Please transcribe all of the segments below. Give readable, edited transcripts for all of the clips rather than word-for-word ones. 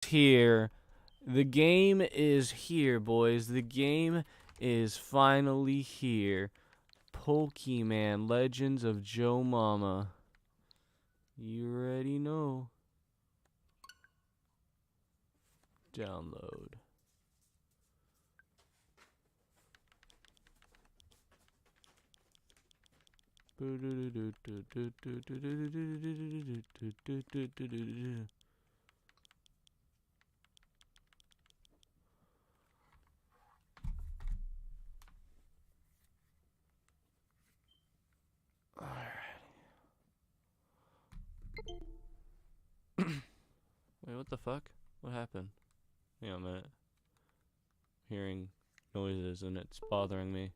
Here. The game is here, boys. The game is finally here. Pokemon Legends of Joe Mama. You already know. Download. Wait, what the fuck? What happened? Hang on a minute. Hearing noises and it's bothering me.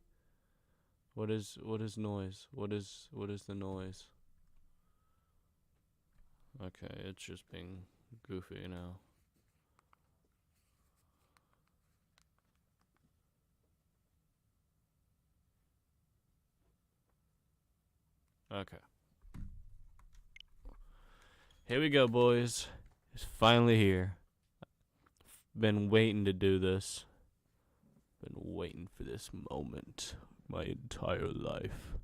What is noise? What is the noise? Okay, it's just being goofy now. Okay. Here we go, boys. It's finally here. Been waiting to do this. Been waiting for this moment my entire life.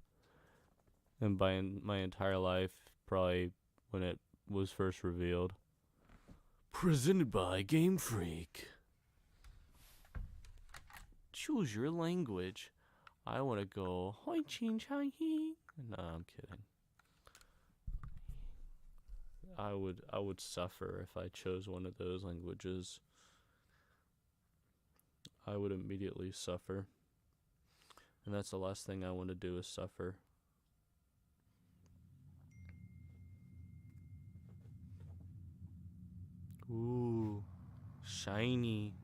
And by my entire life, probably when it was first revealed. Presented by Game Freak. Choose your language. I want to go hoi chin chai he. No, I'm kidding. I would suffer if I chose one of those languages. I would immediately suffer. And that's the last thing I want to do is suffer. Ooh, shiny.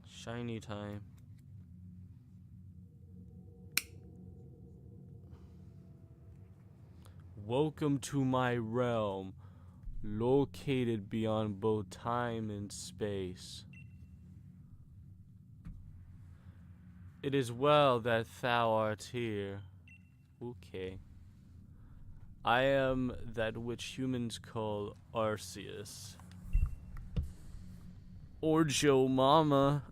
Shiny time. Welcome to my realm, located beyond both time and space. It is well that thou art here. Okay. I am that which humans call Arceus. Or Joe Mama.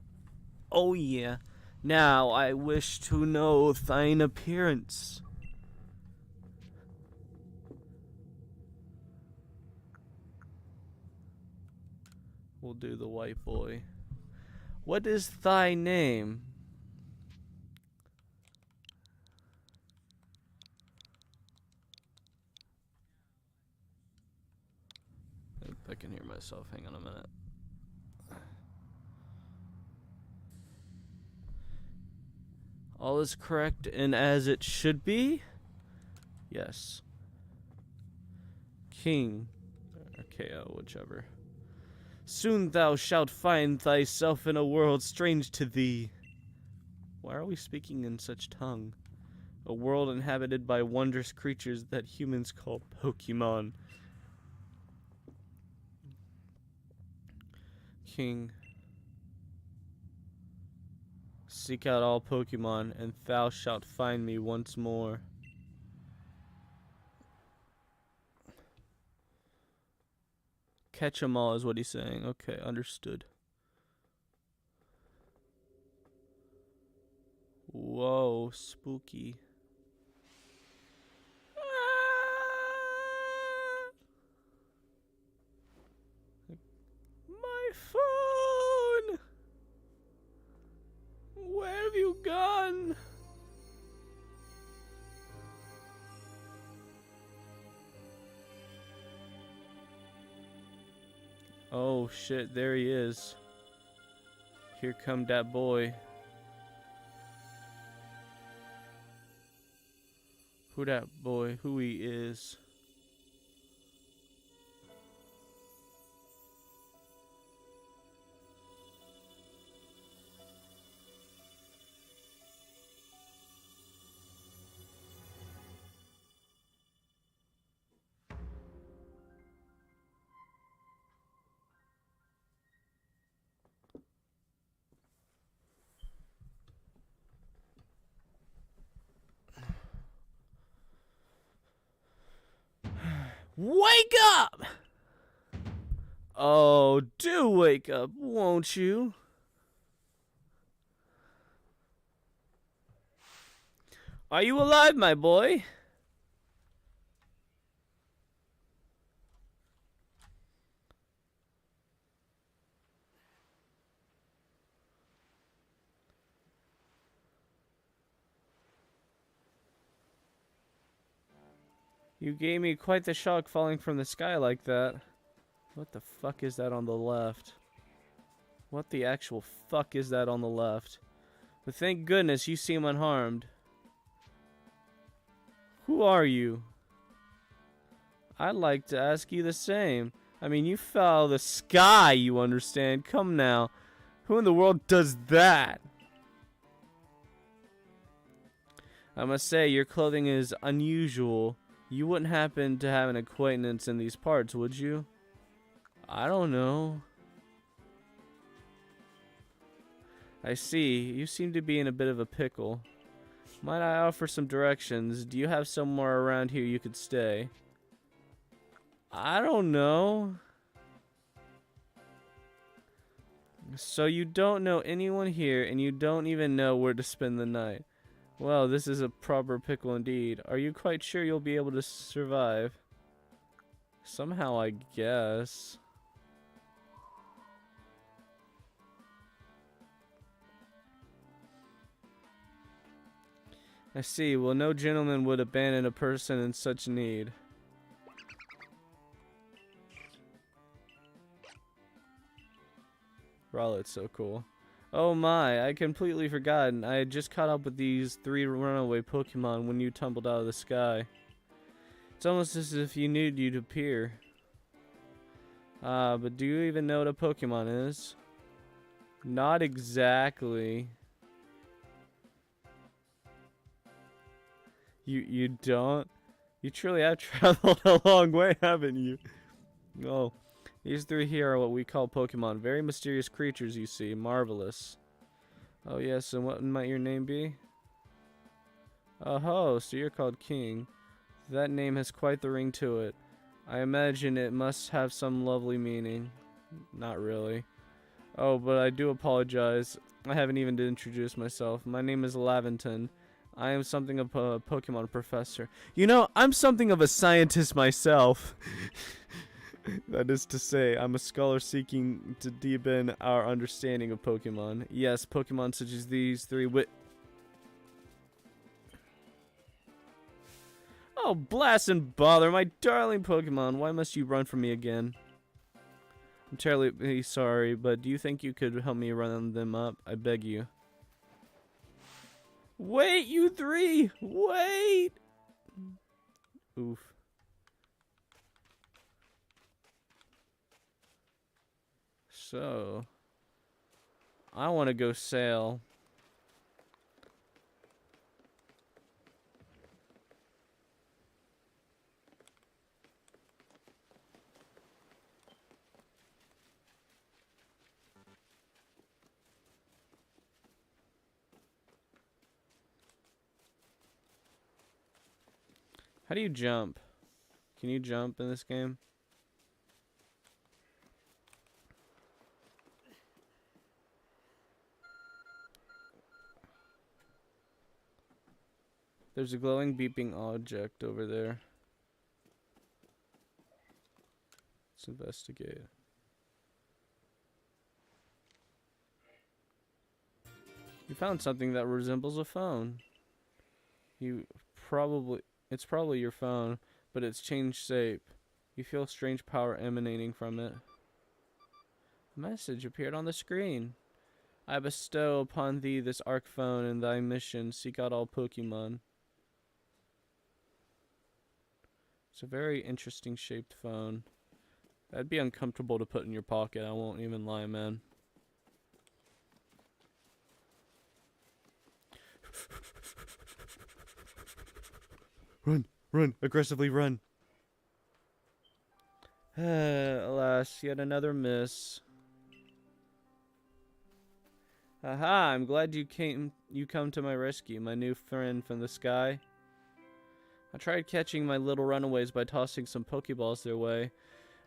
Oh yeah. Now I wish to know thine appearance. We'll do the white boy. What is thy name? I can hear myself. Hang on a minute. All is correct and as it should be? Yes. King. Or KO, whichever. Soon thou shalt find thyself in a world strange to thee. Why are we speaking in such tongue? A world inhabited by wondrous creatures that humans call Pokemon. King. Seek out all Pokemon, and thou shalt find me once more. Catch 'em all is what he's saying. Okay, understood. Whoa, spooky. My phone! Where have you gone? Oh shit, there he is. Here come that boy. Who that boy? Who he is? Wake up! Oh, do wake up, won't you? Are you alive, my boy? You gave me quite the shock falling from the sky like that. What the fuck is that on the left? What the actual fuck is that on the left? But thank goodness you seem unharmed. Who are you? I'd like to ask you the same. I mean, you fell out of the sky, you understand? Come now. Who in the world does that? I must say, your clothing is unusual. You wouldn't happen to have an acquaintance in these parts, would you? I don't know. I see. You seem to be in a bit of a pickle. Might I offer some directions? Do you have somewhere around here you could stay? I don't know. So you don't know anyone here, and you don't even know where to spend the night. Well, this is a proper pickle indeed. Are you quite sure you'll be able to survive? Somehow, I guess. I see. Well, no gentleman would abandon a person in such need. Rowlet's so cool. Oh my, I completely forgotten. I had just caught up with these 3 runaway Pokemon when you tumbled out of the sky. It's almost as if you knew you'd appear. But do you even know what a Pokemon is? Not exactly. You don't? You truly have traveled a long way, haven't you? Oh. These 3 here are what we call Pokemon. Very mysterious creatures, you see. Marvelous. Oh, yes, and what might your name be? Oh, so you're called King. That name has quite the ring to it. I imagine it must have some lovely meaning. Not really. Oh, but I do apologize. I haven't even introduced myself. My name is Laventon. I am something of a Pokemon professor. You know, I'm something of a scientist myself. That is to say, I'm a scholar seeking to deepen our understanding of Pokemon. Yes, Pokemon such as these 3 Oh, blast and bother, my darling Pokemon. Why must you run from me again? I'm terribly sorry, but do you think you could help me run them up? I beg you. Wait, you 3! Wait! Oof. So, I want to go sail. How do you jump? Can you jump in this game? There's a glowing beeping object over there. Let's investigate. You found something that resembles a phone. It's probably your phone, but it's changed shape. You feel strange power emanating from it. A message appeared on the screen. I bestow upon thee this arc phone and thy mission. Seek out all Pokemon. It's a very interesting shaped phone. That'd be uncomfortable to put in your pocket, I won't even lie, man. Run, run, aggressively run. Alas, yet another miss. Aha, I'm glad you come to my rescue, my new friend from the sky. I tried catching my little runaways by tossing some Pokeballs their way,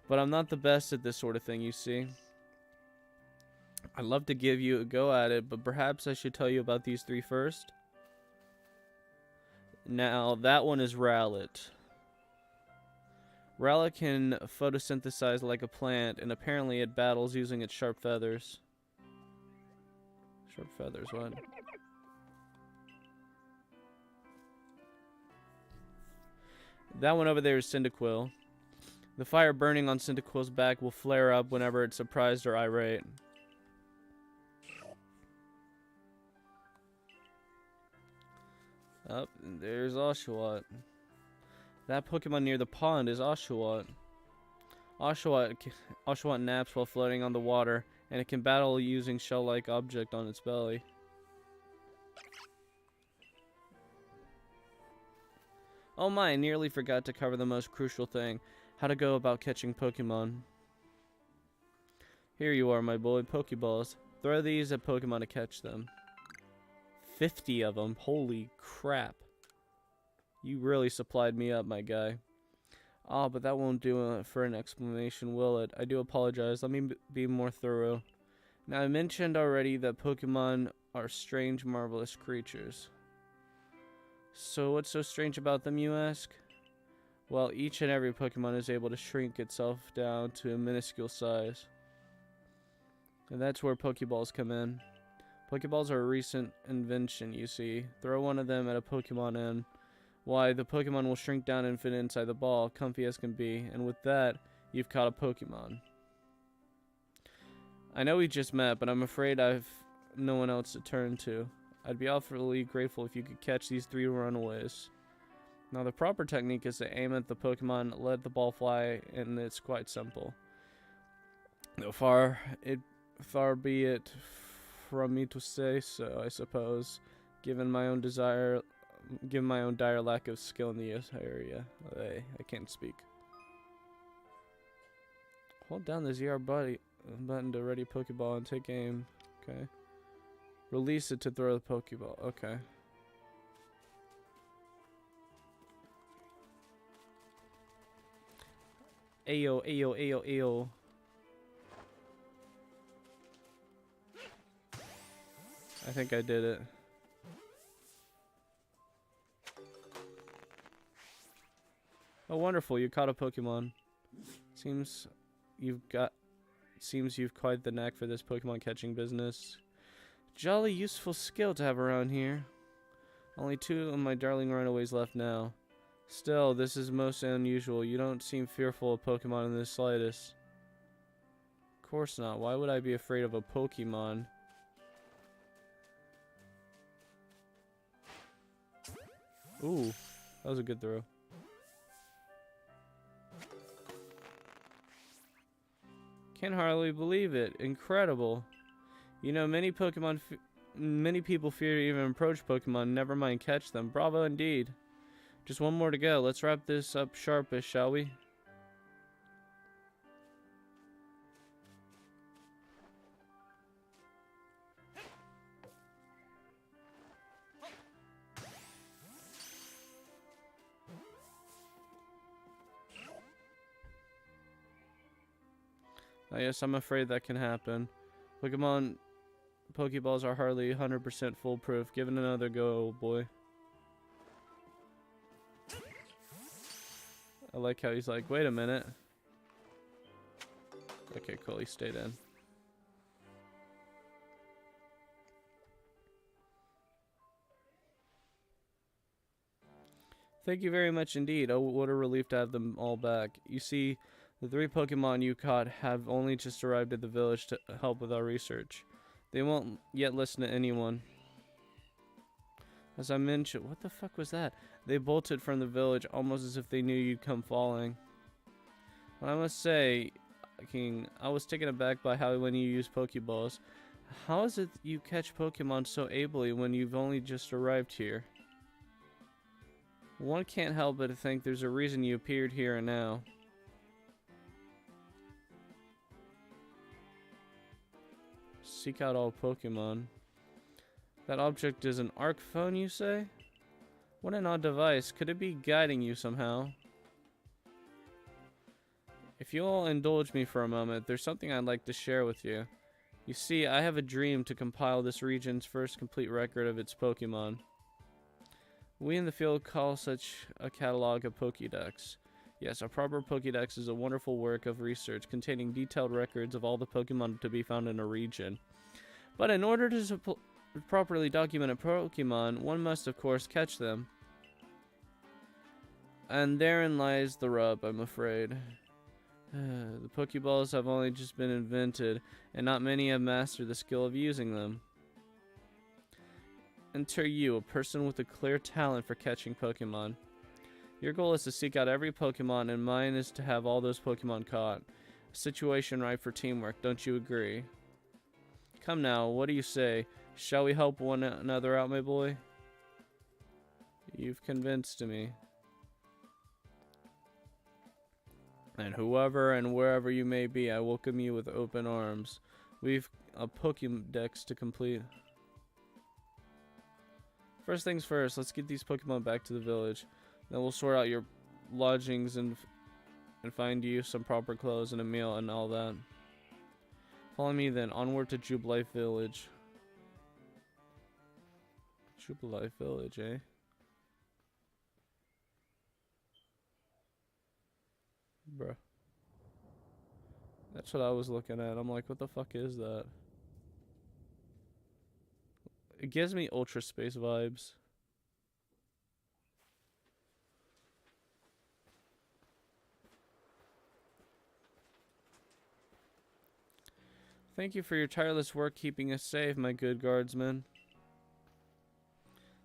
but I'm not the best at this sort of thing, you see. I'd love to give you a go at it, but perhaps I should tell you about these three first. Now, that one is Rowlet. Rowlet can photosynthesize like a plant, and apparently it battles using its sharp feathers. Sharp feathers, what? That one over there is Cyndaquil. The fire burning on Cyndaquil's back will flare up whenever it's surprised or irate. Up, there's Oshawott. That Pokemon near the pond is Oshawott. Oshawott naps while floating on the water, and it can battle using shell-like object on its belly. Oh my, I nearly forgot to cover the most crucial thing. How to go about catching Pokemon. Here you are, my boy, Pokeballs. Throw these at Pokemon to catch them. 50 of them. Holy crap. You really supplied me up, my guy. Ah, but that won't do it for an explanation, will it? I do apologize. Let me be more thorough. Now, I mentioned already that Pokemon are strange, marvelous creatures. So what's so strange about them, you ask? Well, each and every Pokemon is able to shrink itself down to a minuscule size. And that's where Pokeballs come in. Pokeballs are a recent invention, you see. Throw one of them at a Pokemon and, why, the Pokemon will shrink down and fit inside the ball, comfy as can be, and with that, you've caught a Pokemon. I know we just met, but I'm afraid I've no one else to turn to. I'd be awfully grateful if you could catch these three runaways. Now, the proper technique is to aim at the Pokemon, let the ball fly, and it's quite simple. Far be it from me to say so, I suppose, given my own dire lack of skill in the area. I can't speak. Hold down the ZR button to ready Pokeball and take aim. Okay. Release it to throw the Pokeball. Okay. Ayo, ayo, ayo, ayo. I think I did it. Oh, wonderful! You caught a Pokemon. Seems you've quite the knack for this Pokemon catching business. Jolly useful skill to have around here. Only 2 of my darling runaways left now. Still, this is most unusual. You don't seem fearful of Pokemon in the slightest. Of course not. Why would I be afraid of a Pokemon? Ooh, that was a good throw. Can hardly believe it. Incredible. You know, many people fear to even approach Pokemon, never mind catch them. Bravo indeed. Just one more to go. Let's wrap this up sharpish, shall we? Yes, I'm afraid that can happen. Pokeballs are hardly 100% foolproof. Give it another go, old boy. I like how he's like, wait a minute. Okay, cool, he stayed in. Thank you very much indeed. Oh, what a relief to have them all back. You see, the 3 Pokemon you caught have only just arrived at the village to help with our research. They won't yet listen to anyone. As I mentioned, what the fuck was that? They bolted from the village almost as if they knew you'd come falling. Well, I must say, King, I was taken aback by how when you use Pokeballs. How is it you catch Pokemon so ably when you've only just arrived here? One can't help but think there's a reason you appeared here and now. Seek out all Pokemon. That object is an arc phone, you say? What an odd device. Could it be guiding you somehow? If you'll indulge me for a moment, there's something I'd like to share with you. You see, I have a dream to compile this region's first complete record of its Pokemon. We in the field call such a catalog a Pokédex. Yes, a proper Pokédex is a wonderful work of research containing detailed records of all the Pokemon to be found in a region. But in order to properly document a Pokemon, one must, of course, catch them. And therein lies the rub, I'm afraid. The Pokeballs have only just been invented, and not many have mastered the skill of using them. Enter you, a person with a clear talent for catching Pokemon. Your goal is to seek out every Pokemon, and mine is to have all those Pokemon caught. A situation ripe for teamwork, don't you agree? Come now, what do you say? Shall we help one another out, my boy? You've convinced me. And whoever and wherever you may be, I welcome you with open arms. We've a Pokédex to complete. First things first, let's get these Pokemon back to the village. Then we'll sort out your lodgings and find you some proper clothes and a meal and all that. Follow me then, onward to Jubilife Village. Jubilife Village, eh? Bruh. That's what I was looking at. I'm like, what the fuck is that? It gives me Ultra Space vibes. Thank you for your tireless work keeping us safe, my good guardsman.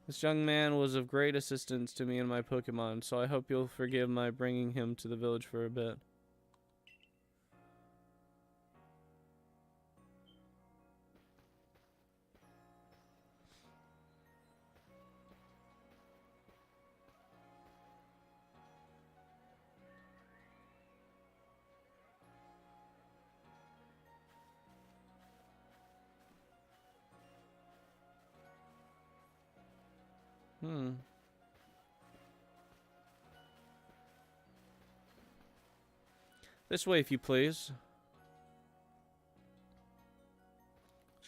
This young man was of great assistance to me and my Pokemon, so I hope you'll forgive my bringing him to the village for a bit. This way, if you please.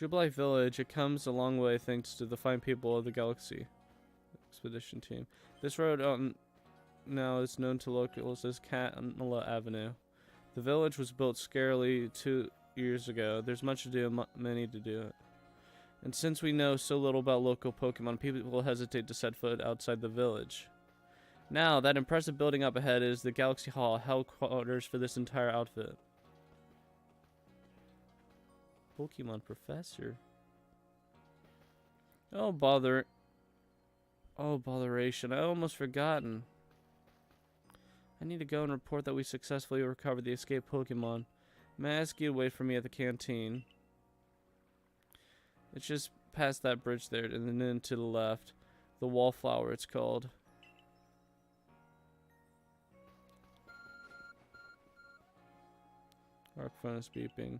Jubilife Village, it comes a long way thanks to the fine people of the Galaxy Expedition Team. This road now is known to locals as Catnala Avenue. The village was built scarcely 2 years ago. There's much to do, many to do it. And since we know so little about local Pokemon, people will hesitate to set foot outside the village. Now, that impressive building up ahead is the Galaxy Hall, headquarters for this entire outfit. Pokemon Professor. Oh, bother. Oh, botheration. I almost forgotten. I need to go and report that we successfully recovered the escaped Pokemon. May I ask you to wait for me at the canteen? It's just past that bridge there, and then to the left. The Wallflower, it's called. Our phone is beeping.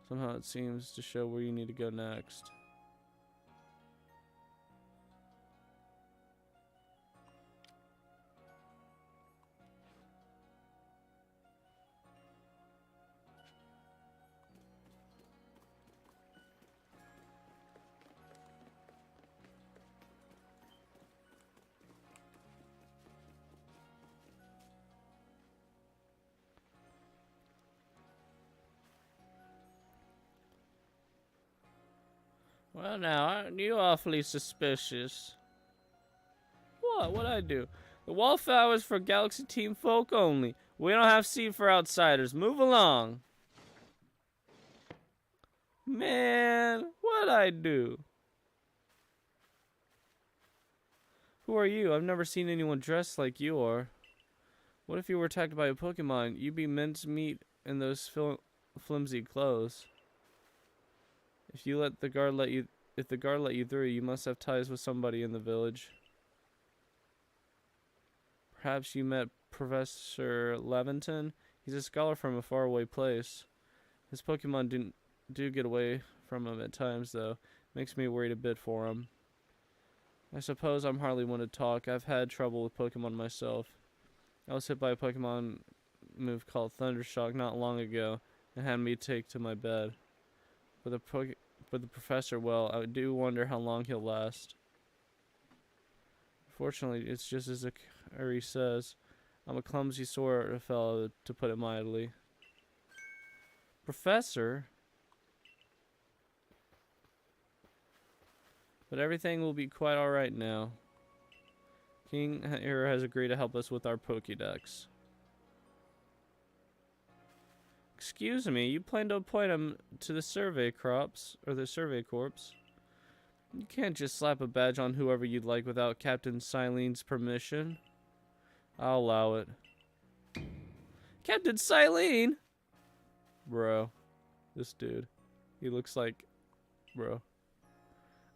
Somehow it seems to show where you need to go next. Well now, aren't you awfully suspicious? What? What'd I do? The Wallflower's for Galaxy Team folk only. We don't have seat for outsiders. Move along. Man, what'd I do? Who are you? I've never seen anyone dressed like you are. What if you were attacked by a Pokemon? You'd be mincemeat in those flimsy clothes. If the guard let you through, you must have ties with somebody in the village. Perhaps you met Professor Leventon? He's a scholar from a faraway place. His Pokemon do get away from him at times, though. Makes me worried a bit for him. I suppose I'm hardly one to talk. I've had trouble with Pokemon myself. I was hit by a Pokemon move called Thundershock not long ago and had me take to my bed. But the professor, well, I do wonder how long he'll last. Fortunately, it's just as Ari says. I'm a clumsy sort of fellow, to put it mildly. Professor? But everything will be quite alright now. King here has agreed to help us with our Pokédex. Excuse me, you plan to appoint him to the survey corps? You can't just slap a badge on whoever you'd like without Captain Silene's permission. I'll allow it. Captain Silene? Bro. This dude. He looks like... Bro.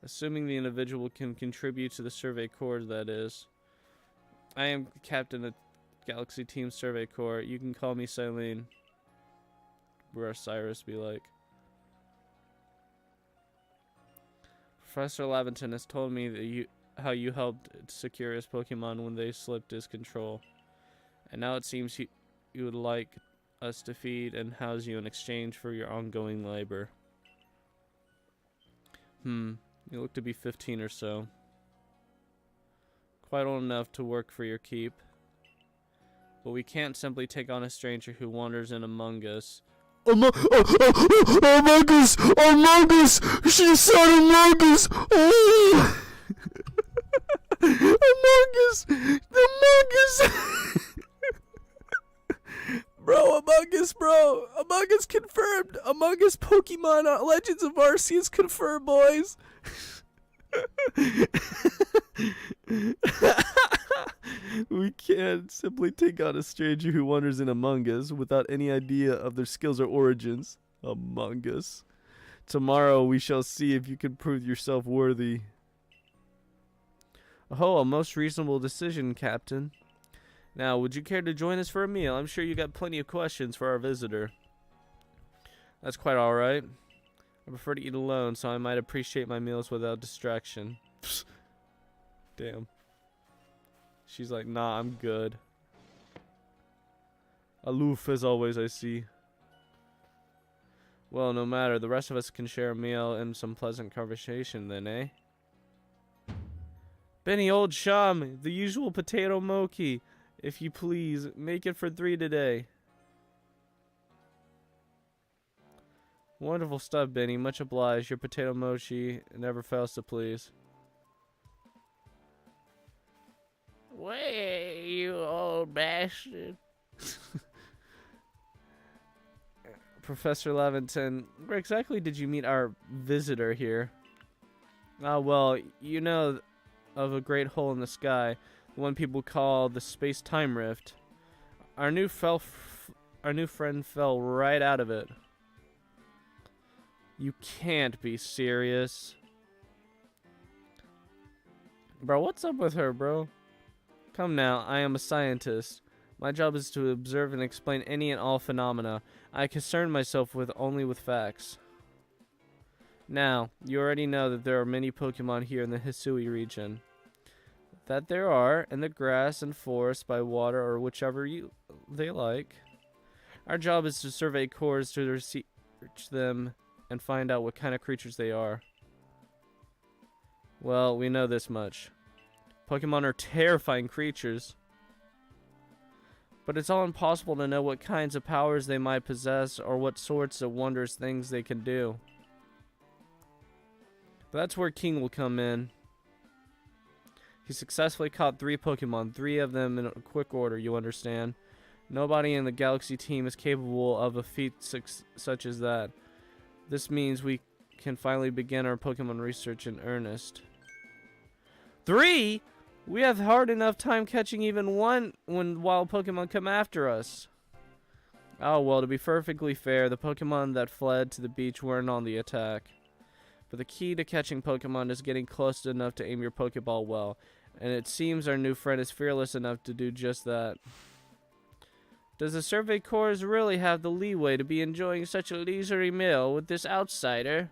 Assuming the individual can contribute to the Survey Corps, that is. I am Captain of Galaxy Team Survey Corps. You can call me Silene. Bro, Cyrus be like. Professor Laventon has told me that how you helped secure his Pokemon when they slipped his control. And now it seems you would like us to feed and house you in exchange for your ongoing labor. You look to be 15 or so. Quite old enough to work for your keep. But we can't simply take on a stranger who wanders in among us. Among us! Among us! She said among us! Oh! Among us! Among us! Bro, Among Us, bro! Among Us confirmed! Among Us Pokemon Legends of Arceus confirmed, boys! We can't simply take on a stranger who wanders in among us without any idea of their skills or origins. Among Us. Tomorrow we shall see if you can prove yourself worthy. Oh, a most reasonable decision, Captain. Now, would you care to join us for a meal? I'm sure you got plenty of questions for our visitor. That's quite alright. I prefer to eat alone, so I might appreciate my meals without distraction. Damn. She's like, nah, I'm good. Aloof as always, I see. Well, no matter. The rest of us can share a meal and some pleasant conversation then, eh? Benny, old chum, the usual potato mochi. If you please, make it for 3 today. Wonderful stuff, Benny. Much obliged. Your potato mochi never fails to please. Way, you old bastard. Professor Laventon, where exactly did you meet our visitor here? Ah, well, you know of a great hole in the sky, the one people call the space-time rift. Our new friend fell right out of it. You can't be serious. Bro, what's up with her, bro? Come now, I am a scientist. My job is to observe and explain any and all phenomena. I concern myself only with facts. Now, you already know that there are many Pokemon here in the Hisui region. That there are, in the grass and forest, by water, or whichever they like. Our job is to survey cores to research them and find out what kind of creatures they are. Well, we know this much. Pokemon are terrifying creatures. But it's all impossible to know what kinds of powers they might possess or what sorts of wondrous things they can do. But that's where King will come in. He successfully caught 3 Pokemon, 3 of them in a quick order, you understand. Nobody in the Galaxy team is capable of a feat such as that. This means we can finally begin our Pokemon research in earnest. 3? We have hard enough time catching even one when wild Pokemon come after us. Oh, well, to be perfectly fair, the Pokemon that fled to the beach weren't on the attack. But the key to catching Pokemon is getting close enough to aim your Pokeball well. And it seems our new friend is fearless enough to do just that. Does the Survey Corps really have the leeway to be enjoying such a leisurely meal with this outsider?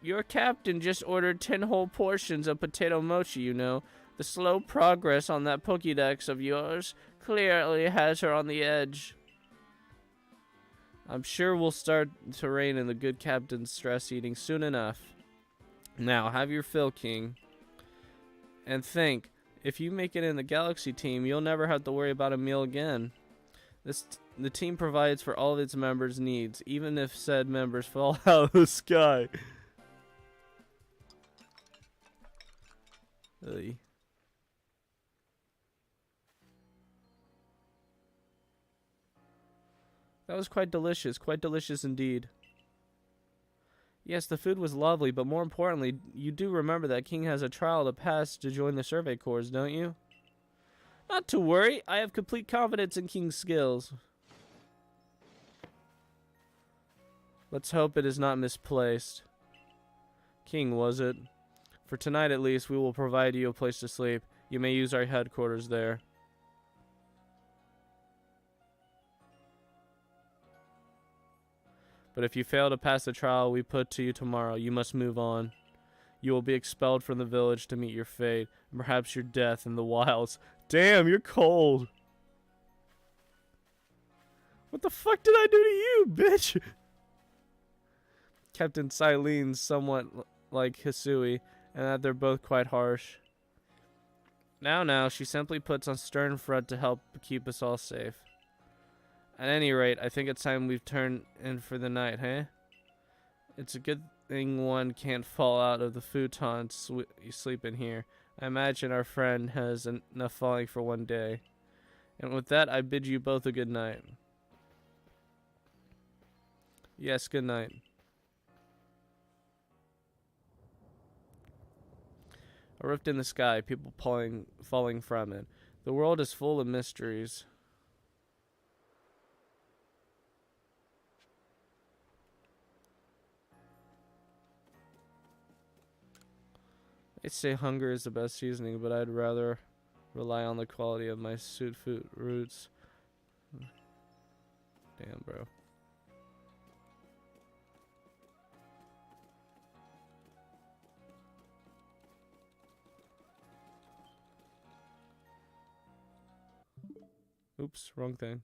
Your captain just ordered 10 whole portions of potato mochi, you know. The slow progress on that Pokédex of yours clearly has her on the edge. I'm sure we'll start to rein in the good captain's stress eating soon enough. Now, have your fill, King. And think, if you make it in the Galaxy team, you'll never have to worry about a meal again. The team provides for all of its members' needs, even if said members fall out of the sky. Ugh. That was quite delicious indeed. Yes, the food was lovely, but more importantly, you do remember that King has a trial to pass to join the Survey Corps, don't you? Not to worry, I have complete confidence in King's skills. Let's hope it is not misplaced. King, was it? For tonight at least, we will provide you a place to sleep. You may use our headquarters there. But if you fail to pass the trial we put to you tomorrow, you must move on. You will be expelled from the village to meet your fate, and perhaps your death in the wilds. Damn, you're cold. What the fuck did I do to you, bitch? Captain Silene's somewhat like Hisui, and that they're both quite harsh. Now, she simply puts on stern front to help keep us all safe. At any rate, I think it's time we've turned in for the night, huh? It's a good thing one can't fall out of the futon sleep in here. I imagine our friend has enough falling for one day. And with that, I bid you both a good night. Yes, good night. A rift in the sky, people falling from it. The world is full of mysteries. They say hunger is the best seasoning, but I'd rather rely on the quality of my food roots. Damn, bro. Oops, wrong thing.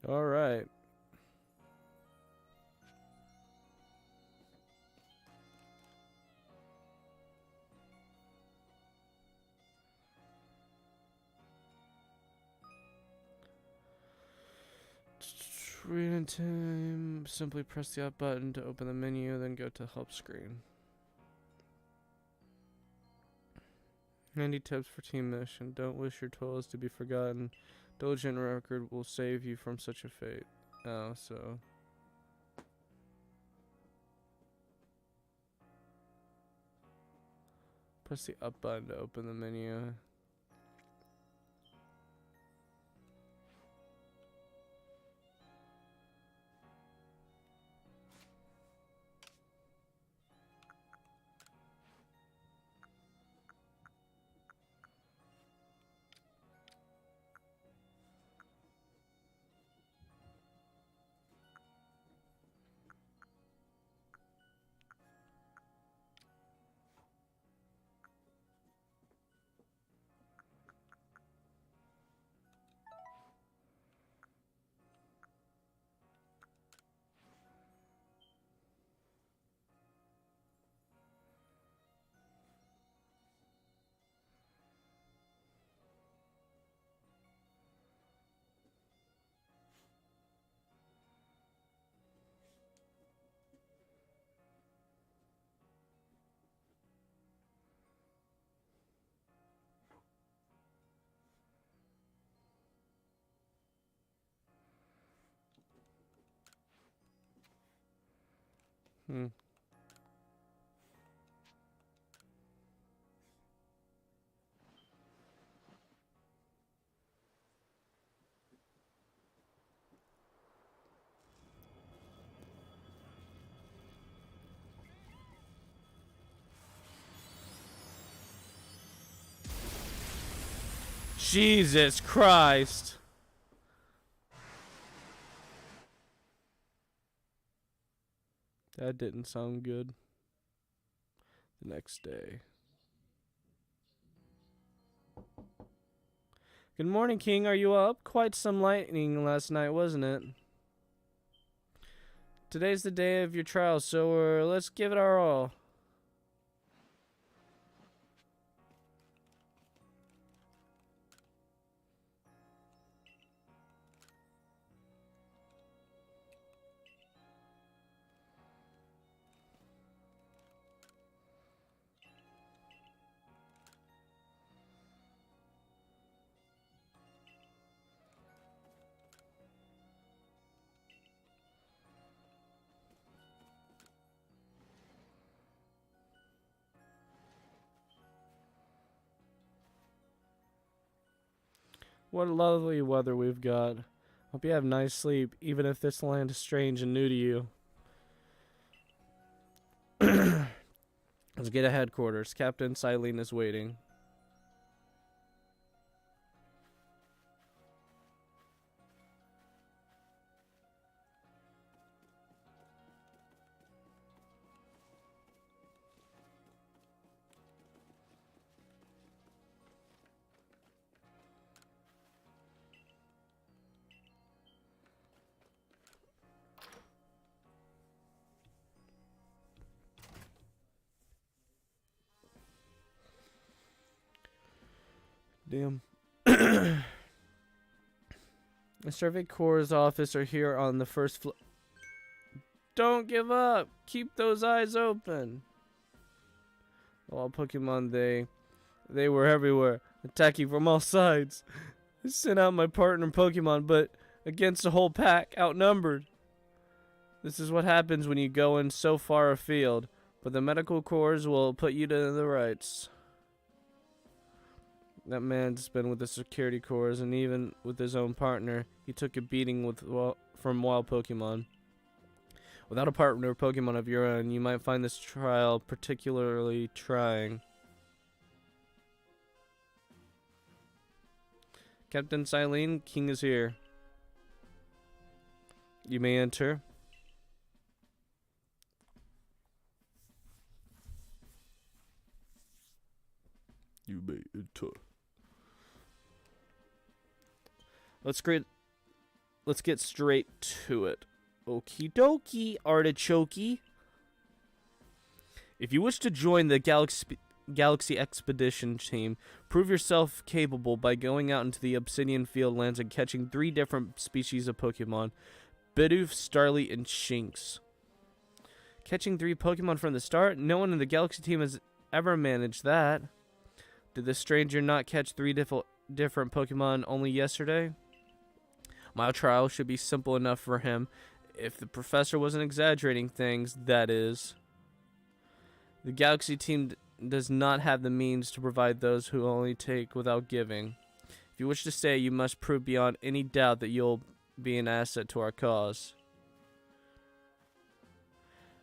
All right. Reading time. Simply press the up button to open the menu, then go to help screen. 90 tips for team mission. Don't wish your toils to be forgotten. Diligent record will save you from such a fate. Oh, so. Press the up button to open the menu. Jesus Christ. That didn't sound good. The next day. Good morning, King. Are you up? Quite some lightning last night, wasn't it? Today's the day of your trial, so let's give it our all. What lovely weather we've got. Hope you have nice sleep, even if this land is strange and new to you. Let's get to headquarters. Captain Silene is waiting. Damn. The Survey Corps' office are here on the first floor. Don't give up. Keep those eyes open. All Pokemon, they were everywhere, attacking from all sides. I sent out my partner Pokemon, but against the whole pack, outnumbered. This is what happens when you go in so far afield, but the medical corps will put you to the rights. That man's been with the security corps, and even with his own partner, he took a beating from wild Pokemon. Without a partner Pokemon of your own, you might find this trial particularly trying. Captain Silene, King is here. You may enter. You may enter. Let's get straight to it. Okie dokie, artichokey. If you wish to join the Galaxy Expedition team, prove yourself capable by going out into the Obsidian field lands and catching 3 different species of Pokemon: Bidoof, Starly, and Shinx. Catching 3 Pokemon from the start? No one in the Galaxy team has ever managed that. Did the stranger not catch 3 different Pokemon only yesterday? My trial should be simple enough for him, if the professor wasn't exaggerating things, that is. The Galaxy team does not have the means to provide those who only take without giving. If you wish to stay, you must prove beyond any doubt that you'll be an asset to our cause.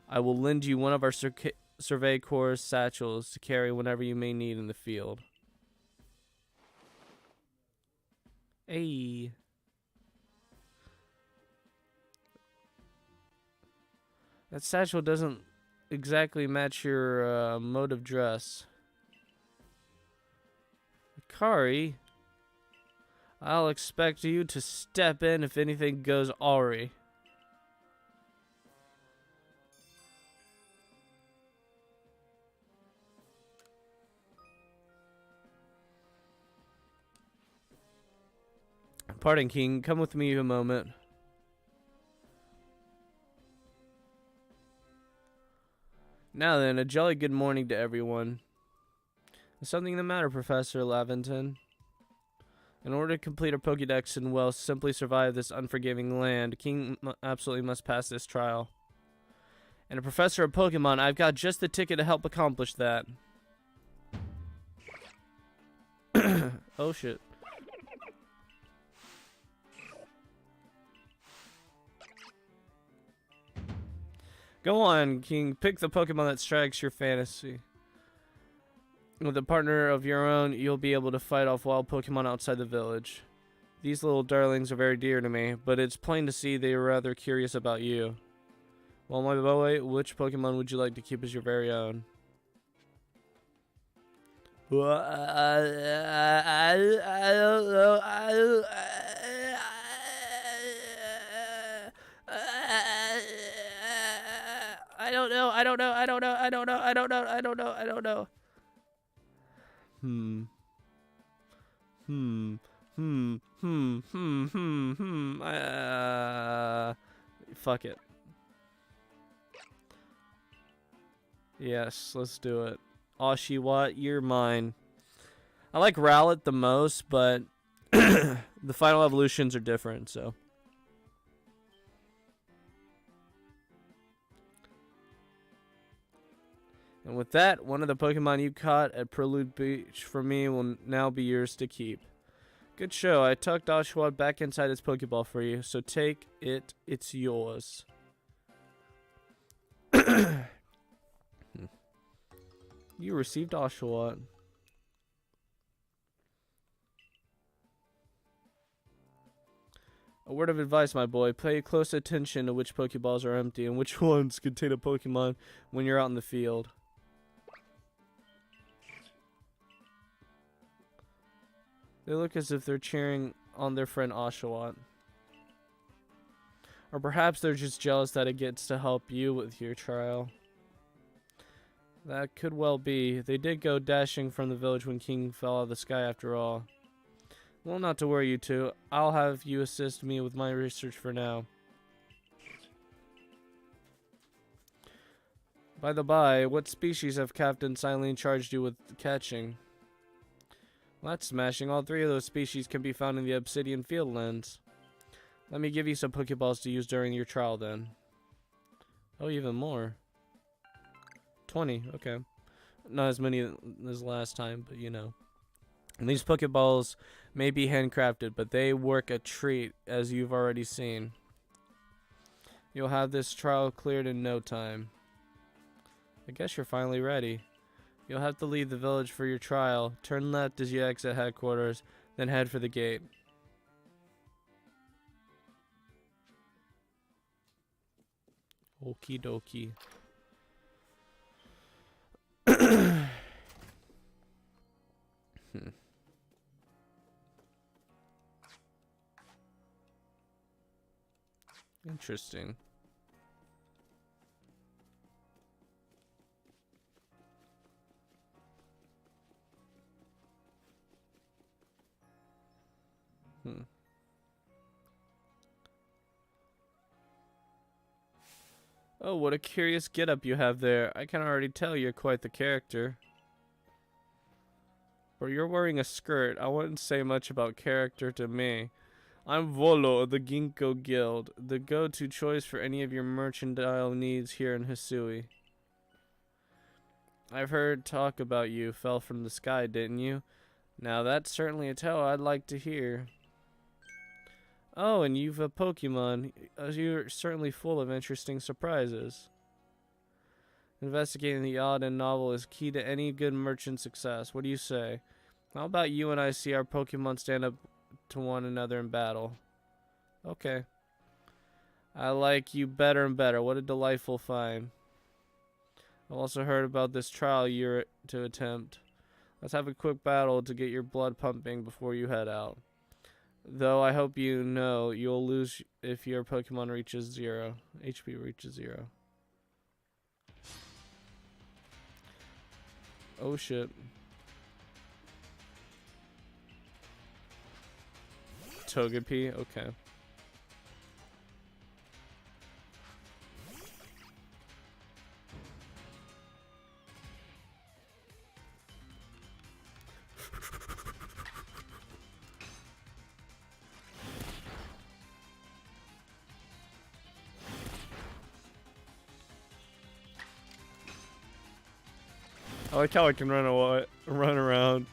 I will lend you one of our Survey Corps satchels to carry whenever you may need in the field. Hey. That satchel doesn't exactly match your mode of dress. Kari, I'll expect you to step in if anything goes awry. Pardon, King. Come with me a moment. Now then, a jolly good morning to everyone. Is something the matter, Professor Laventon? In order to complete our Pokédex and well simply survive this unforgiving land, King absolutely must pass this trial. And a professor of Pokemon, I've got just the ticket to help accomplish that. Oh shit. Go on, King. Pick the Pokemon that strikes your fancy. With a partner of your own, you'll be able to fight off wild Pokemon outside the village. These little darlings are very dear to me, but it's plain to see they are rather curious about you. Well, my boy, which Pokemon would you like to keep as your very own? Well, I don't know. I don't know. Hmm. Fuck it. Yes, let's do it. Oshawott, you're mine. I like Rowlet the most, but the final evolutions are different, so. And with that, one of the Pokemon you caught at Prelude Beach for me will now be yours to keep. Good show. I tucked Oshawott back inside its Pokeball for you, so take it. It's yours. You received Oshawott. A word of advice, my boy. Pay close attention to which Pokeballs are empty and which ones contain a Pokemon when you're out in the field. They look as if they're cheering on their friend Oshawott. Or perhaps they're just jealous that it gets to help you with your trial. That could well be. They did go dashing from the village when King fell out of the sky after all. Well, not to worry, you two. I'll have you assist me with my research for now. By the by, what species have Captain Silene charged you with catching? Well, that's smashing. All three of those species can be found in the Obsidian Fieldlands. Let me give you some Pokeballs to use during your trial then. Oh, even more. 20, okay. Not as many as last time, but you know. And these Pokeballs may be handcrafted, but they work a treat, as you've already seen. You'll have this trial cleared in no time. I guess you're finally ready. You'll have to leave the village for your trial. Turn left as you exit headquarters, then head for the gate. Okie dokie. Interesting. Oh, what a curious getup you have there. I can already tell you're quite the character. But you're wearing a skirt. I wouldn't say much about character to me. I'm Volo of the Ginkgo Guild, the go-to choice for any of your merchandise needs here in Hisui. I've heard talk about you fell from the sky, didn't you? Now that's certainly a tale I'd like to hear. Oh, and you've a Pokemon. You're certainly full of interesting surprises. Investigating the odd and novel is key to any good merchant's success. What do you say? How about you and I see our Pokemon stand up to one another in battle? Okay. I like you better and better. What a delightful find. I've also heard about this trial you're to attempt. Let's have a quick battle to get your blood pumping before you head out. Though I hope you know you'll lose if your Pokemon reaches 0. HP reaches 0. Oh shit. Togepi? Okay. I like how I can run around.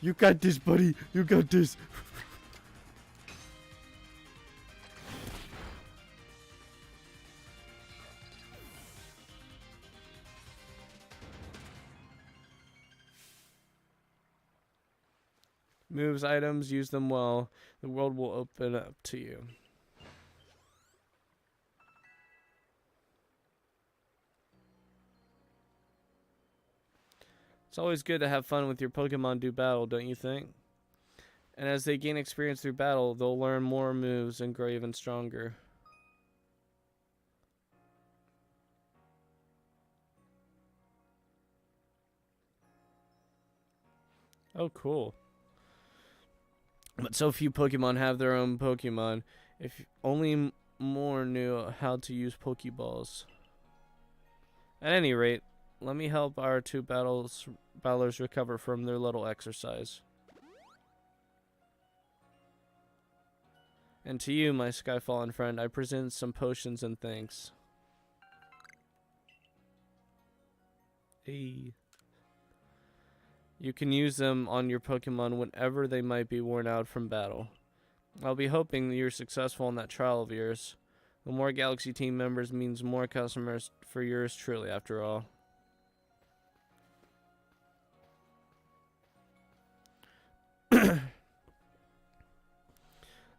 You got this, buddy. You got this. Moves, items, use them well. The world will open up to you. It's always good to have fun with your Pokemon do battle, don't you think? And as they gain experience through battle, they'll learn more moves and grow even stronger. Oh, cool. But so few Pokemon have their own Pokemon. If only more knew how to use Pokeballs. At any rate, let me help our two battlers recover from their little exercise. And to you, my Skyfallen friend, I present some potions and thanks. Hey. You can use them on your Pokemon whenever they might be worn out from battle. I'll be hoping that you're successful in that trial of yours. The more Galaxy team members means more customers for yours truly, after all.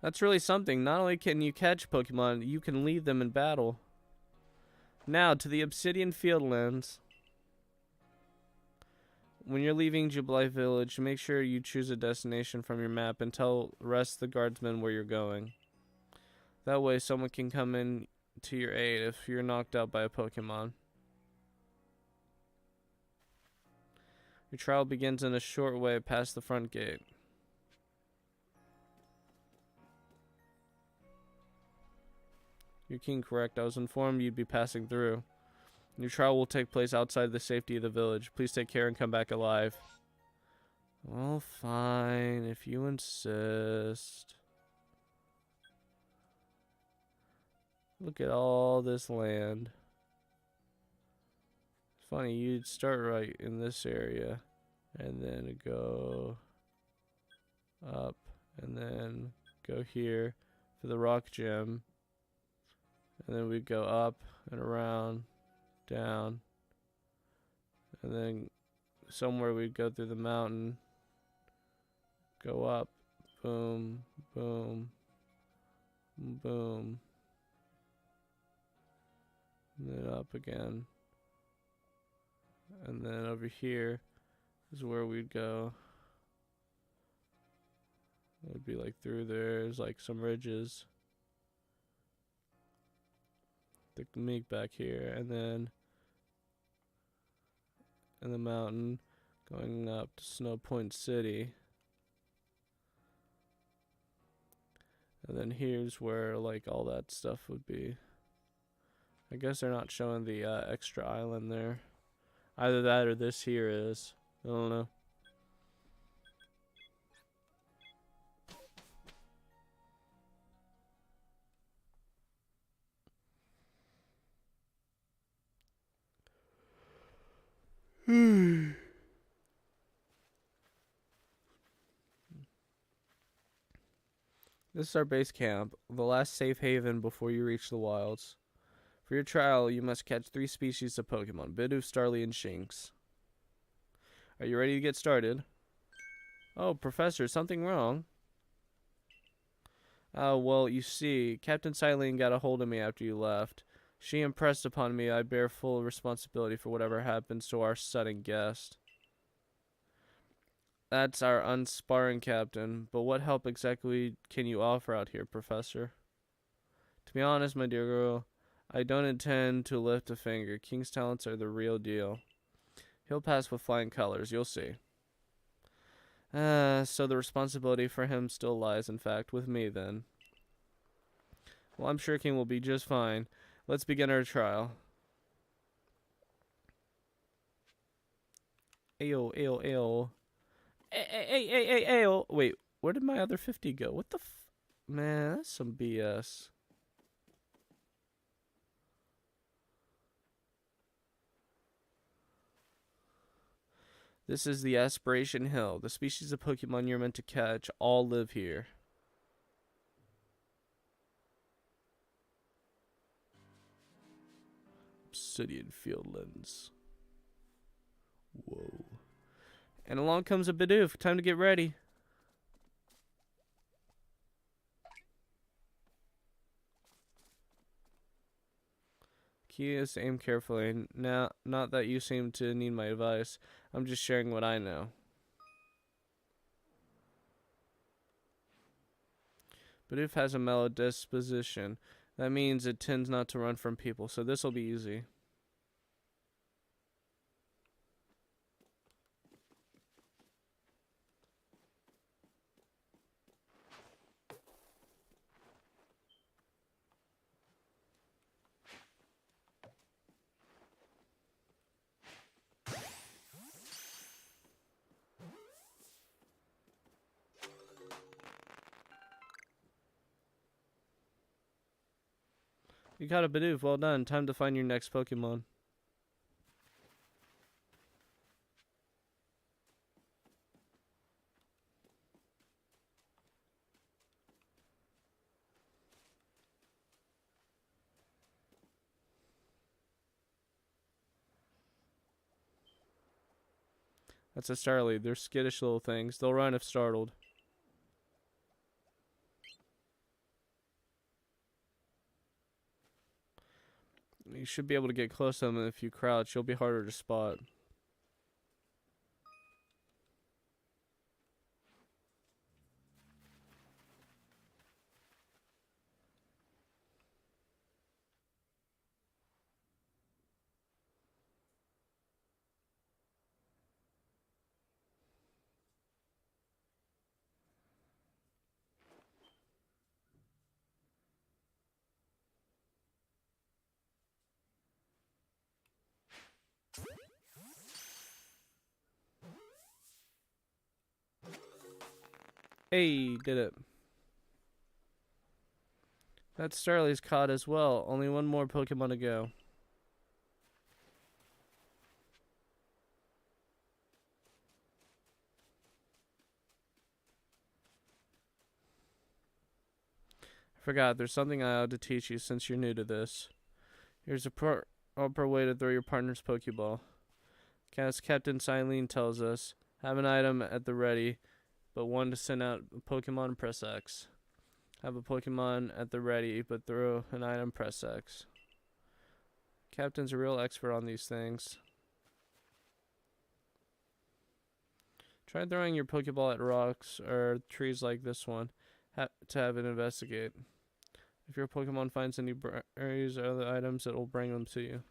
That's really something. Not only can you catch Pokemon, you can lead them in battle. Now, to the Obsidian Fieldlands. When you're leaving Jubilee Village, make sure you choose a destination from your map and tell the rest of the guardsmen where you're going. That way, someone can come in to your aid if you're knocked out by a Pokemon. Your trial begins in a short way past the front gate. You're keen, correct? I was informed you'd be passing through. Your trial will take place outside the safety of the village. Please take care and come back alive. Well, fine, if you insist. Look at all this land. It's funny, you'd start right in this area and then go up and then go here for the rock gem. And then we'd go up and around, down, and then somewhere we'd go through the mountain, go up, boom, boom, boom, and then up again. And then over here is where we'd go. It would be like through there. There's like some ridges. The meek back here, and then in the mountain going up to Snow Point City. And then here's where like all that stuff would be. I guess they're not showing the extra island there. Either that or this here is. I don't know. This is our base camp, the last safe haven before you reach the wilds. For your trial, you must catch 3 species of Pokemon, Bidoof, Starly, and Shinx. Are you ready to get started? Oh, Professor, something wrong? Oh, well, you see, Captain Silene got a hold of me after you left. She impressed upon me I bear full responsibility for whatever happens to our sudden guest. That's our unsparring captain, but what help exactly can you offer out here, Professor? To be honest, my dear girl, I don't intend to lift a finger. King's talents are the real deal. He'll pass with flying colors, you'll see. So the responsibility for him still lies, in fact, with me, then. Well, I'm sure King will be just fine. Let's begin our trial. Ayo, ayo, ayo. Ayo. Wait, where did my other 50 go? What the Man, that's some BS. This is the Aspiration Hill. The species of Pokemon you're meant to catch all live here. Obsidian Fieldlands. Whoa. And along comes a Bidoof. Time to get ready. Key is to aim carefully. Now, not that you seem to need my advice. I'm just sharing what I know. Bidoof has a mellow disposition. That means it tends not to run from people, so this will be easy. You got a Bidoof, well done. Time to find your next Pokemon. That's a Starly. They're skittish little things. They'll run if startled. You should be able to get close to them if you crouch. You'll be harder to spot. Hey, did it. That Starly's caught as well. Only one more Pokemon to go. I forgot, there's something I ought to teach you since you're new to this. Here's a proper way to throw your partner's Pokeball. As Captain Silene tells us, have an item at the ready, but one to send out a Pokemon and press X. Have a Pokemon at the ready, but throw an item, press X. Captain's a real expert on these things. Try throwing your Pokeball at rocks or trees like this one to have it investigate. If your Pokemon finds any berries or other items, it will bring them to you.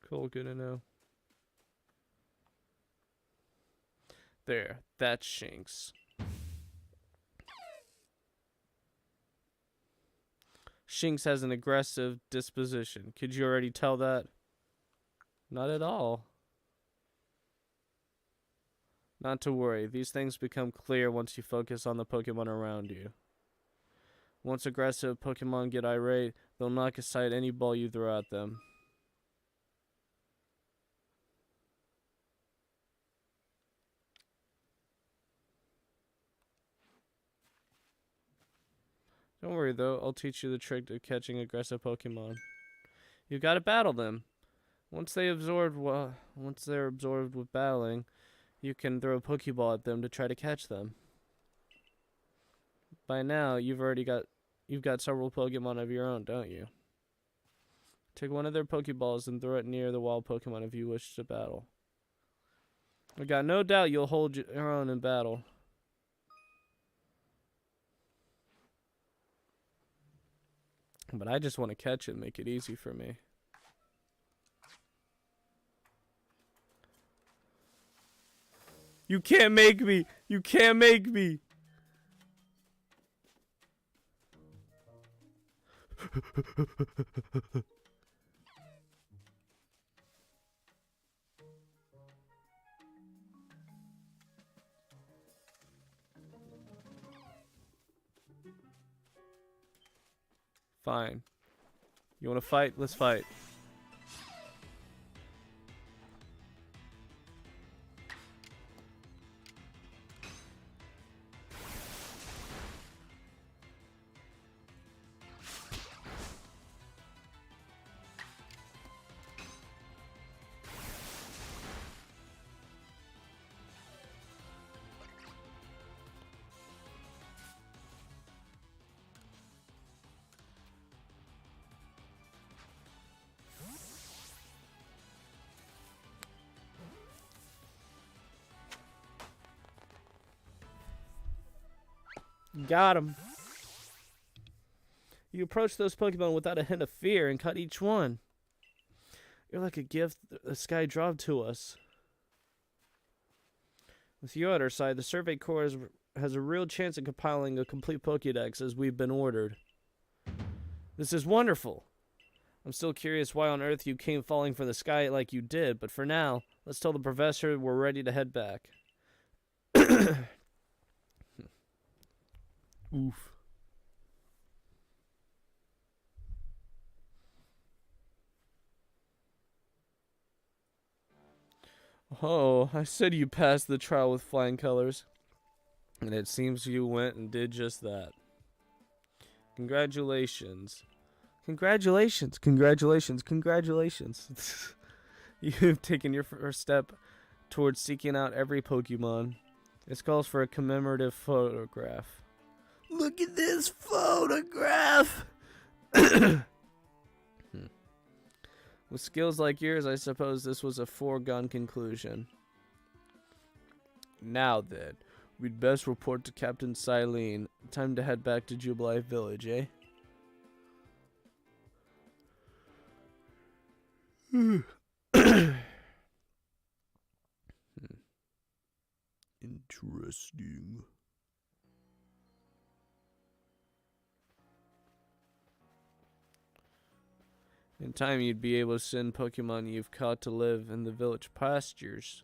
Cool, good to know. There, that's Shinx. Shinx has an aggressive disposition. Could you already tell that? Not at all. Not to worry, these things become clear once you focus on the Pokemon around you. Once aggressive Pokemon get irate, they'll knock aside any ball you throw at them. Don't worry though, I'll teach you the trick of catching aggressive Pokemon. You've got to battle them. Once they're absorbed with battling, you can throw a Pokeball at them to try to catch them. By now, you've got several Pokemon of your own, don't you? Take one of their Pokeballs and throw it near the wild Pokemon if you wish to battle. I got no doubt you'll hold your own in battle. But I just want to catch it and make it easy for me. You can't make me! You can't make me! Fine. You want to fight? Let's fight. Got him. You approach those Pokemon without a hint of fear and caught each one. You're like a gift the sky dropped to us. With you at our side, the Survey Corps has a real chance of compiling a complete Pokédex as we've been ordered. This is wonderful. I'm still curious why on earth you came falling from the sky like you did, but for now, let's tell the professor we're ready to head back. Oof. Oh, I said you passed the trial with flying colors. And it seems you went and did just that. Congratulations. Congratulations. Congratulations. Congratulations. You've taken your first step towards seeking out every Pokemon. This calls for a commemorative photograph. Look at this photograph! With skills like yours, I suppose this was a foregone conclusion. Now then, we'd best report to Captain Silene. Time to head back to Jubilee Village, eh? Interesting. In time, you'd be able to send Pokemon you've caught to live in the village pastures.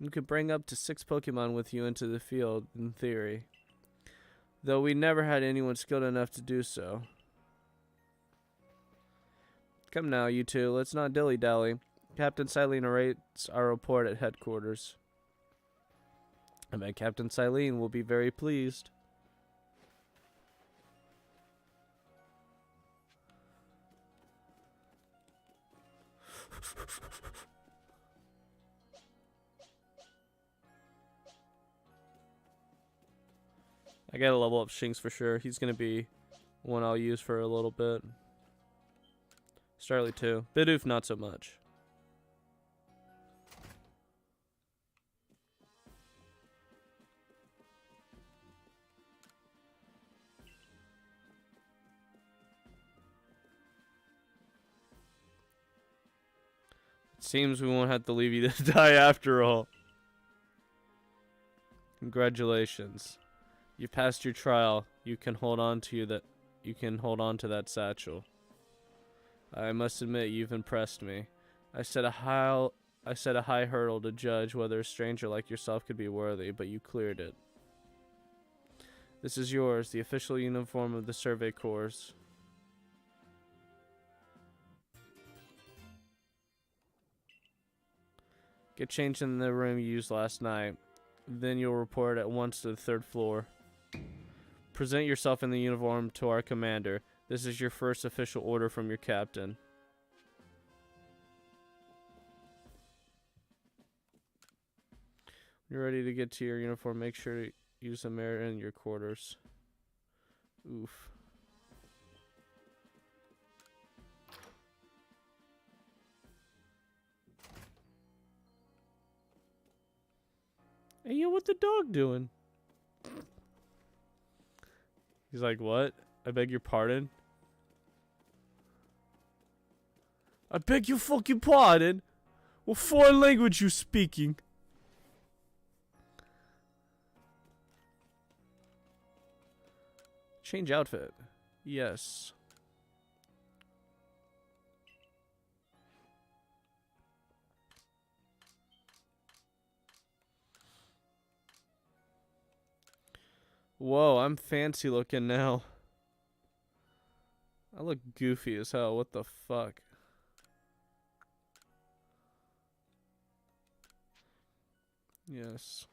You could bring up to 6 Pokemon with you into the field, in theory. Though we never had anyone skilled enough to do so. Come now, you two, let's not dilly-dally. Captain Silene awaits our report at headquarters. I bet Captain Silene will be very pleased. I gotta level up Shinx for sure. He's gonna be one I'll use for a little bit. Starly too. Bidoof not so much. Seems we won't have to leave you to die after all. Congratulations. You passed your trial. You can hold on to that satchel. I must admit you've impressed me. I set a high hurdle to judge whether a stranger like yourself could be worthy, but you cleared it. This is yours, the official uniform of the Survey Corps. Get changed in the room you used last night. Then you'll report at once to the 3rd floor. Present yourself in the uniform to our commander. This is your first official order from your captain. When you're ready to get to your uniform, make sure to use the mirror in your quarters. Oof. Hey, yo, what the dog doing? He's like, what? I beg your pardon? I beg your fucking pardon? What foreign language you speaking? Change outfit. Yes. Whoa, I'm fancy looking now. I look goofy as hell. What the fuck? Yes.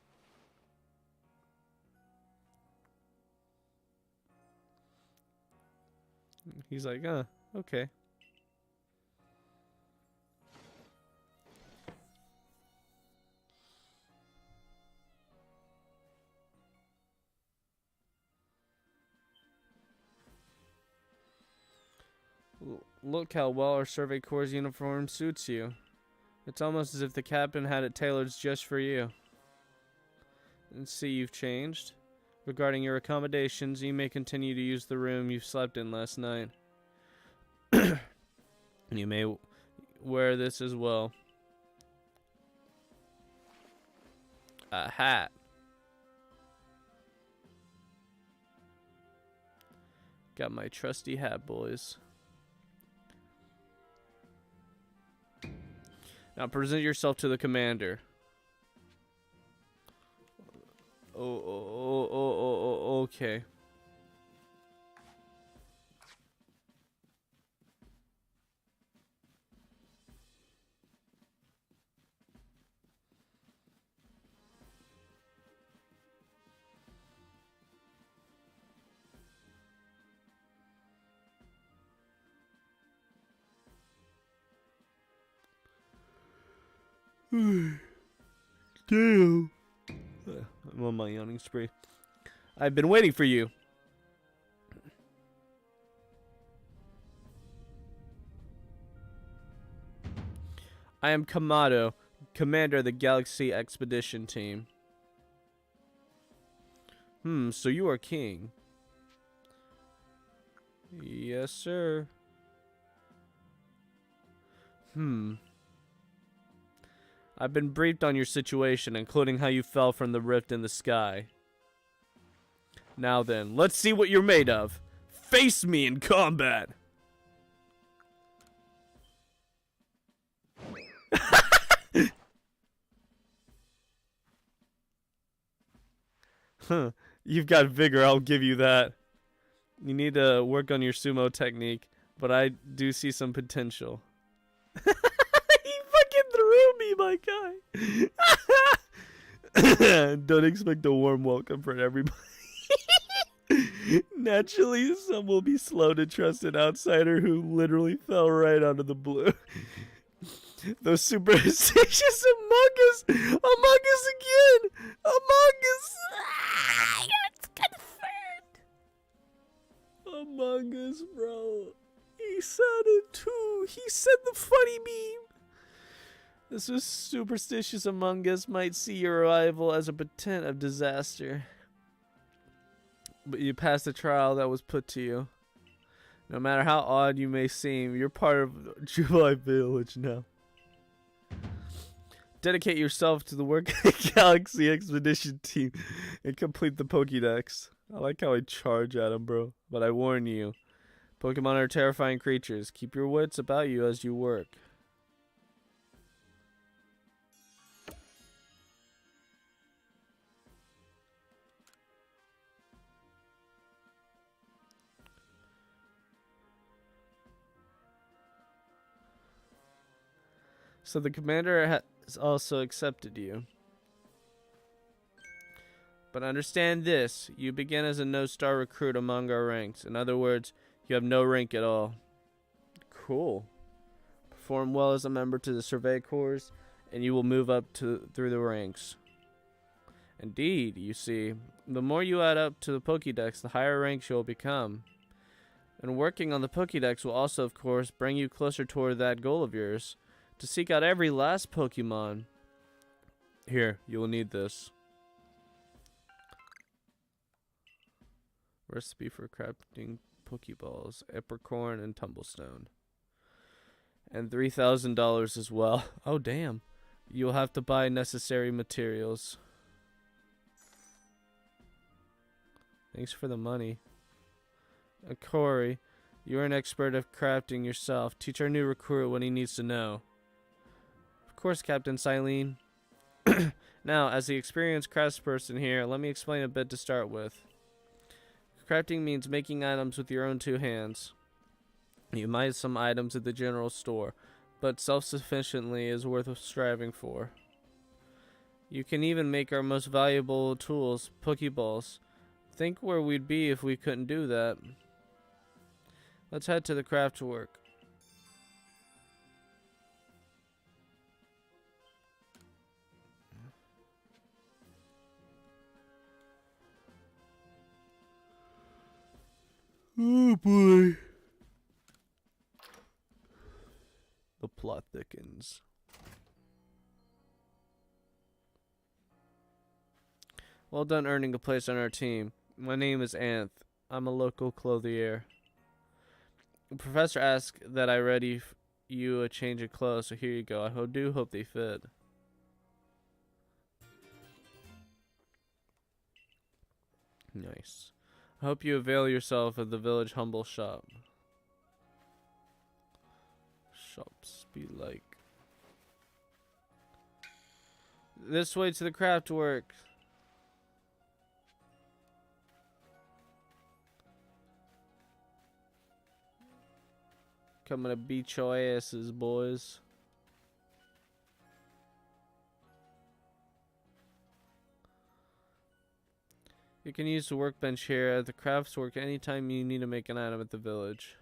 He's like, okay. Look how well our Survey Corps uniform suits you. It's almost as if the captain had it tailored just for you. And see, you've changed. Regarding your accommodations, you may continue to use the room you slept in last night. You may wear this as well. A hat. Got my trusty hat, boys. Now present yourself to the commander. Okay. Damn. I'm on my yawning spree. I've been waiting for you. I am Kamado, commander of the Galaxy Expedition Team. So you are king. Yes, sir. I've been briefed on your situation, including how you fell from the rift in the sky. Now then, let's see what you're made of. Face me in combat! Huh. You've got vigor, I'll give you that. You need to work on your sumo technique, but I do see some potential. He fucking threw me, my guy. Don't expect a warm welcome from everybody. Naturally, some will be slow to trust an outsider who literally fell right out of the blue. Those superstitious Among Us again! Among Us! It's confirmed! Among Us, bro. He said it too. He said the funny meme. This was superstitious Among Us might see your arrival as a portent of disaster. But you passed the trial that was put to you. No matter how odd you may seem, you're part of July Village now. Dedicate yourself to the work of the Galaxy Expedition Team and complete the Pokédex. I like how I charge at him, bro. But I warn you, Pokemon are terrifying creatures. Keep your wits about you as you work. So the commander has also accepted you. But understand this, you begin as a no-star recruit among our ranks. In other words, you have no rank at all. Cool. Perform well as a member to the Survey Corps, and you will move up through the ranks. Indeed, you see, the more you add up to the Pokédex, the higher ranks you will become. And working on the Pokédex will also, of course, bring you closer toward that goal of yours. To seek out every last Pokemon. Here, you will need this. Recipe for crafting Pokeballs, Apricorn, and Tumblestone. And $3,000 as well. Oh, damn. You'll have to buy necessary materials. Thanks for the money. Corey, you're an expert of crafting yourself. Teach our new recruit what he needs to know. Of course, Captain Silene. Now, as the experienced craftsperson here, let me explain a bit to start with. Crafting means making items with your own two hands. You might have some items at the general store, but self-sufficiently is worth striving for. You can even make our most valuable tools, Pokeballs. Think where we'd be if we couldn't do that. Let's head to the craft work. Oh boy. The plot thickens. Well done earning a place on our team. My name is Anth. I'm a local clothier. The professor asked that I ready you a change of clothes, so here you go. I do hope they fit. Nice. I hope you avail yourself of the village humble shop. Shops be like. This way to the craft work. Coming to beat your asses, boys. You can use the workbench here at the crafts work anytime you need to make an item at the village.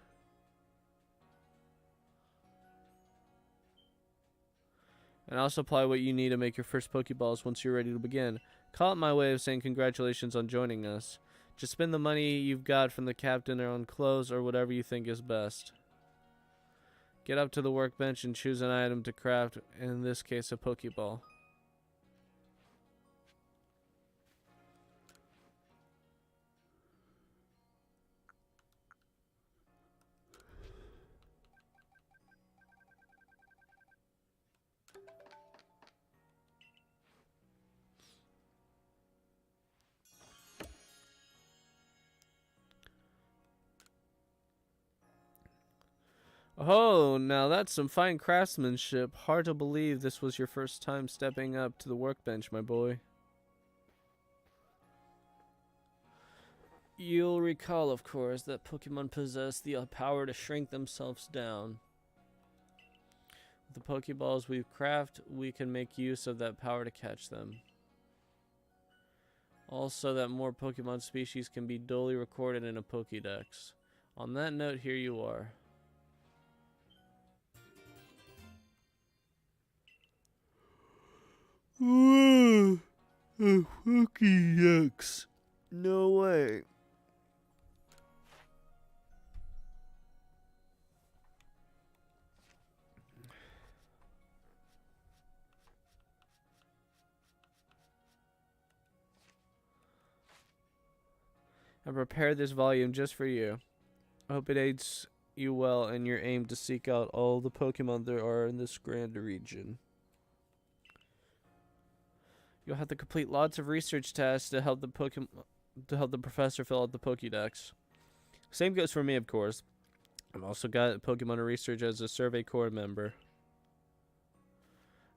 And I'll supply what you need to make your first Pokeballs once you're ready to begin. Call it my way of saying congratulations on joining us. Just spend the money you've got from the captain on clothes or whatever you think is best. Get up to the workbench and choose an item to craft, in this case a Pokeball. Oh, now that's some fine craftsmanship. Hard to believe this was your first time stepping up to the workbench, my boy. You'll recall, of course, that Pokemon possess the power to shrink themselves down. With the Pokeballs we craft, we can make use of that power to catch them. Also, that more Pokemon species can be duly recorded in a Pokédex. On that note, here you are. Whoa! A Pokédex. No way. I prepared this volume just for you. I hope it aids you well in your aim to seek out all the Pokemon there are in this grand region. You'll have to complete lots of research tasks to help the professor fill out the Pokédex. Same goes for me, of course. I've also got Pokemon to research as a Survey Corps member.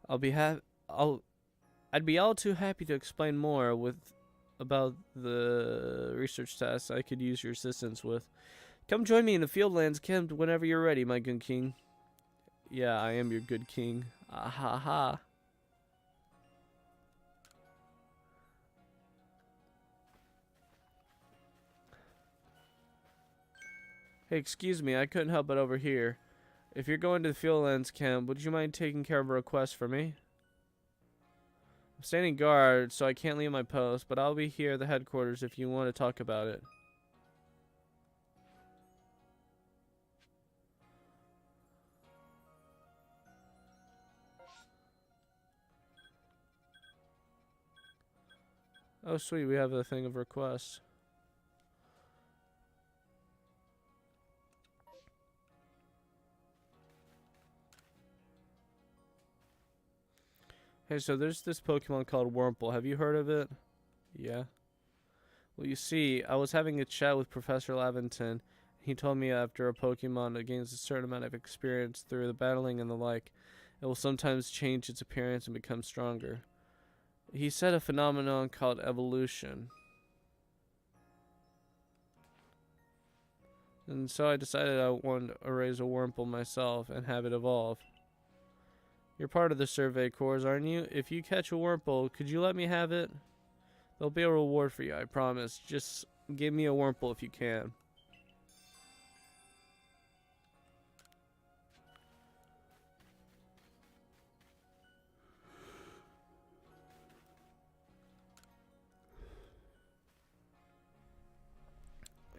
I'd be all too happy to explain more about the research tasks I could use your assistance with. Come join me in the Fieldlands camp whenever you're ready, my good king. Yeah, I am your good king. Ah ha ha. Hey, excuse me, I couldn't help but overhear. If you're going to the Fieldlands camp, would you mind taking care of a request for me? I'm standing guard, so I can't leave my post, but I'll be here at the headquarters if you want to talk about it. Oh, sweet, we have a thing of requests. Hey, so there's this Pokemon called Wurmple. Have you heard of it? Yeah. Well, you see, I was having a chat with Professor Laventon. He told me after a Pokemon gains a certain amount of experience through the battling and the like, it will sometimes change its appearance and become stronger. He said a phenomenon called evolution. And so I decided I wanted to raise a Wurmple myself and have it evolve. You're part of the Survey Corps, aren't you? If you catch a Wurmple, could you let me have it? There'll be a reward for you, I promise. Just give me a Wurmple if you can.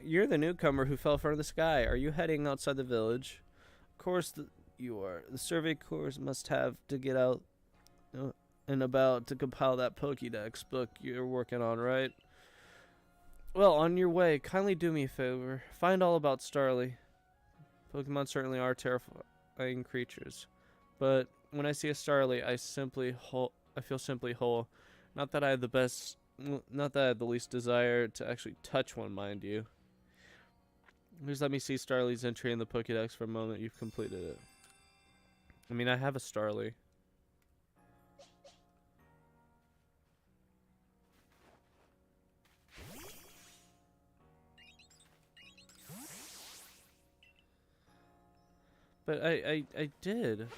You're the newcomer who fell from the sky. Are you heading outside the village? Of course you are. The Survey Corps must have to get out and about to compile that Pokédex book you're working on, right? Well, on your way, kindly do me a favor. Find all about Starly. Pokemon certainly are terrifying creatures, but when I see a Starly, I feel simply whole. Not that I have not that I have the least desire to actually touch one, mind you. Just let me see Starly's entry in the Pokédex for a moment. You've completed it. I mean, I have a Starly. But I did.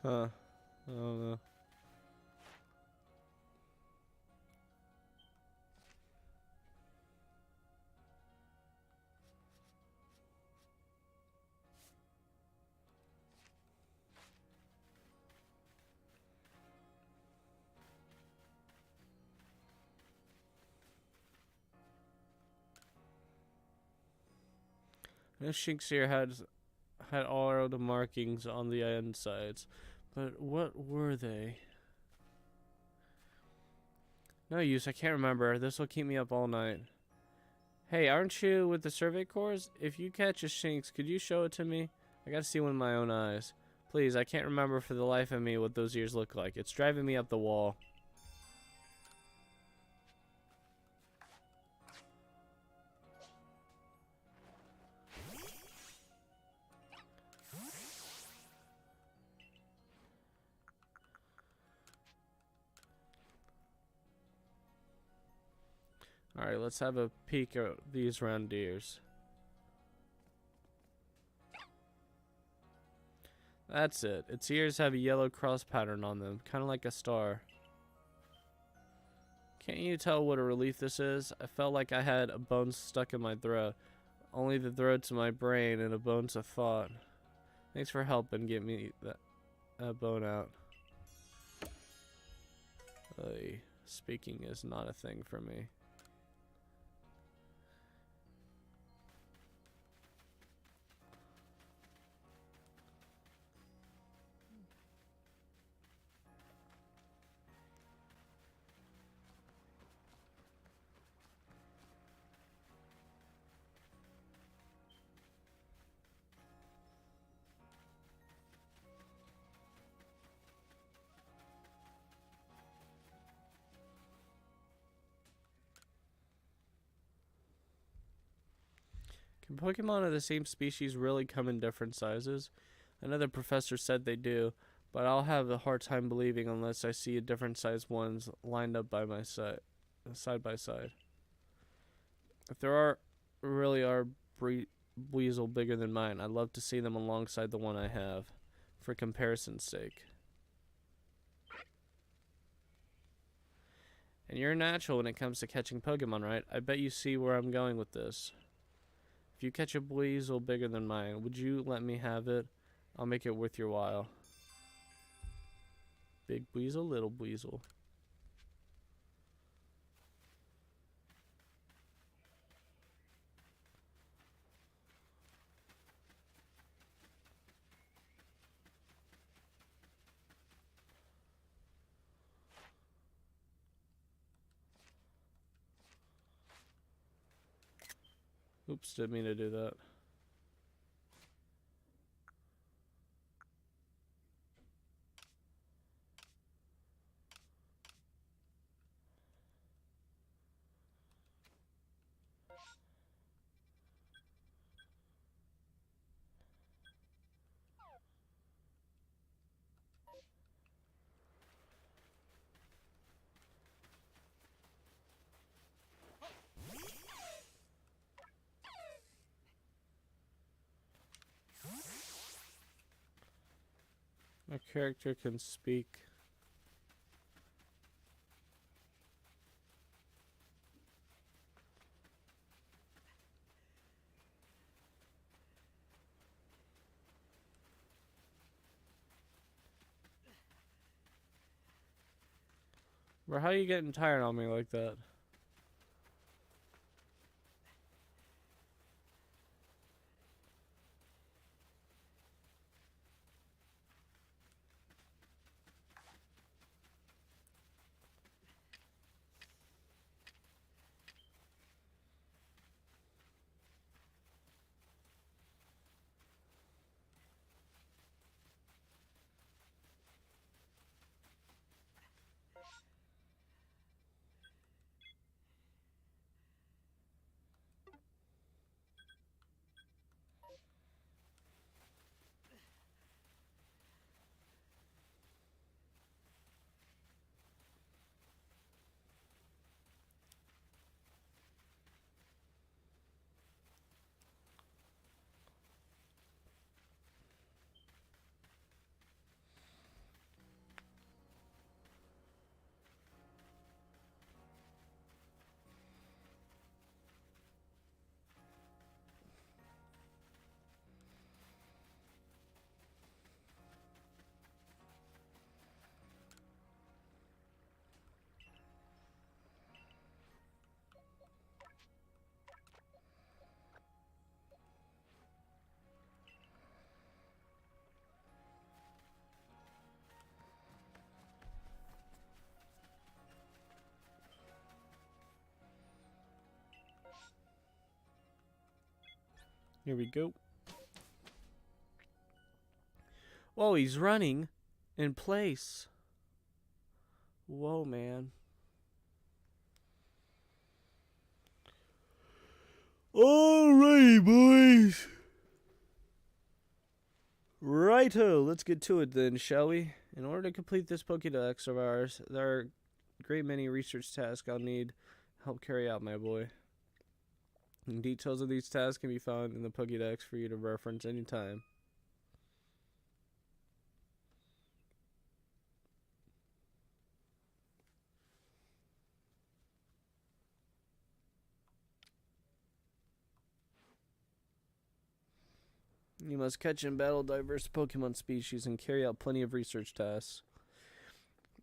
Huh. I don't know. This Shinx here had all the markings on the insides, but what were they? No use, I can't remember. This will keep me up all night. Hey, aren't you with the survey corps? If you catch a Shinx, could you show it to me? I gotta see one with my own eyes. Please, I can't remember for the life of me what those ears look like. It's driving me up the wall. Alright, let's have a peek at these round ears. That's it. Its ears have a yellow cross pattern on them, kind of like a star. Can't you tell what a relief this is? I felt like I had a bone stuck in my throat. Only the throat's in my brain and a bone's a thought. Thanks for helping get me that bone out. Speaking is not a thing for me. Can Pokemon of the same species really come in different sizes? Another professor said they do, but I'll have a hard time believing unless I see a different sized ones lined up by my side by side. If there really are Weasel bigger than mine, I'd love to see them alongside the one I have, for comparison's sake. And you're natural when it comes to catching Pokemon, right? I bet you see where I'm going with this. If you catch a Weasel bigger than mine, would you let me have it? I'll make it worth your while. Big Weasel, little Weasel. Oops, didn't mean to do that. A character can speak. Bro, how are you getting tired on me like that? Here we go. Whoa, he's running in place. Whoa, man. Alrighty, boys. Righto, let's get to it then, shall we? In order to complete this Pokédex of ours, there are a great many research tasks I'll need help carry out, my boy. And details of these tasks can be found in the Pokédex for you to reference anytime. You must catch and battle diverse Pokemon species and carry out plenty of research tasks.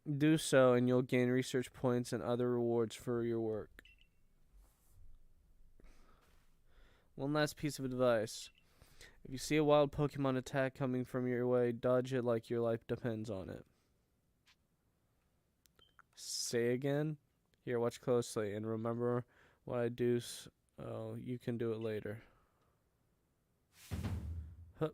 Do so and you'll gain research points and other rewards for your work. One last piece of advice. If you see a wild Pokemon attack coming from your way, dodge it like your life depends on it. Say again? Here, watch closely and remember what I do. Oh, you can do it later. Huh.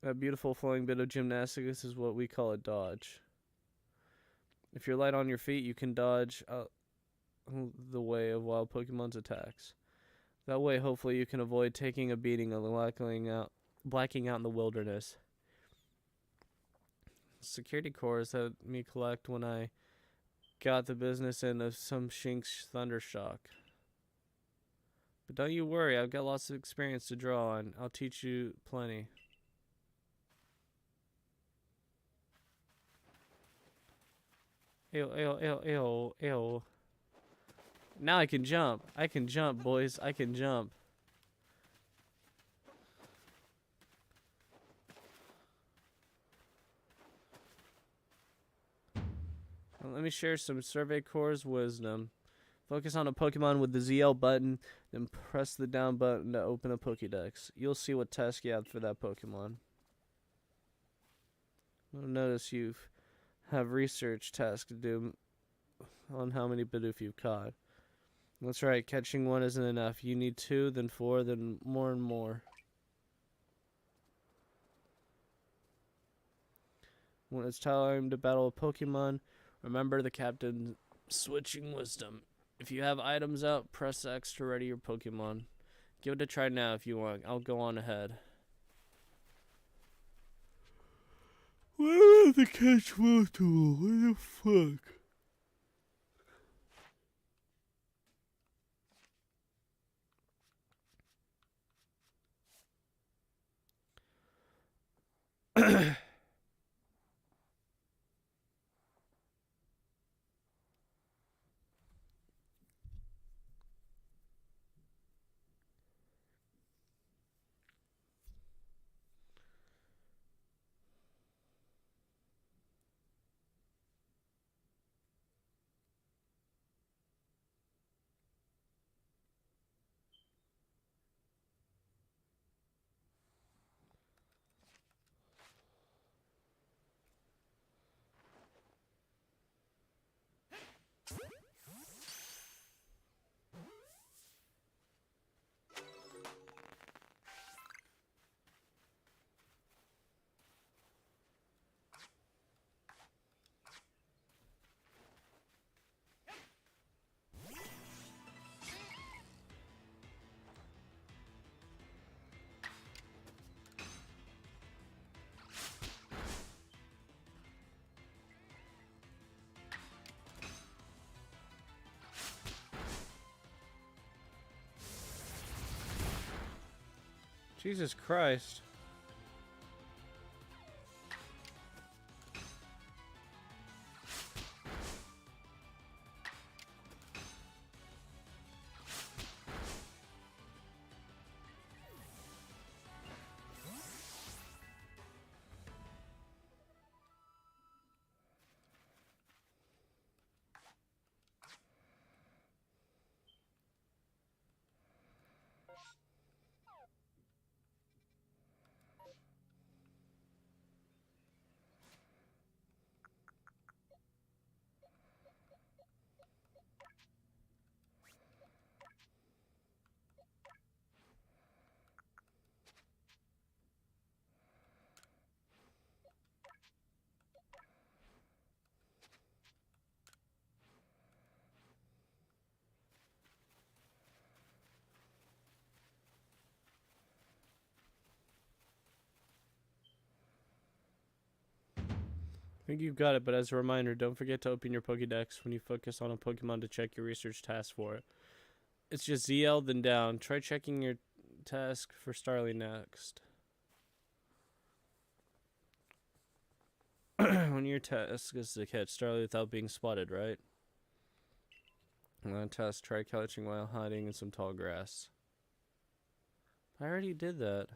That beautiful flowing bit of gymnastics is what we call a dodge. If you're light on your feet, you can dodge out the way of wild Pokemon's attacks. That way, hopefully, you can avoid taking a beating and blacking out in the wilderness. Security cores that me collect when I got the business end of some Shink's Thundershock. But don't you worry, I've got lots of experience to draw on. I'll teach you plenty. Ew, ew, ew, ew, ew. Now I can jump. I can jump, boys. I can jump. Well, let me share some Survey Core's wisdom. Focus on a Pokemon with the ZL button, then press the down button to open a Pokédex. You'll see what task you have for that Pokemon. You'll notice you have research tasks to do on how many Bidoof you've caught. That's right, catching one isn't enough. You need 2, then 4, then more and more. When it's time to battle a Pokemon, remember the captain's switching wisdom. If you have items out, press X to ready your Pokemon. Give it a try now if you want. I'll go on ahead. Why do I have to catch multiple? What the fuck? Jesus Christ. I think you've got it, but as a reminder, don't forget to open your Pokédex when you focus on a Pokemon to check your research task for it. It's just ZL, then down. Try checking your task for Starly next. When your task is to catch Starly without being spotted, right? And that task, try catching while hiding in some tall grass. I already did that.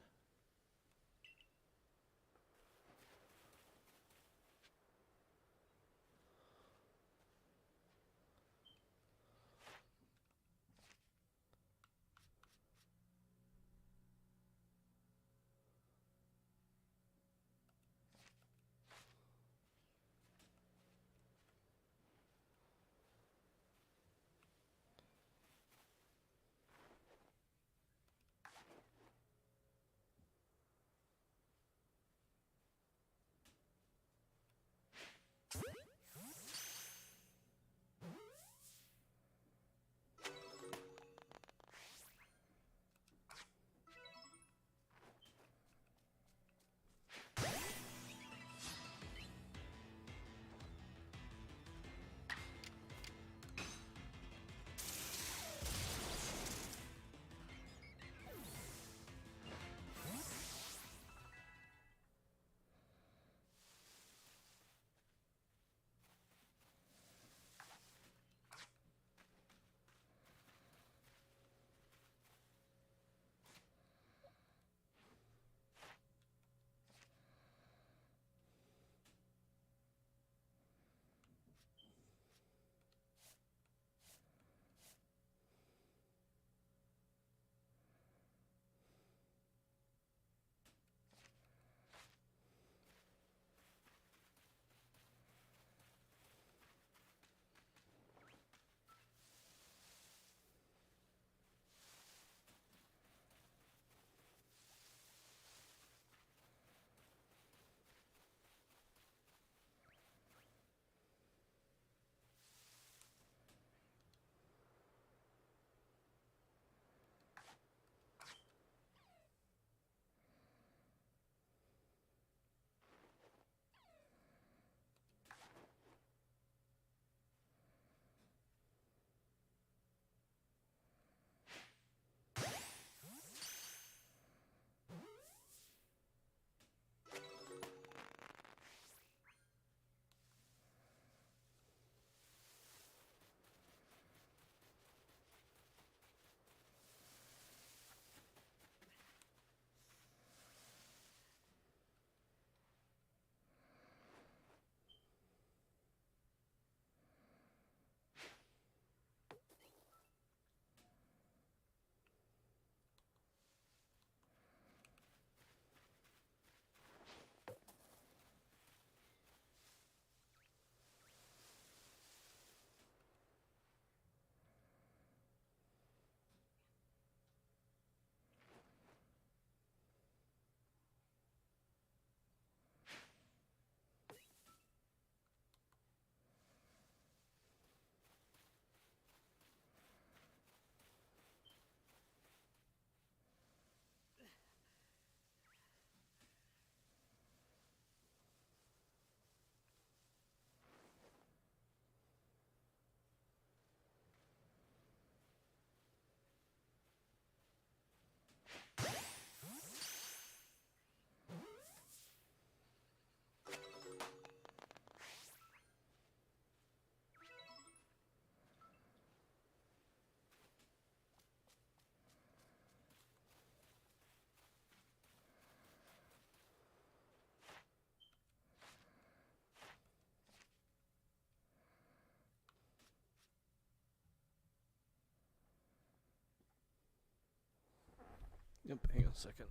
Yep, hang on a second.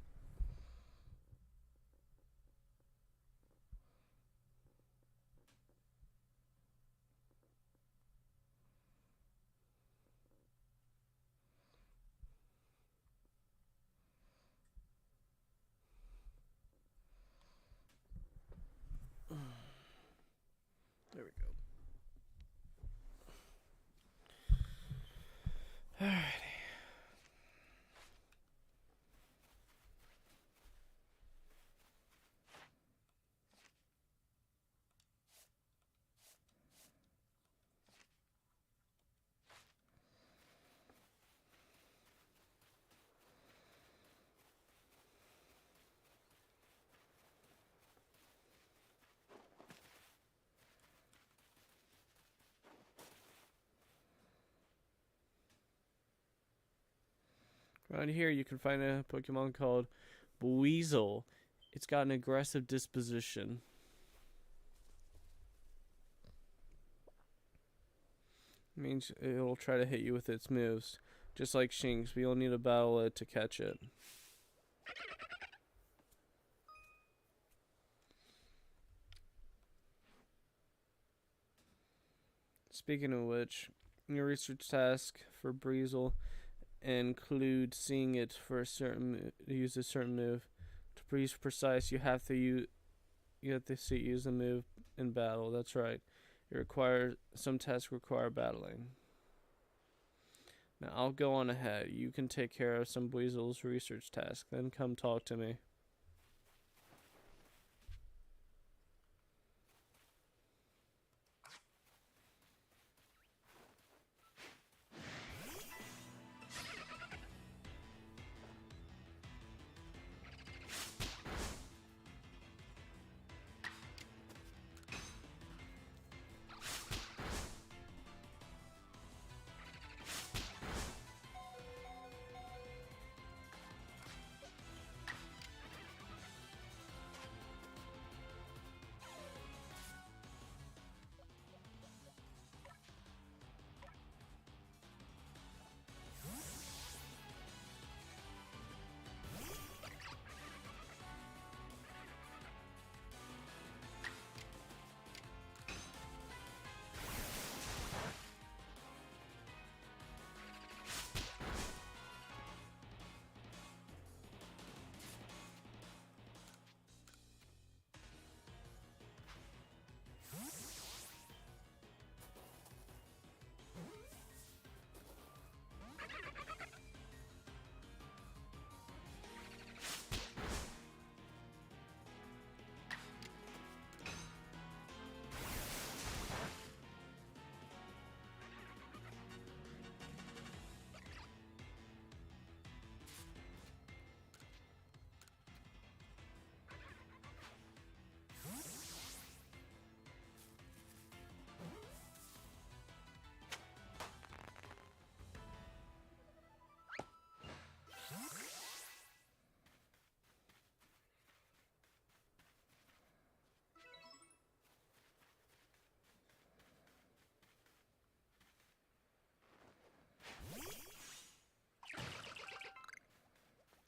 There we go. Alrighty. Around here, you can find a Pokemon called Weasel. It's got an aggressive disposition. It means it'll try to hit you with its moves. Just like Shinx, but you'll need to battle it to catch it. Speaking of which, your research task for Breezel include seeing it for a certain use a certain move. To be precise, you have to use a move in battle. That's right. Some tasks require battling. Now I'll go on ahead. You can take care of some Weasel's research task. Then come talk to me.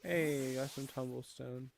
Hey, got some tumblestone.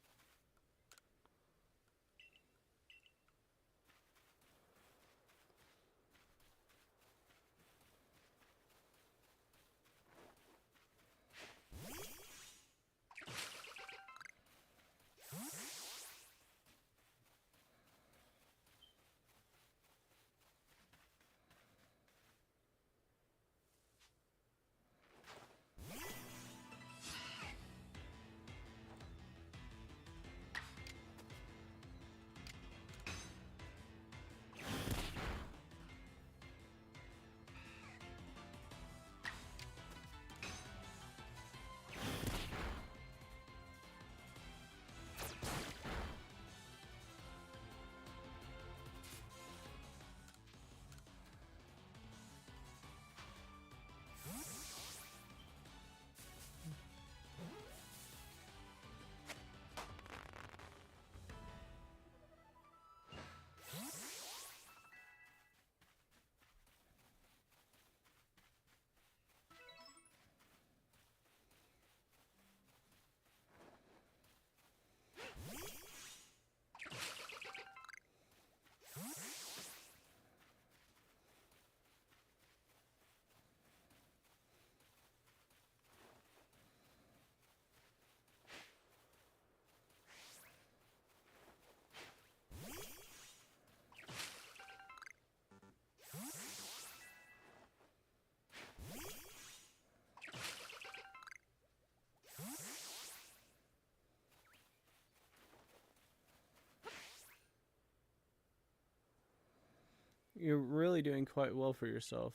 You're really doing quite well for yourself.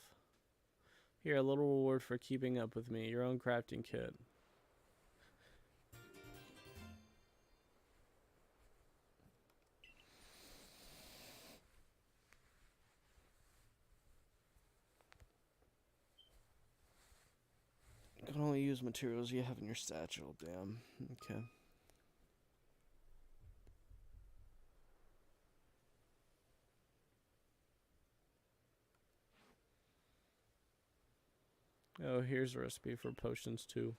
Here, a little reward for keeping up with me. Your own crafting kit. You can only use materials you have in your satchel. Damn. Okay. Oh, here's a recipe for potions too.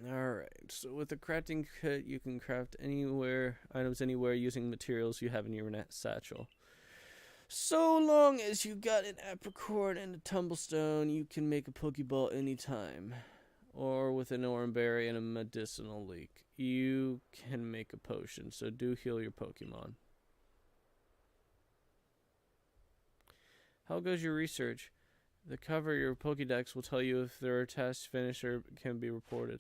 Alright, so with the crafting kit, you can craft items anywhere using materials you have in your satchel. So long as you got an apricorn and a tumblestone, you can make a Pokeball anytime. Or with an oranberry and a medicinal leek, you can make a potion, so do heal your Pokemon. How goes your research? The cover of your Pokédex will tell you if there are tasks finished or can be reported.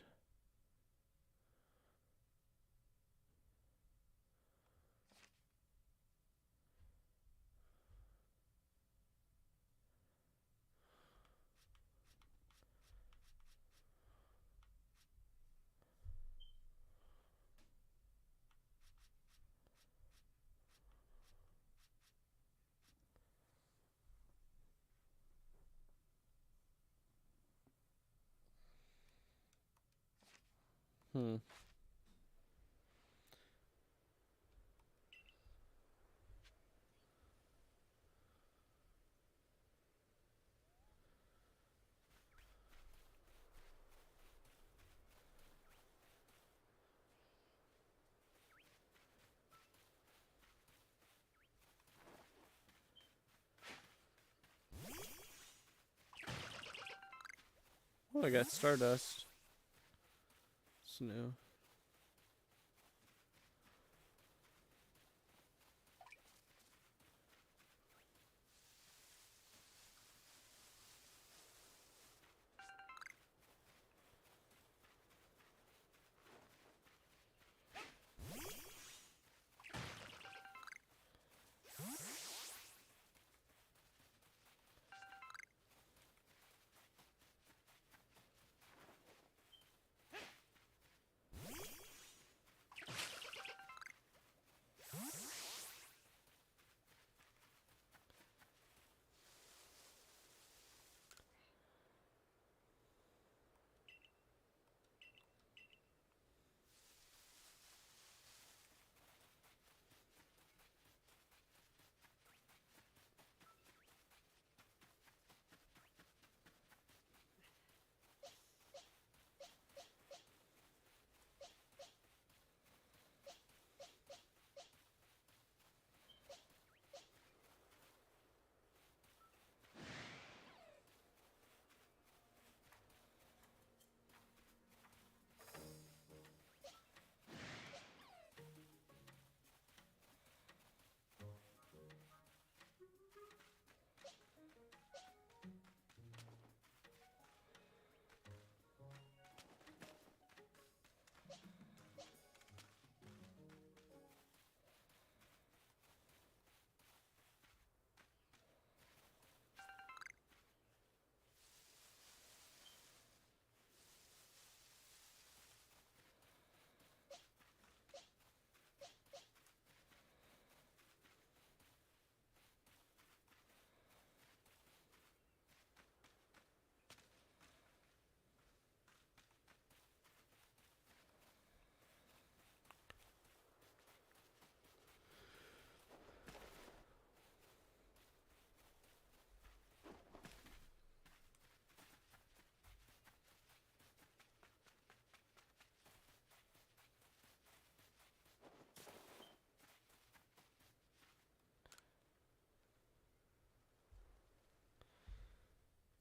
Hmm. Oh, I got Stardust. Snow.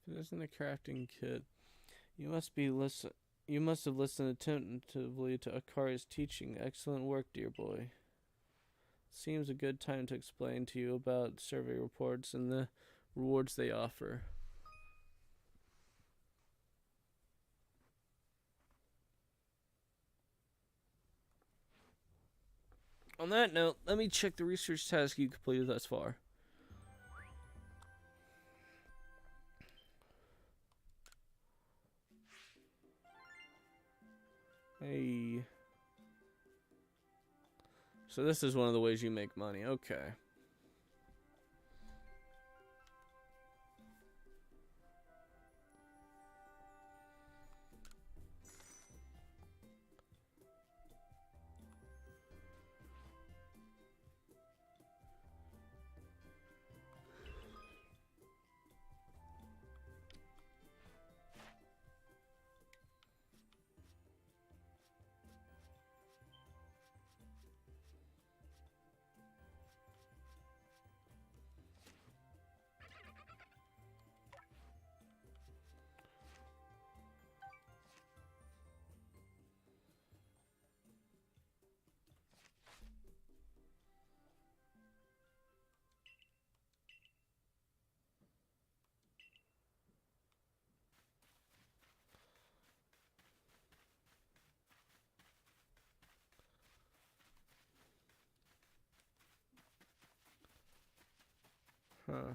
If it isn't a crafting kit, you must have listened attentively to Akari's teaching. Excellent work, dear boy. Seems a good time to explain to you about survey reports and the rewards they offer. On that note, let me check the research task you completed thus far. Hey. So this is one of the ways you make money. Okay. Huh.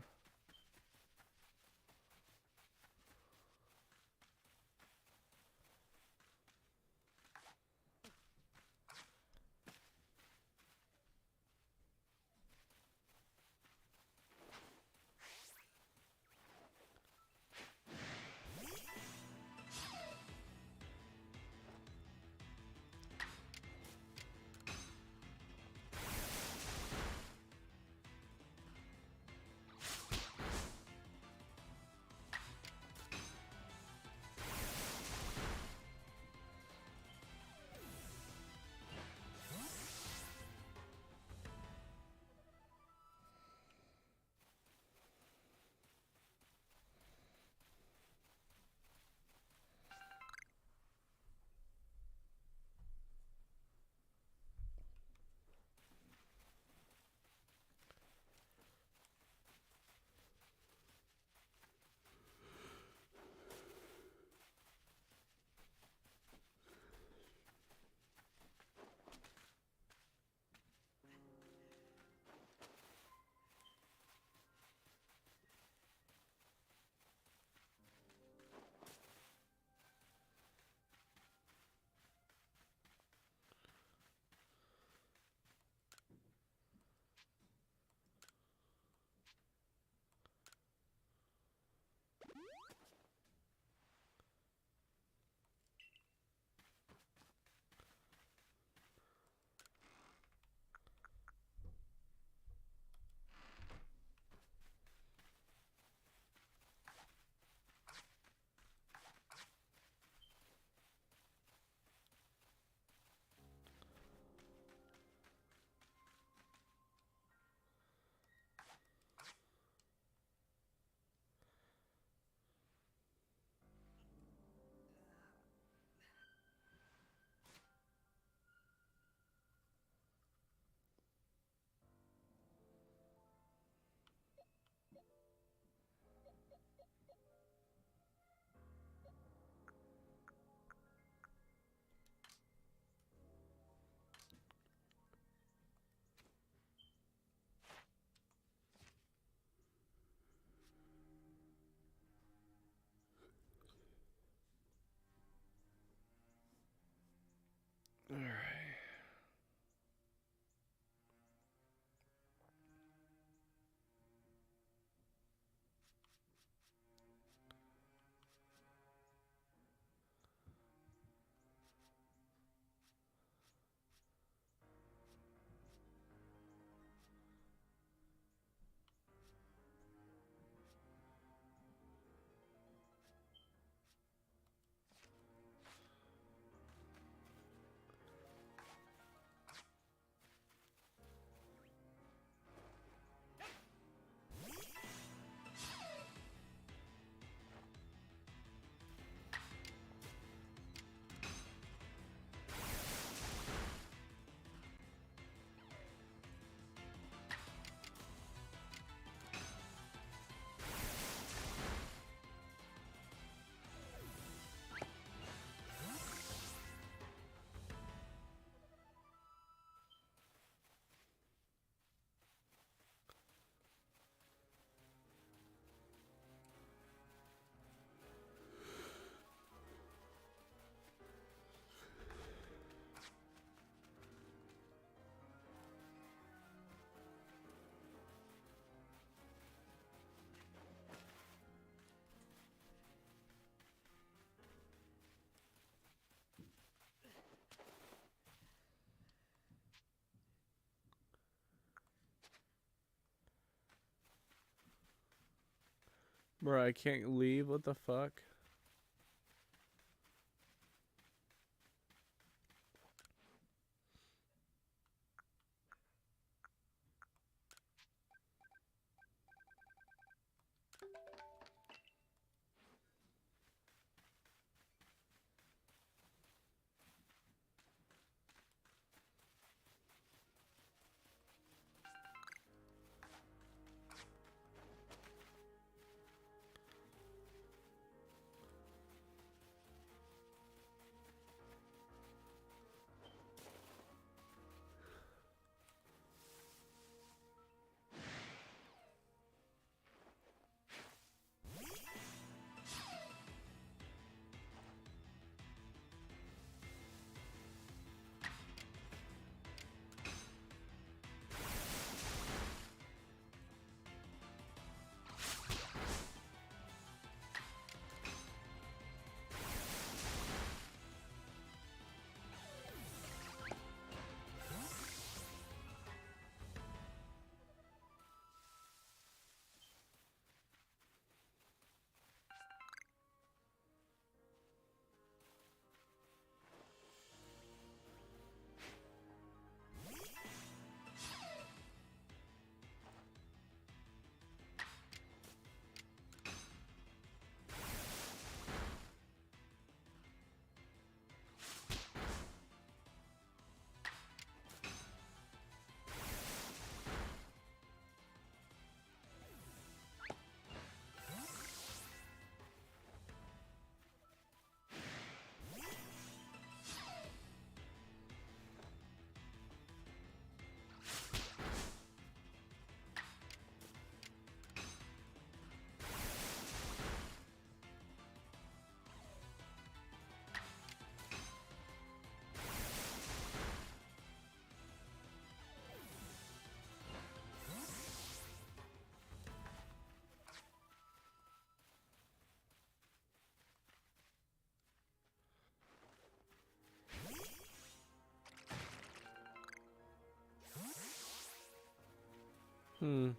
Bro, I can't leave? What the fuck? Hmm.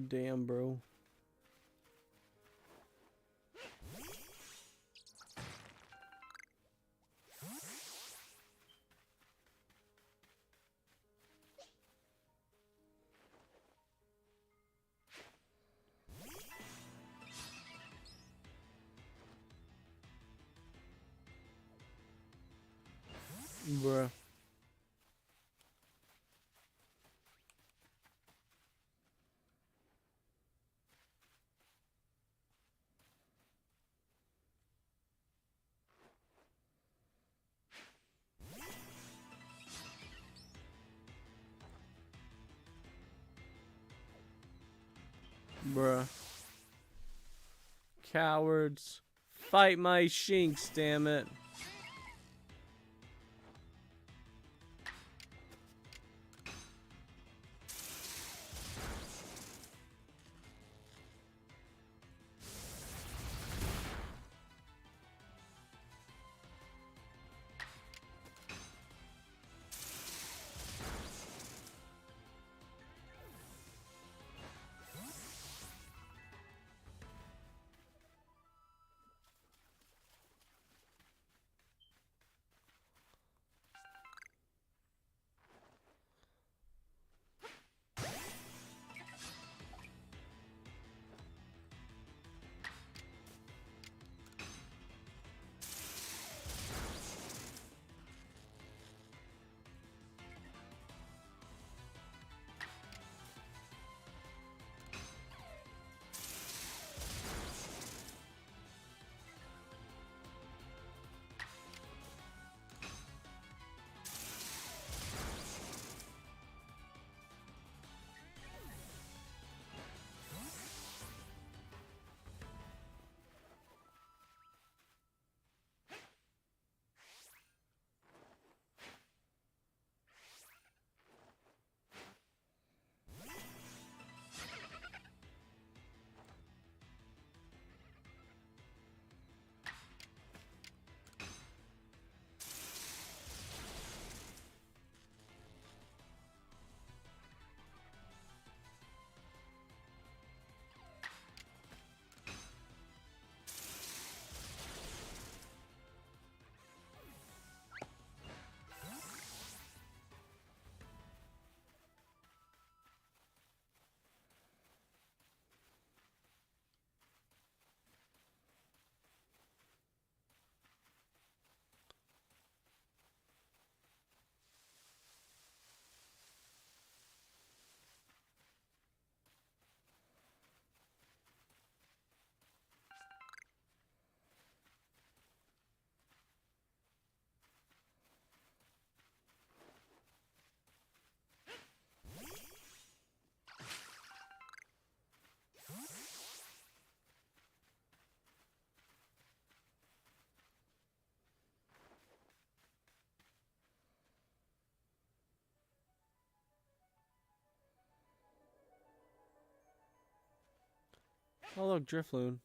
Damn, bro. Bruh. Bruh. Cowards. Fight my shinks, damn it. Oh look, Drifloon.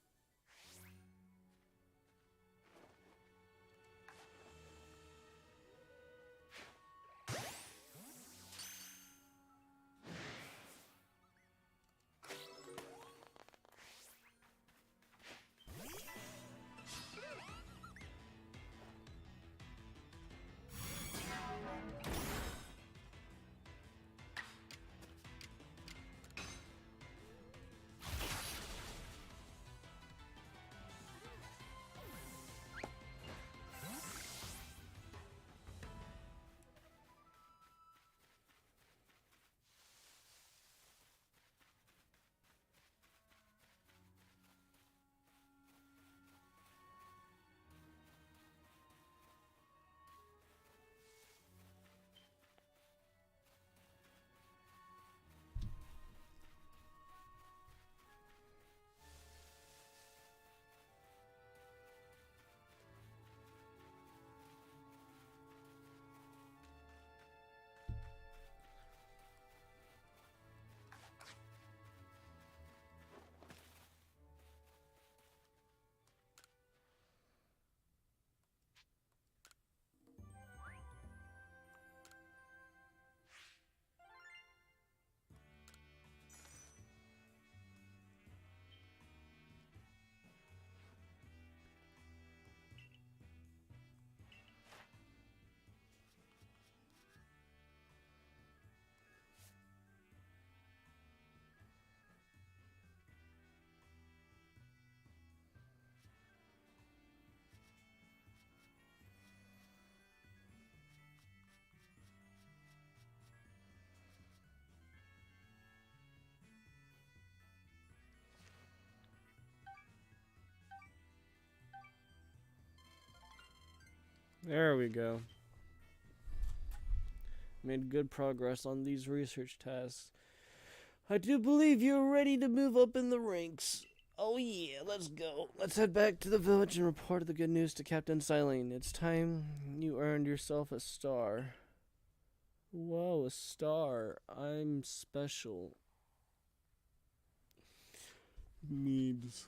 There we go. Made good progress on these research tasks. I do believe you're ready to move up in the ranks. Oh yeah, let's go. Let's head back to the village and report the good news to Captain Silene. It's time you earned yourself a star. Whoa, a star. I'm special. Needs.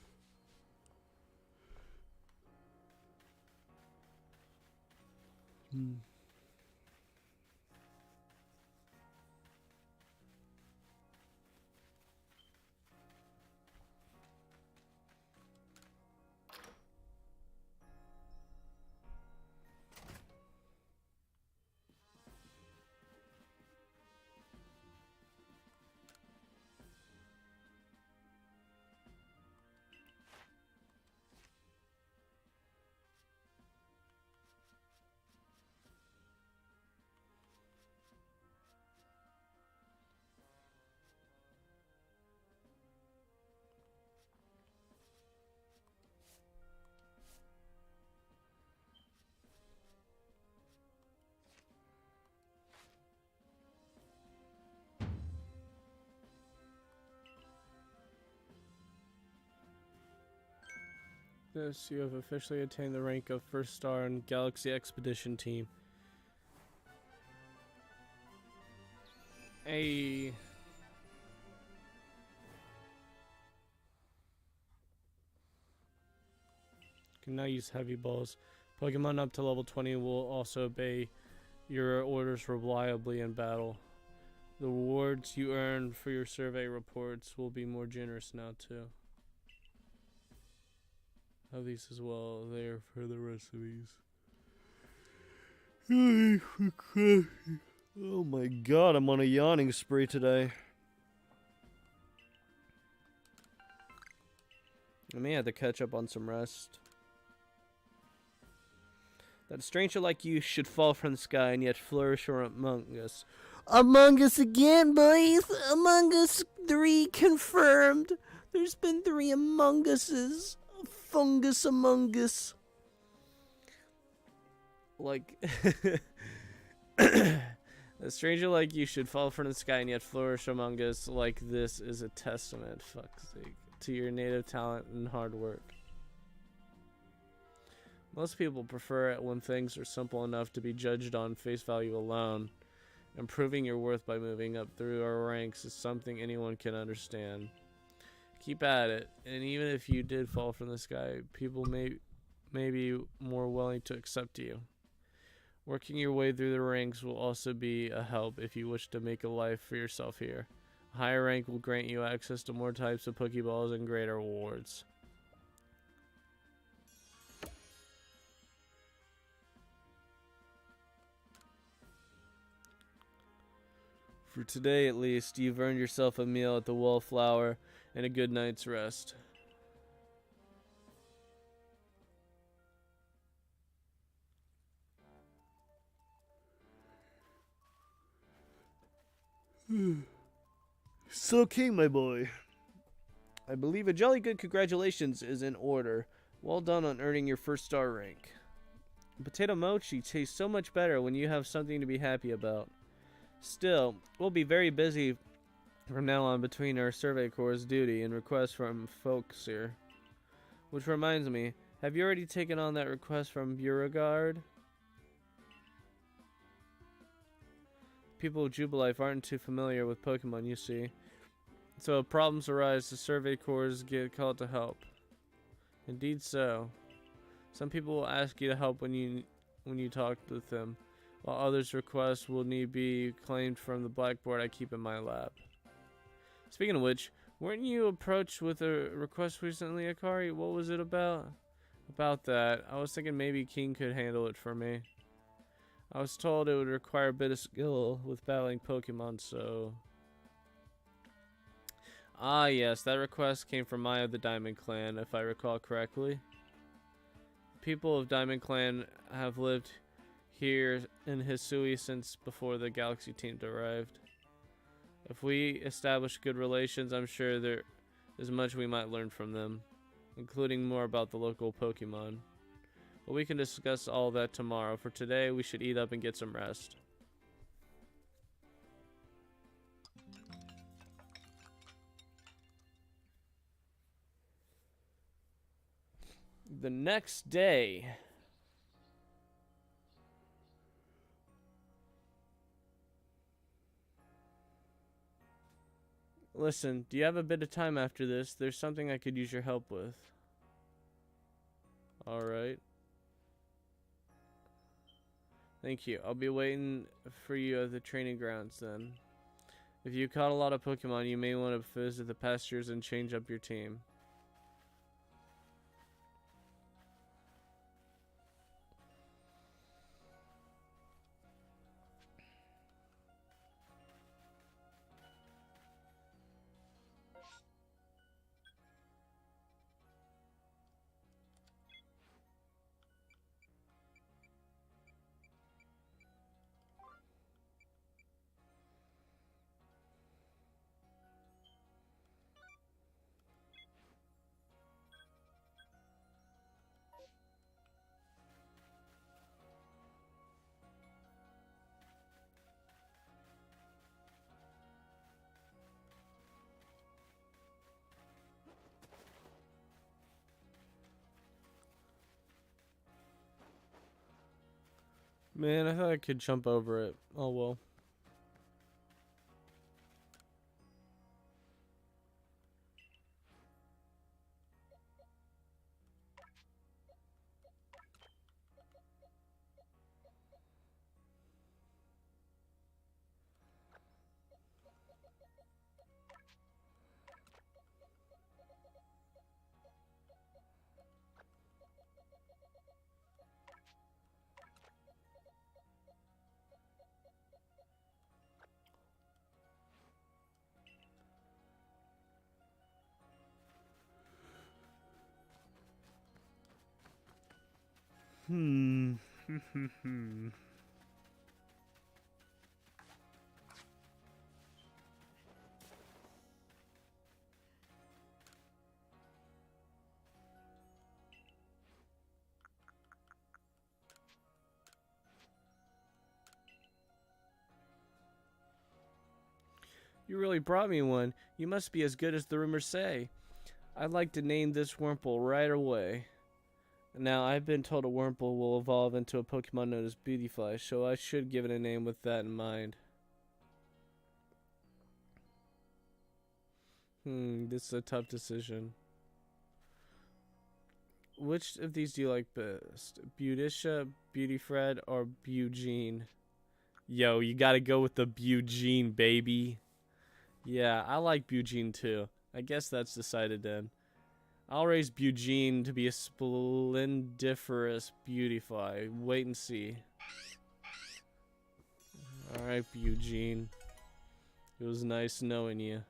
Yes, you have officially attained the rank of first star in Galaxy Expedition Team. Hey. Can now use heavy balls. Pokemon up to level 20 will also obey your orders reliably in battle. The rewards you earn for your survey reports will be more generous now too. Have these as well there for the rest of these. Oh my god, I'm on a yawning spree today. I may have to catch up on some rest. That a stranger like you should fall from the sky and yet flourish among us. Among Us again, boys! Among Us 3 confirmed! There's been 3 Among Uses. Fungus Among Us. Like... A stranger like you should fall from the sky and yet flourish among us. Like this is a testament, fuck's sake, to your native talent and hard work. Most people prefer it when things are simple enough to be judged on face value alone. Improving your worth by moving up through our ranks is something anyone can understand. Keep at it, and even if you did fall from the sky, people may be more willing to accept you. Working your way through the ranks will also be a help if you wish to make a life for yourself here. A higher rank will grant you access to more types of Pokeballs and greater rewards. For today, at least, you've earned yourself a meal at the Wallflower and a good night's rest. So, King, my boy, I believe a jolly good congratulations is in order. Well done on earning your first star rank. Potato mochi tastes so much better when you have something to be happy about. Still, we'll be very busy from now on between our Survey Corps' duty and requests from folks here. Which reminds me, have you already taken on that request from Beauregard? People of Jubilife aren't too familiar with Pokemon, you see. So if problems arise, the Survey Corps get called to help. Indeed so. Some people will ask you to help when you talk with them, while others' requests will need be claimed from the blackboard I keep in my lab. Speaking of which, weren't you approached with a request recently, Akari? What was it about? About that, I was thinking maybe King could handle it for me. I was told it would require a bit of skill with battling Pokemon, so... Ah, yes, that request came from Maya of the Diamond Clan, if I recall correctly. People of Diamond Clan have lived here in Hisui since before the Galaxy team arrived. If we establish good relations, I'm sure there is much we might learn from them, including more about the local Pokemon. But we can discuss all that tomorrow. For today, we should eat up and get some rest. The next day. Listen, do you have a bit of time after this? There's something I could use your help with. Alright. Thank you. I'll be waiting for you at the training grounds then. If you caught a lot of Pokemon, you may want to visit the pastures and change up your team. Man, I thought I could jump over it. Oh well. You really brought me one. You must be as good as the rumors say. I'd like to name this Wurmple right away. Now, I've been told a Wurmple will evolve into a Pokemon known as Beautyfly, so I should give it a name with that in mind. This is a tough decision. Which of these do you like best? Beauticia, Beautyfred, or Eugene? Yo, you gotta go with the Eugene, baby. Yeah, I like Eugene too. I guess that's decided then. I'll raise Eugene to be a splendiferous beautify. Wait and see. Alright, Eugene. It was nice knowing you.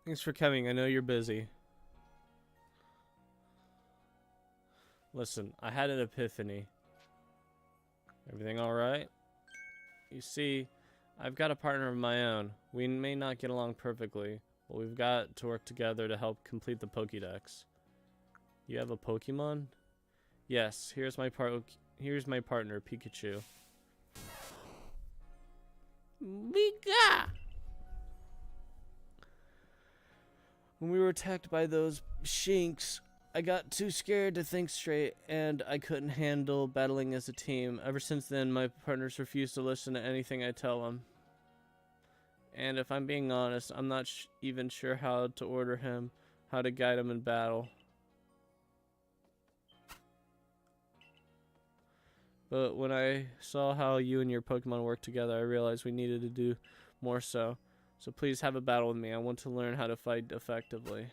Thanks for coming. I know you're busy. Listen, I had an epiphany. Everything alright? You see, I've got a partner of my own. We may not get along perfectly, but we've got to work together to help complete the Pokédex. You have a Pokemon? Yes, here's my partner, Pikachu. Mika! When we were attacked by those shinks, I got too scared to think straight, and I couldn't handle battling as a team. Ever since then, my partners refuse to listen to anything I tell them. And if I'm being honest, I'm not even sure how to order him, how to guide him in battle. But when I saw how you and your Pokemon work together, I realized we needed to do more so. So please have a battle with me. I want to learn how to fight effectively.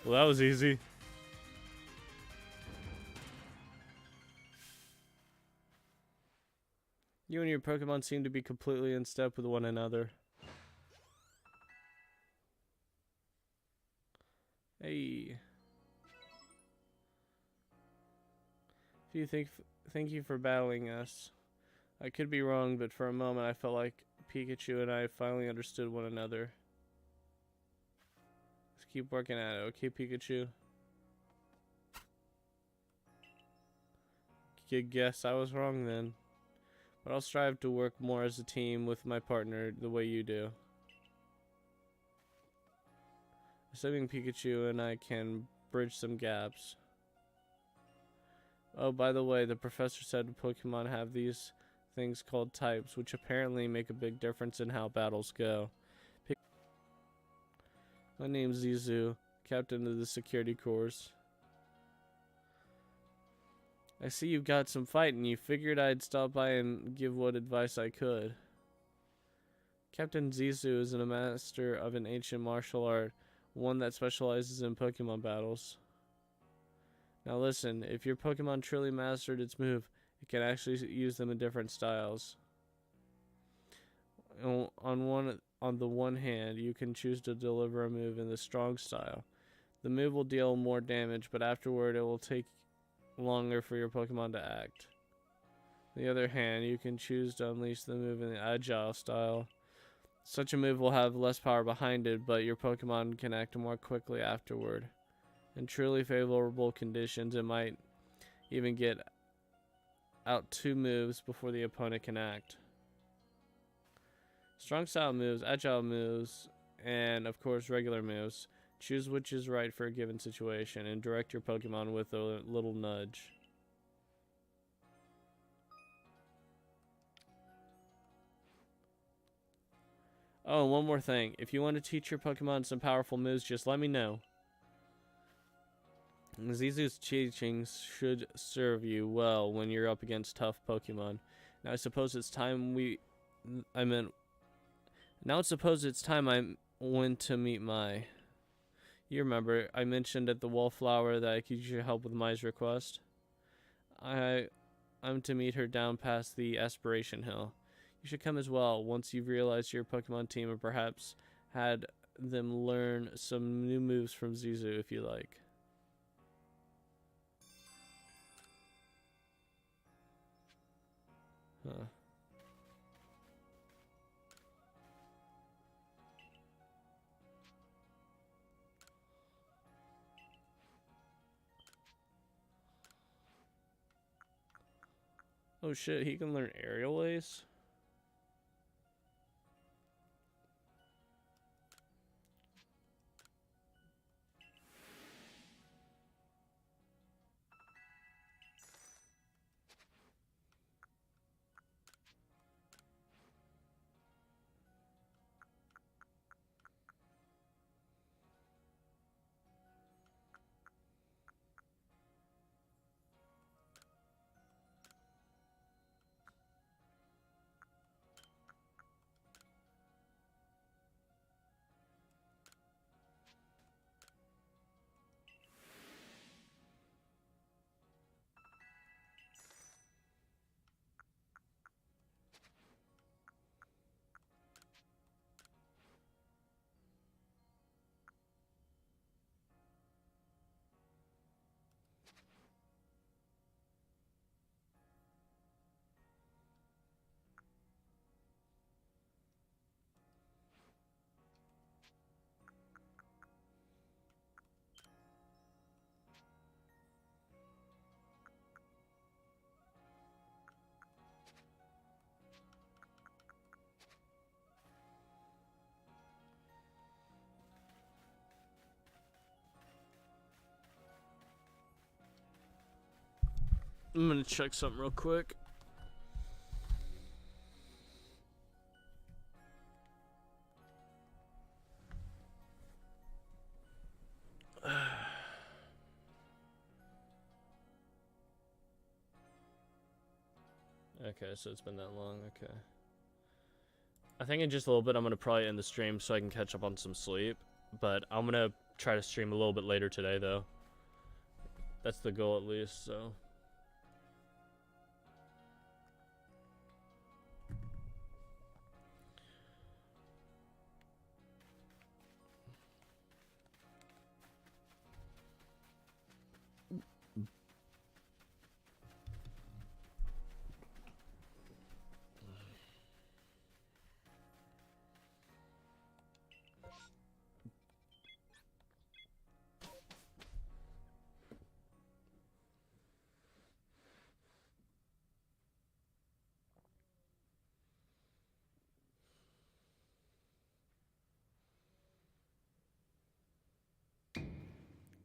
Well, that was easy. You and your Pokemon seem to be completely in step with one another. Hey. Thank you for battling us. I could be wrong, but for a moment I felt like Pikachu and I finally understood one another. Let's keep working at it, okay, Pikachu? Good guess, I was wrong then. But I'll strive to work more as a team with my partner the way you do. Assuming Pikachu and I can bridge some gaps. Oh, by the way, the professor said Pokemon have these things called types, which apparently make a big difference in how battles go. My name's Zizu. captain of the security corps. I see you've got some fight, and you figured I'd stop by and give what advice I could. Captain Zissou is a master of an ancient martial art, one that specializes in Pokemon battles. Now listen, if your Pokemon truly mastered its move, it can actually use them in different styles. On the one hand, you can choose to deliver a move in the strong style. The move will deal more damage, but afterward it will take longer for your Pokemon to act. On the other hand, you can choose to unleash the move in the agile style. Such a move will have less power behind it, but your Pokemon can act more quickly afterward. In truly favorable conditions, it might even get out 2 moves before the opponent can act. Strong style moves, agile moves, and of course regular moves. Choose which is right for a given situation and direct your Pokemon with a little nudge. Oh, and one more thing. If you want to teach your Pokemon some powerful moves, just let me know. Zissou's teachings should serve you well when you're up against tough Pokemon. Now I suppose it's time I went to meet Mai. You remember, I mentioned at the Wallflower that I could use your help with Mai's request? I'm to meet her down past the Aspiration Hill. You should come as well once you've realized your Pokemon team and perhaps had them learn some new moves from Zissou if you like. Huh. Oh shit, he can learn Aerial Ace? I'm gonna check something real quick. Okay, so it's been that long. Okay. I think in just a little bit I'm gonna probably end the stream so I can catch up on some sleep. But I'm gonna try to stream a little bit later today though. That's the goal at least, so.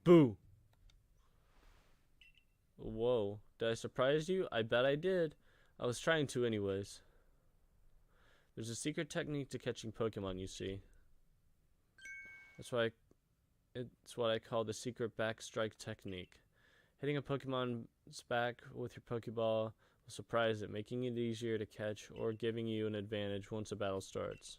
Boo! Whoa. Did I surprise you? I bet I did. I was trying to anyways. There's a secret technique to catching Pokemon, you see. That's why It's what I call the secret backstrike technique. Hitting a Pokemon's back with your Pokeball will surprise it, making it easier to catch or giving you an advantage once a battle starts.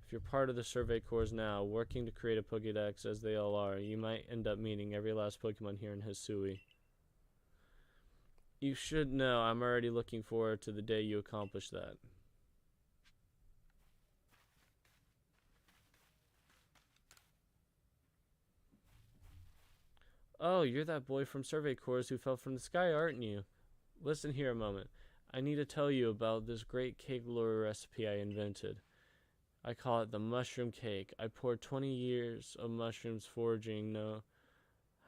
If you're part of the Survey Corps now, working to create a Pokédex as they all are, you might end up meeting every last Pokemon here in Hisui. You should know I'm already looking forward to the day you accomplish that. Oh, you're that boy from Survey Corps who fell from the sky, aren't you? Listen here a moment. I need to tell you about this great cake lure recipe I invented. I call it the mushroom cake. I poured 20 years of mushrooms foraging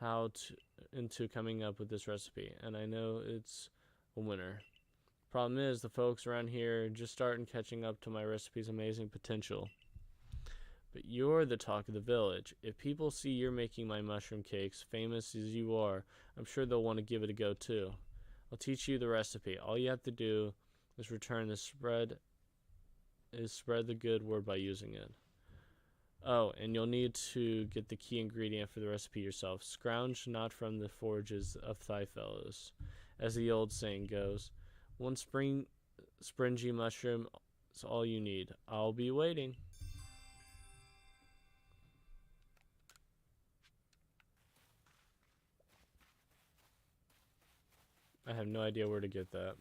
into coming up with this recipe, and I know it's a winner. Problem is, the folks around here are just starting catching up to my recipe's amazing potential. But you're the talk of the village. If people see you're making my mushroom cakes, famous as you are, I'm sure they'll want to give it a go too. I'll teach you the recipe. All you have to do is spread the good word by using it. Oh, and you'll need to get the key ingredient for the recipe yourself. Scrounge not from the forages of thy fellows, as the old saying goes. One springy mushroom is all you need. I'll be waiting. I have no idea where to get that.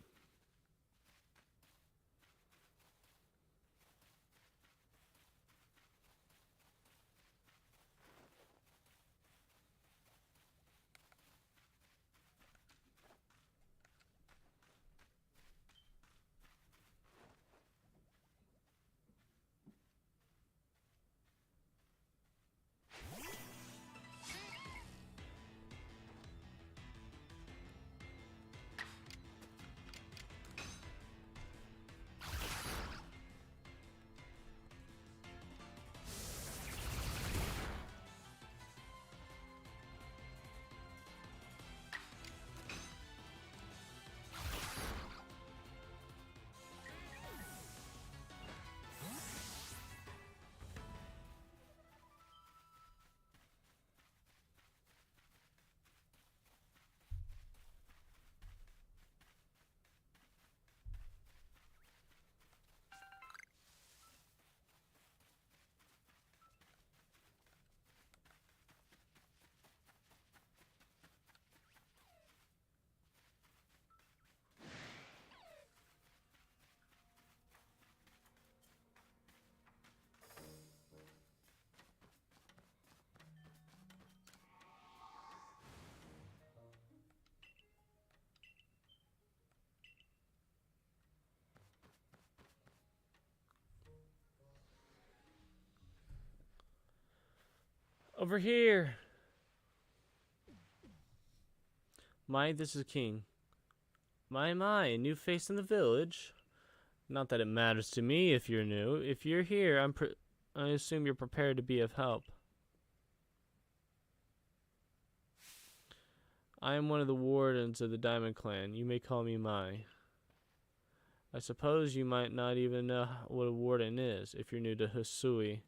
Over here! This is King. My, a new face in the village. Not that it matters to me if you're new. If you're here, I assume you're prepared to be of help. I am one of the wardens of the Diamond Clan. You may call me Mai. I suppose you might not even know what a warden is if you're new to Hisui.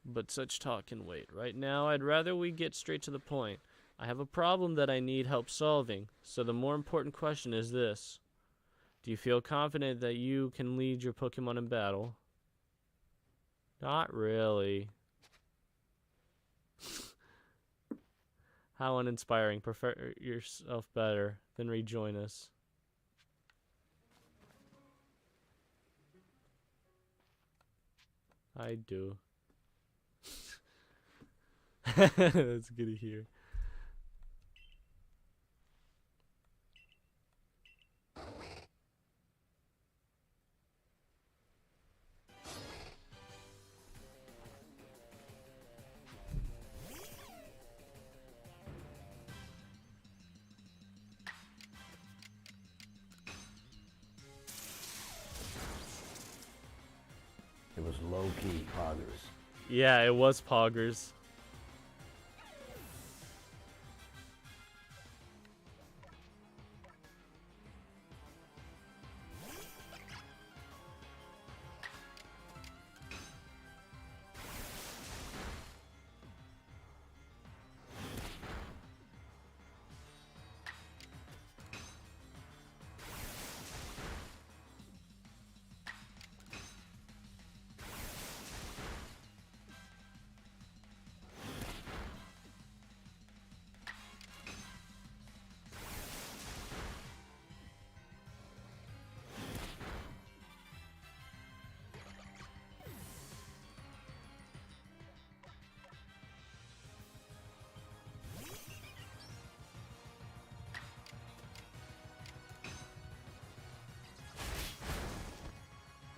But such talk can wait. Right now, I'd rather we get straight to the point. I have a problem that I need help solving, so the more important question is this. Do you feel confident that you can lead your Pokemon in battle? Not really. How uninspiring. Prefer yourself better, then rejoin us. I do. That's good to hear. It was low-key poggers. Yeah, it was poggers.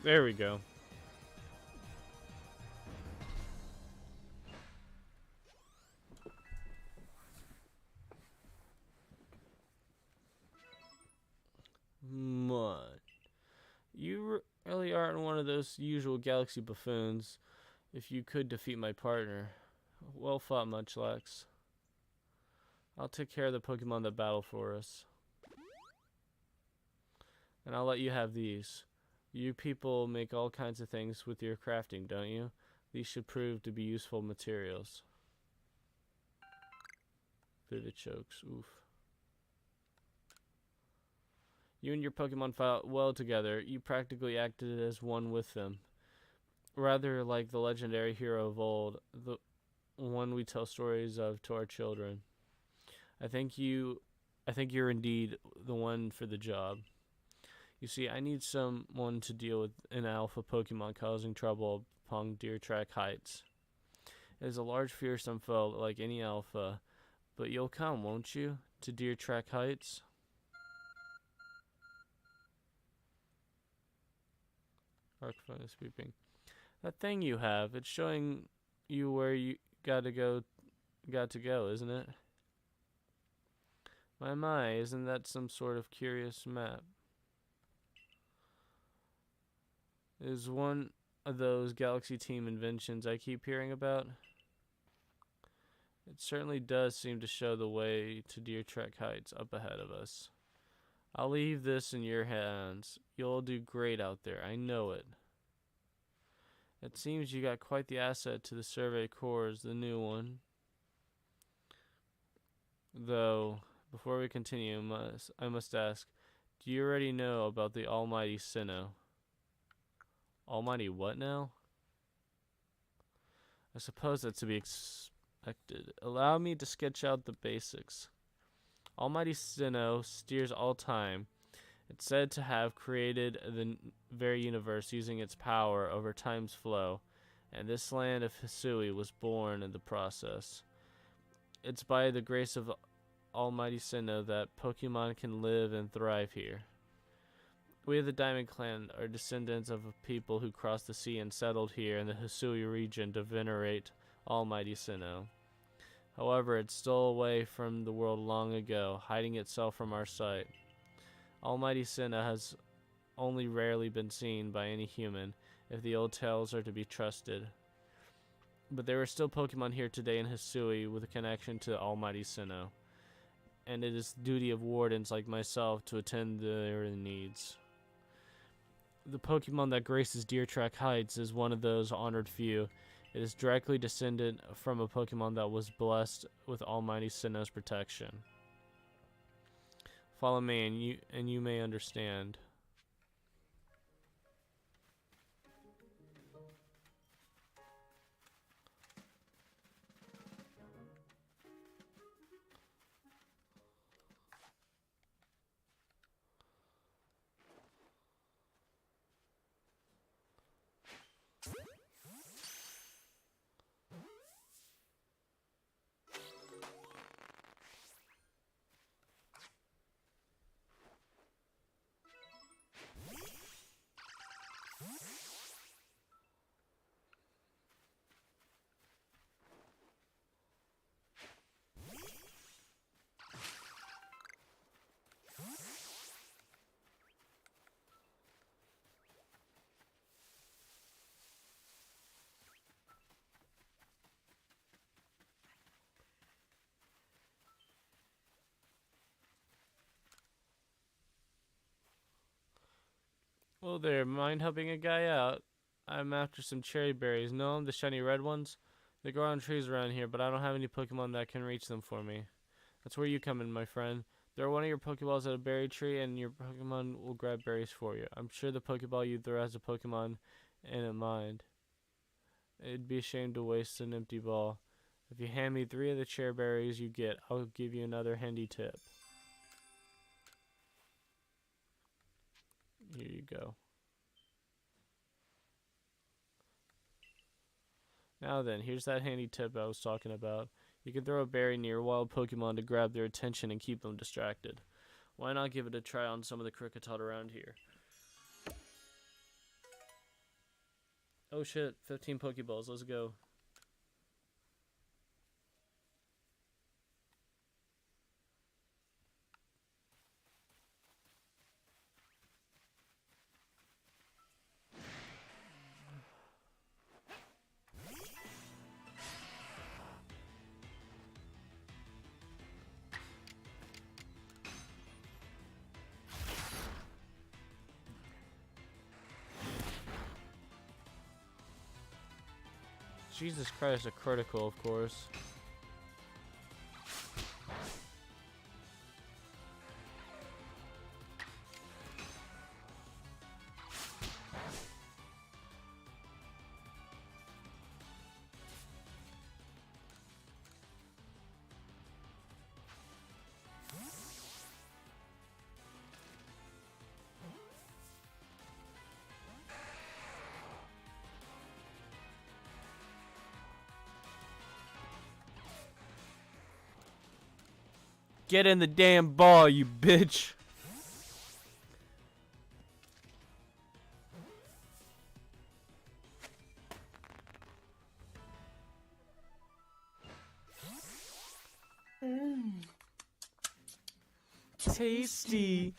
There we go. Mud. You really aren't one of those usual galaxy buffoons. If you could defeat my partner. Well fought, Munchlax. I'll take care of the Pokemon that battle for us. And I'll let you have these. You people make all kinds of things with your crafting, don't you? These should prove to be useful materials. Vivid chokes. Oof. You and your Pokemon fought well together. You practically acted as one with them. Rather like the legendary hero of old, the one we tell stories of to our children. I think you're indeed the one for the job. You see, I need someone to deal with an alpha Pokemon causing trouble upon Deer Track Heights. It is a large, fearsome foe like any alpha, but you'll come, won't you, to Deer Track Heights? Arcphone is beeping. That thing you have, it's showing you where you got to go, isn't it? My, isn't that some sort of curious map? It is one of those Galaxy Team inventions I keep hearing about. It certainly does seem to show the way to Deer Track Heights up ahead of us. I'll leave this in your hands. You'll do great out there, I know it. It seems you got quite the asset to the Survey Corps, the new one. Though, before we continue, I must ask, do you already know about the Almighty Sinnoh? Almighty what now? I suppose that's to be expected. Allow me to sketch out the basics. Almighty Sinnoh steers all time. It's said to have created the very universe using its power over time's flow, and this land of Hisui was born in the process. It's by the grace of Almighty Sinnoh that Pokemon can live and thrive here. We of the Diamond Clan are descendants of a people who crossed the sea and settled here in the Hisui region to venerate Almighty Sinnoh. However, it stole away from the world long ago, hiding itself from our sight. Almighty Sinnoh has only rarely been seen by any human, if the old tales are to be trusted. But there are still Pokemon here today in Hisui with a connection to Almighty Sinnoh, and it is the duty of wardens like myself to attend to their needs. The Pokemon that graces Deer Track Heights is one of those honored few. It is directly descended from a Pokemon that was blessed with Almighty Sinnoh's protection. Follow me and you may understand. Well there, mind helping a guy out? I'm after some cherry berries. Know them, the shiny red ones? They grow on trees around here, but I don't have any Pokemon that can reach them for me. That's where you come in, my friend. Throw one of your Pokeballs at a berry tree, and your Pokemon will grab berries for you. I'm sure the Pokeball you throw has a Pokemon in it mind. It'd be a shame to waste an empty ball. If you hand me 3 of the cherry berries you get, I'll give you another handy tip. Here you go. Now then, here's that handy tip I was talking about. You can throw a berry near wild Pokemon to grab their attention and keep them distracted. Why not give it a try on some of the Kricketot around here? Oh shit, 15 Pokeballs, let's go. Jesus Christ, a critical, of course. Get in the damn ball, you bitch. Tasty.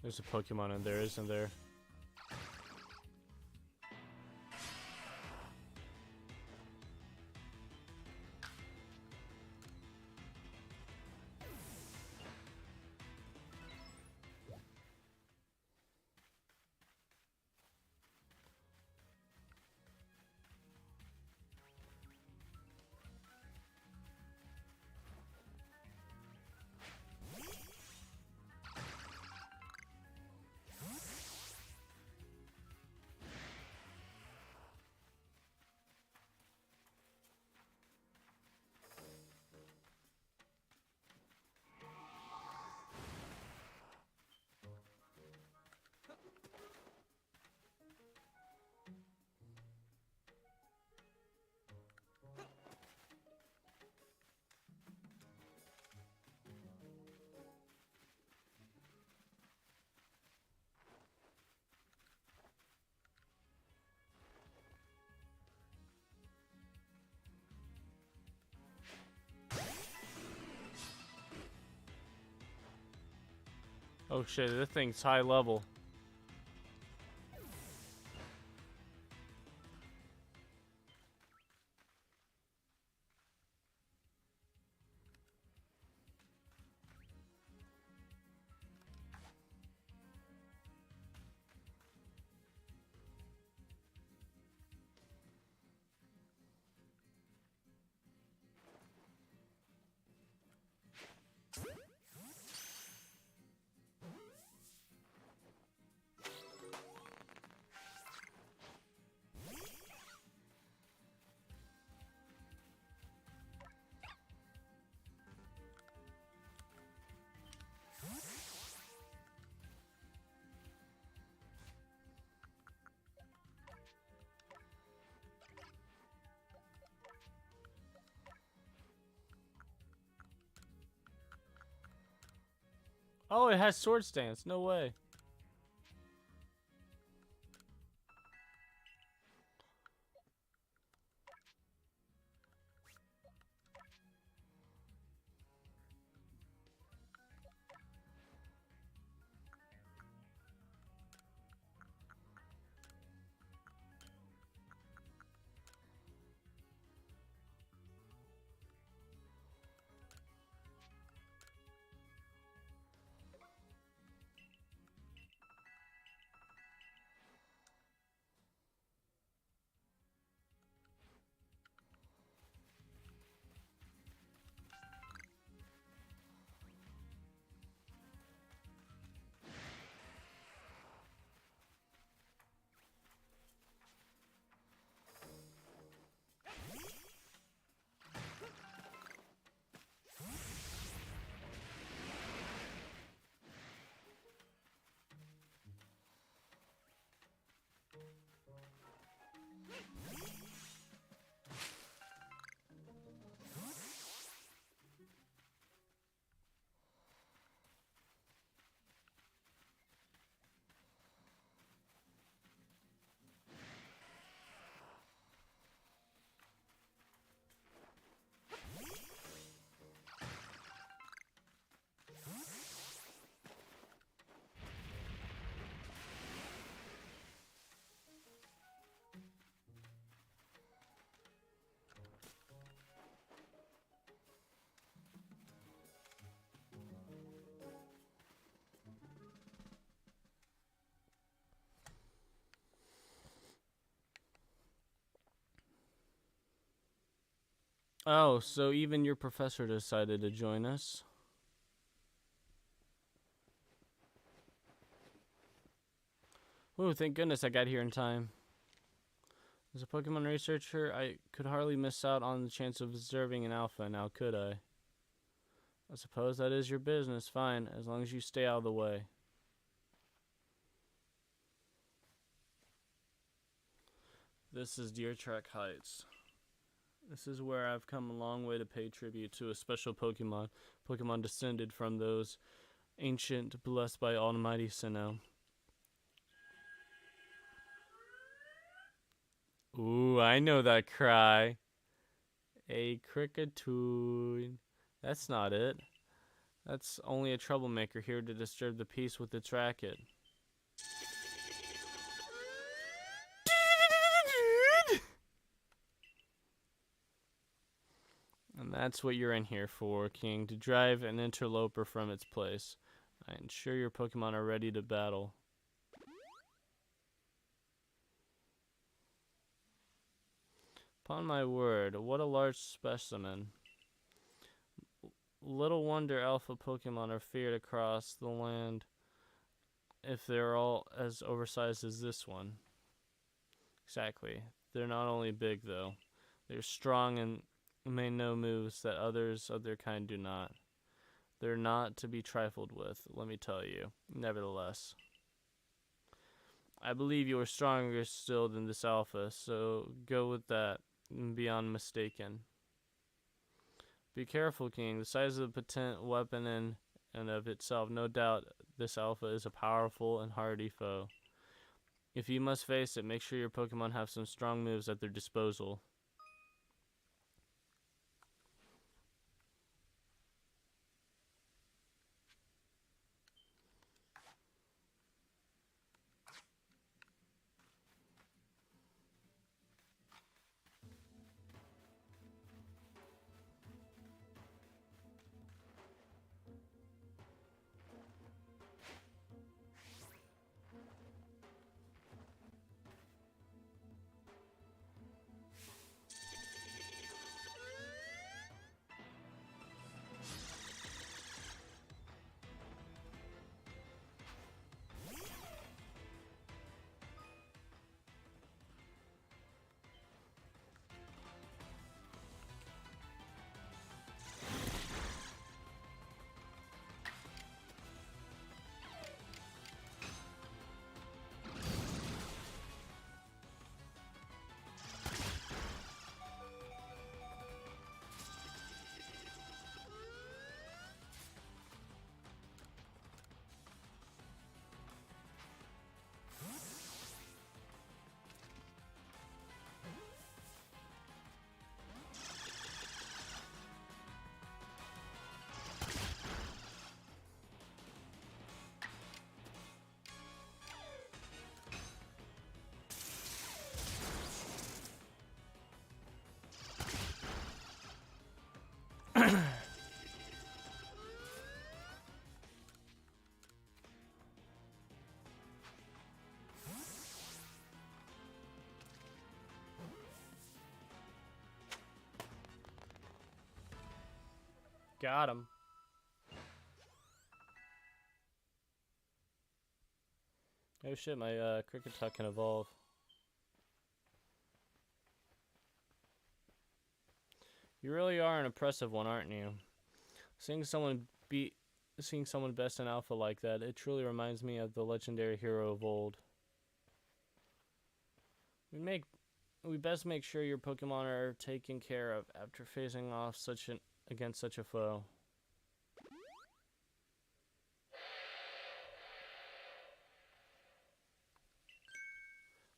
There's a Pokemon in there, isn't there? Oh shit, this thing's high level. Oh, it has sword stance. No way. Oh, so even your professor decided to join us. Ooh, thank goodness I got here in time. As a Pokemon researcher, I could hardly miss out on the chance of observing an alpha, now could I? I suppose that is your business, fine, as long as you stay out of the way. This is Deer Track Heights. This is where I've come a long way to pay tribute to a special Pokemon. Pokemon descended from those ancient, blessed by Almighty Sinnoh. Ooh, I know that cry. A Cricketoon. That's not it. That's only a troublemaker here to disturb the peace with its racket. And that's what you're in here for, King, to drive an interloper from its place. I ensure your Pokemon are ready to battle. Upon my word, what a large specimen. Little wonder alpha Pokemon are feared across the land if they're all as oversized as this one. Exactly. They're not only big, though. They're strong and may know moves that others of their kind do not. They're not to be trifled with, let me tell you. Nevertheless, I believe you are stronger still than this alpha, so go with that and be unmistaken. Be careful, King. The size of the potent weapon in and of itself, no doubt this alpha is a powerful and hardy foe. If you must face it, make sure your Pokemon have some strong moves at their disposal. Got him. Oh shit, my Kricketot can evolve. You really are an impressive one, aren't you? Seeing someone best in alpha like that, it truly reminds me of the legendary hero of old. We best make sure your Pokemon are taken care of after facing off against such a foe.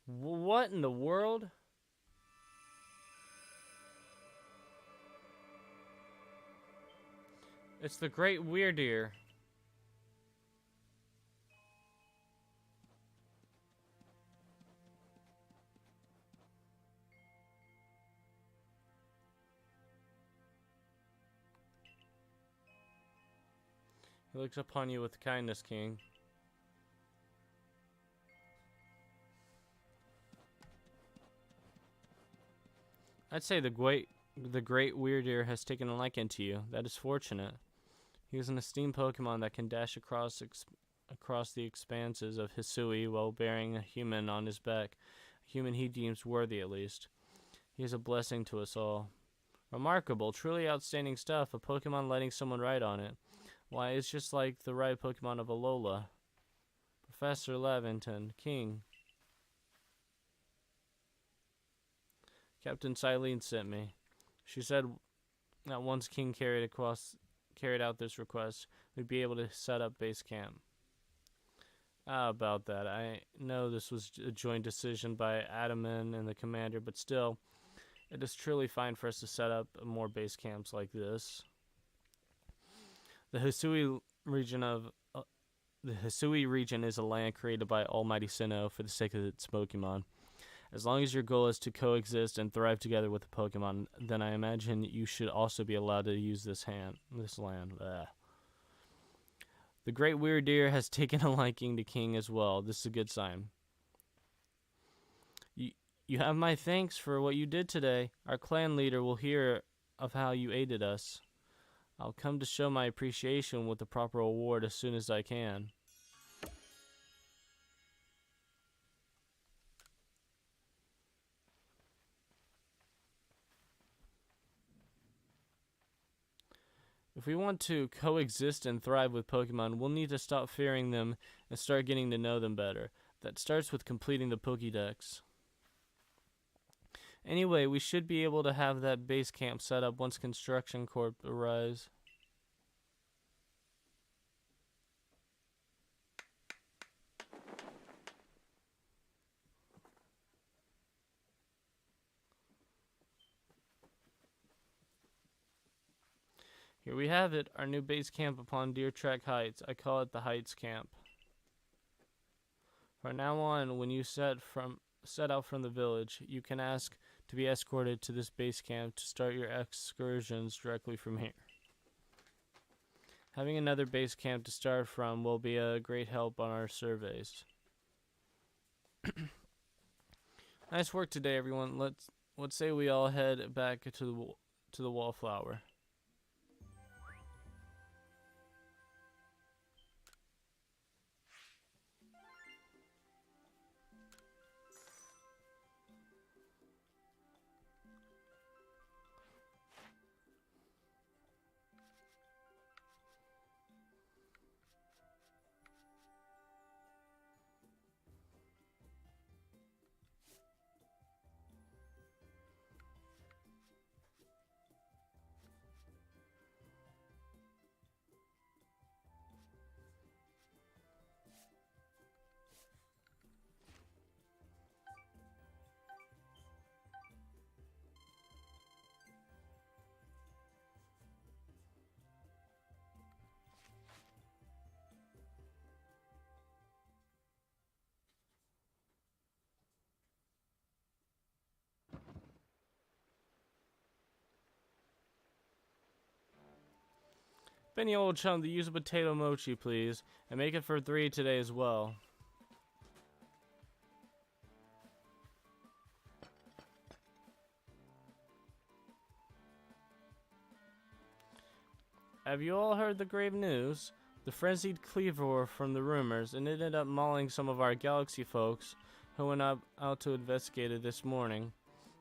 What in the world? It's the Great Weirdeer. He looks upon you with kindness, King. I'd say the The great Weirdeer has taken a liking to you. That is fortunate. He is an esteemed Pokemon that can dash across the expanses of Hisui while bearing a human on his back. A human he deems worthy, at least. He is a blessing to us all. Remarkable, truly outstanding stuff. A Pokemon letting someone ride on it. Why, it's just like the ride Pokemon of Alola. Professor Lavington, King. Captain Silene sent me. She said that once King carried out this request, we'd be able to set up base camp. About that, I know this was a joint decision by Adaman and the commander, but still, it is truly fine for us to set up more base camps like this. The Hisui region is a land created by Almighty Sinnoh for the sake of its Pokemon. As long as your goal is to coexist and thrive together with the Pokemon, then I imagine you should also be allowed to use this land. Ugh. The Great Weirdeer has taken a liking to King as well. This is a good sign. You have my thanks for what you did today. Our clan leader will hear of how you aided us. I'll come to show my appreciation with the proper award as soon as I can. If we want to coexist and thrive with Pokemon, we'll need to stop fearing them and start getting to know them better. That starts with completing the Pokédex. Anyway, we should be able to have that base camp set up once Construction Corp arrives. Here we have it, our new base camp upon Deer Track Heights. I call it the Heights Camp. From now on, when you set out from the village, you can ask to be escorted to this base camp to start your excursions directly from here. Having another base camp to start from will be a great help on our surveys. Nice work today, everyone. Let's say we all head back to the Wallflower. Benny old chum, use a potato mochi, please. And make it for 3 today as well. Have you all heard the grave news? The frenzied Cleavor from the rumors, and it ended up mauling some of our galaxy folks who went out to investigate it this morning.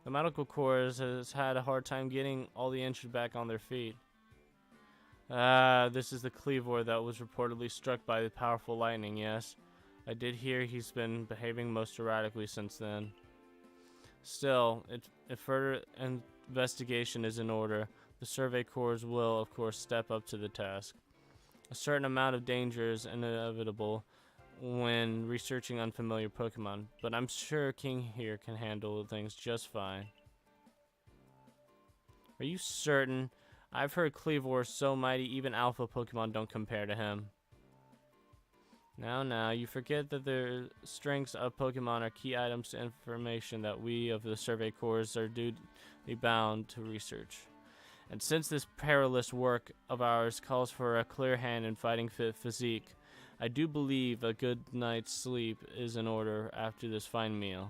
The medical corps has had a hard time getting all the injured back on their feet. This is the Cleavor that was reportedly struck by the powerful lightning, yes. I did hear he's been behaving most erratically since then. Still, if further investigation is in order, the Survey Corps will, of course, step up to the task. A certain amount of danger is inevitable when researching unfamiliar Pokemon, but I'm sure King here can handle things just fine. Are you certain? I've heard Cleavor is so mighty even alpha Pokemon don't compare to him. Now, you forget that the strengths of Pokemon are key items to information that we of the Survey Corps are duly bound to research. And since this perilous work of ours calls for a clear hand and fighting fit physique, I do believe a good night's sleep is in order after this fine meal.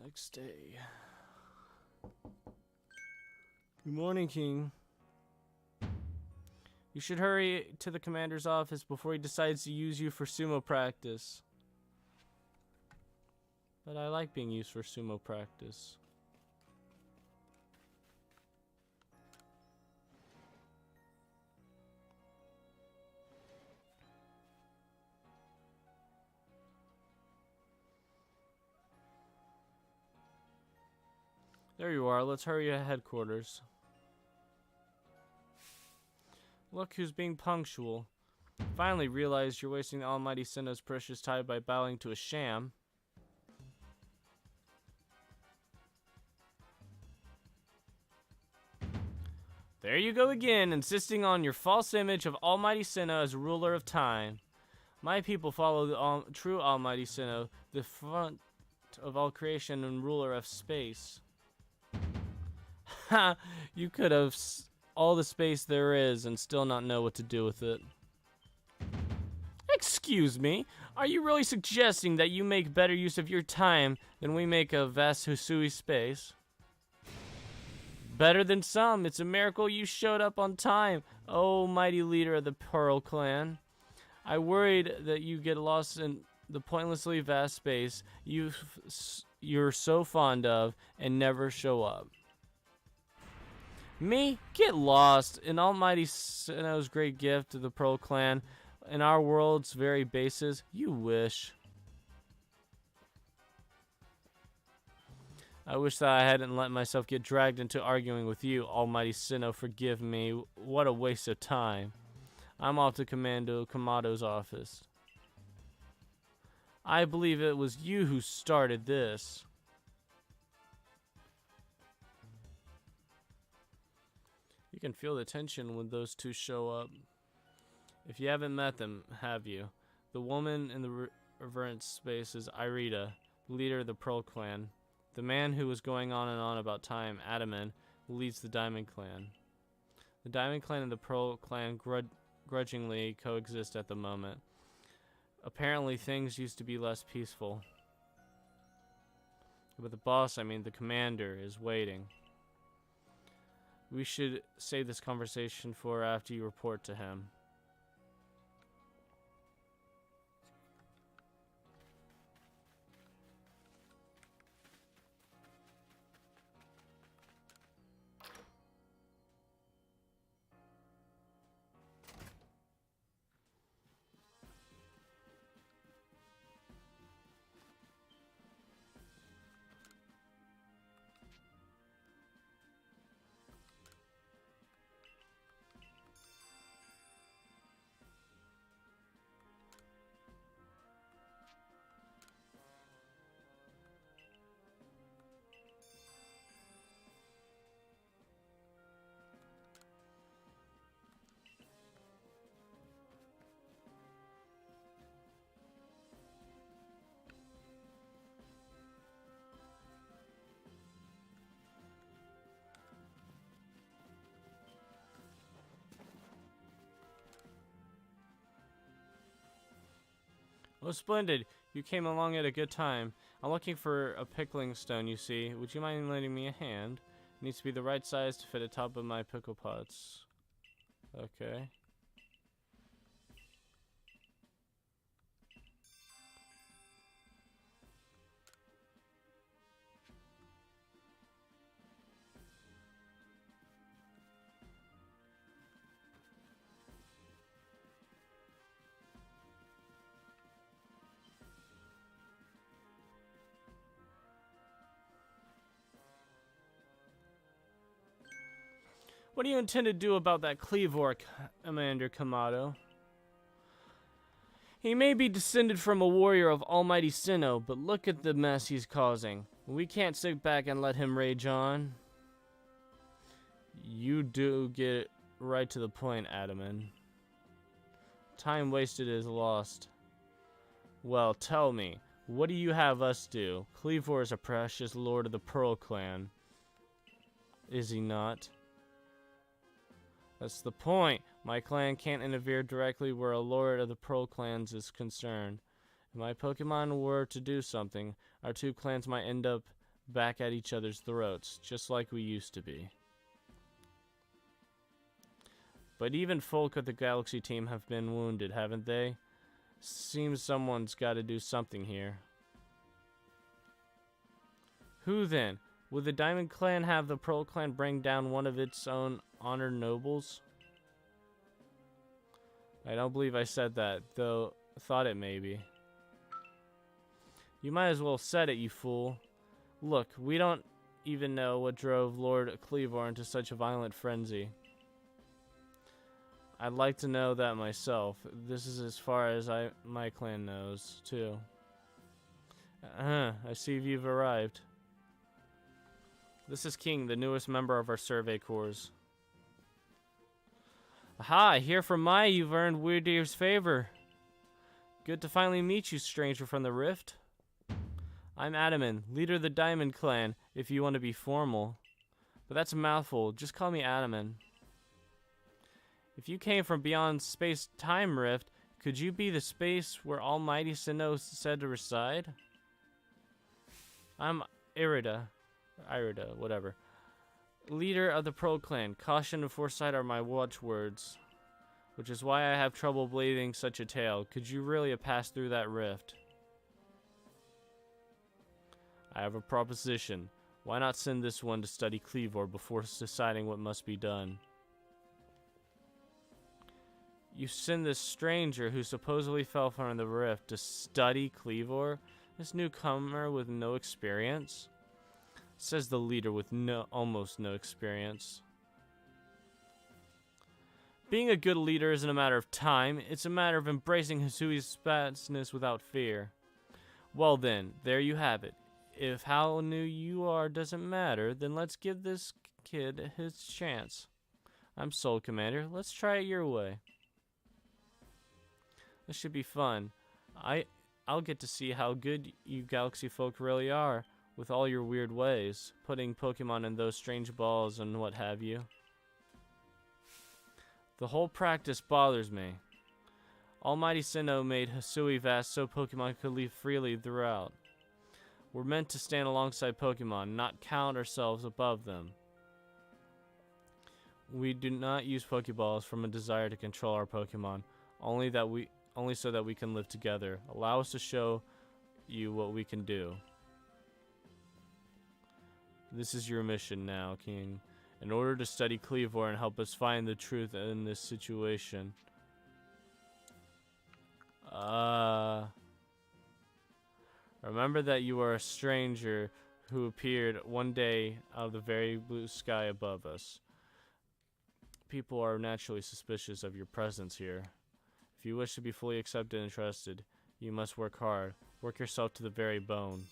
Next day. Good morning, King. You should hurry to the commander's office before he decides to use you for sumo practice. But I like being used for sumo practice. There you are. Let's hurry to headquarters. Look who's being punctual. Finally realized you're wasting the Almighty Sinnoh's precious time by bowing to a sham. There you go again, insisting on your false image of Almighty Sinnoh as ruler of time. My people follow the true Almighty Sinnoh, the front of all creation and ruler of space. Ha! You could have all the space there is and still not know what to do with it. Excuse me, are you really suggesting that you make better use of your time than we make of vast Hisui space? Better than some. It's a miracle you showed up on time, oh mighty leader of the Pearl Clan. I worried that you get lost in the pointlessly vast space you're so fond of and never show up. Me? Get lost in Almighty Sinnoh's great gift to the Pearl Clan and our world's very basis? You wish. I wish that I hadn't let myself get dragged into arguing with you, Almighty Sinnoh. Forgive me. What a waste of time. I'm off to Commando Kamado's office. I believe it was you who started this. You can feel the tension when those two show up. If you haven't met them, have you? The woman in the reverent space is Irida, leader of the Pearl Clan. The man who was going on and on about time, Adaman, leads the Diamond Clan. The Diamond Clan and the Pearl Clan grudgingly coexist at the moment. Apparently things used to be less peaceful. But the boss, the commander, is waiting. We should save this conversation for after you report to him. Oh, splendid. You came along at a good time. I'm looking for a pickling stone, you see. Would you mind lending me a hand? It needs to be the right size to fit atop of my pickle pots. Okay. What do you intend to do about that Cleavor, Commander Kamado? He may be descended from a warrior of Almighty Sinnoh, but look at the mess he's causing. We can't sit back and let him rage on. You do get right to the point, Adaman. Time wasted is lost. Well, tell me, what do you have us do? Cleavor is a precious lord of the Pearl Clan. Is he not? That's the point. My clan can't interfere directly where a lord of the Pearl Clans is concerned. If my Pokemon were to do something, our two clans might end up back at each other's throats, just like we used to be. But even folk of the Galaxy team have been wounded, haven't they? Seems someone's got to do something here. Who then? Will the Diamond Clan have the Pearl Clan bring down one of its own honored nobles? I don't believe I said that, though thought it maybe. You might as well said it, you fool. Look, we don't even know what drove Lord Cleavor into such a violent frenzy. I'd like to know that myself. This is as far as my clan knows, too. I see you've arrived. This is King, the newest member of our survey corps. Aha, I hear from Maya you've earned Weirdeer's favor. Good to finally meet you, stranger from the Rift. I'm Adaman, leader of the Diamond Clan, if you want to be formal. But that's a mouthful, just call me Adaman. If you came from beyond space-time rift, could you be the space where Almighty Sinnoh said to reside? I'm Irida, whatever. Leader of the Pearl Clan, caution and foresight are my watchwords. Which is why I have trouble believing such a tale. Could you really have passed through that rift? I have a proposition. Why not send this one to study Cleavor before deciding what must be done? You send this stranger who supposedly fell from the rift to study Cleavor? This newcomer with no experience? Says the leader with almost no experience. Being a good leader isn't a matter of time, it's a matter of embracing Hisui's vastness without fear. Well then, there you have it. If how new you are doesn't matter, then let's give this kid his chance. I'm Soul Commander, let's try it your way. This should be fun. I'll get to see how good you Galaxy folk really are, with all your weird ways, putting Pokemon in those strange balls and what have you. The whole practice bothers me. Almighty Sinnoh made Hisui vast so Pokemon could live freely throughout. We're meant to stand alongside Pokemon, not count ourselves above them. We do not use Pokeballs from a desire to control our Pokemon, only so that we can live together. Allow us to show you what we can do. This is your mission now, King. In order to study Cleavor and help us find the truth in this situation. Remember that you are a stranger who appeared one day out of the very blue sky above us. People are naturally suspicious of your presence here. If you wish to be fully accepted and trusted, you must work hard. Work yourself to the very bone.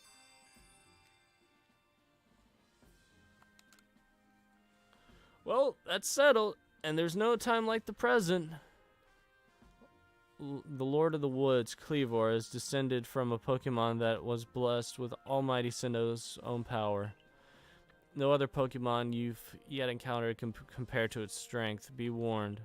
Well, that's settled, and there's no time like the present. The Lord of the Woods, Cleavor, is descended from a Pokemon that was blessed with Almighty Sinnoh's own power. No other Pokemon you've yet encountered can compare to its strength. Be warned.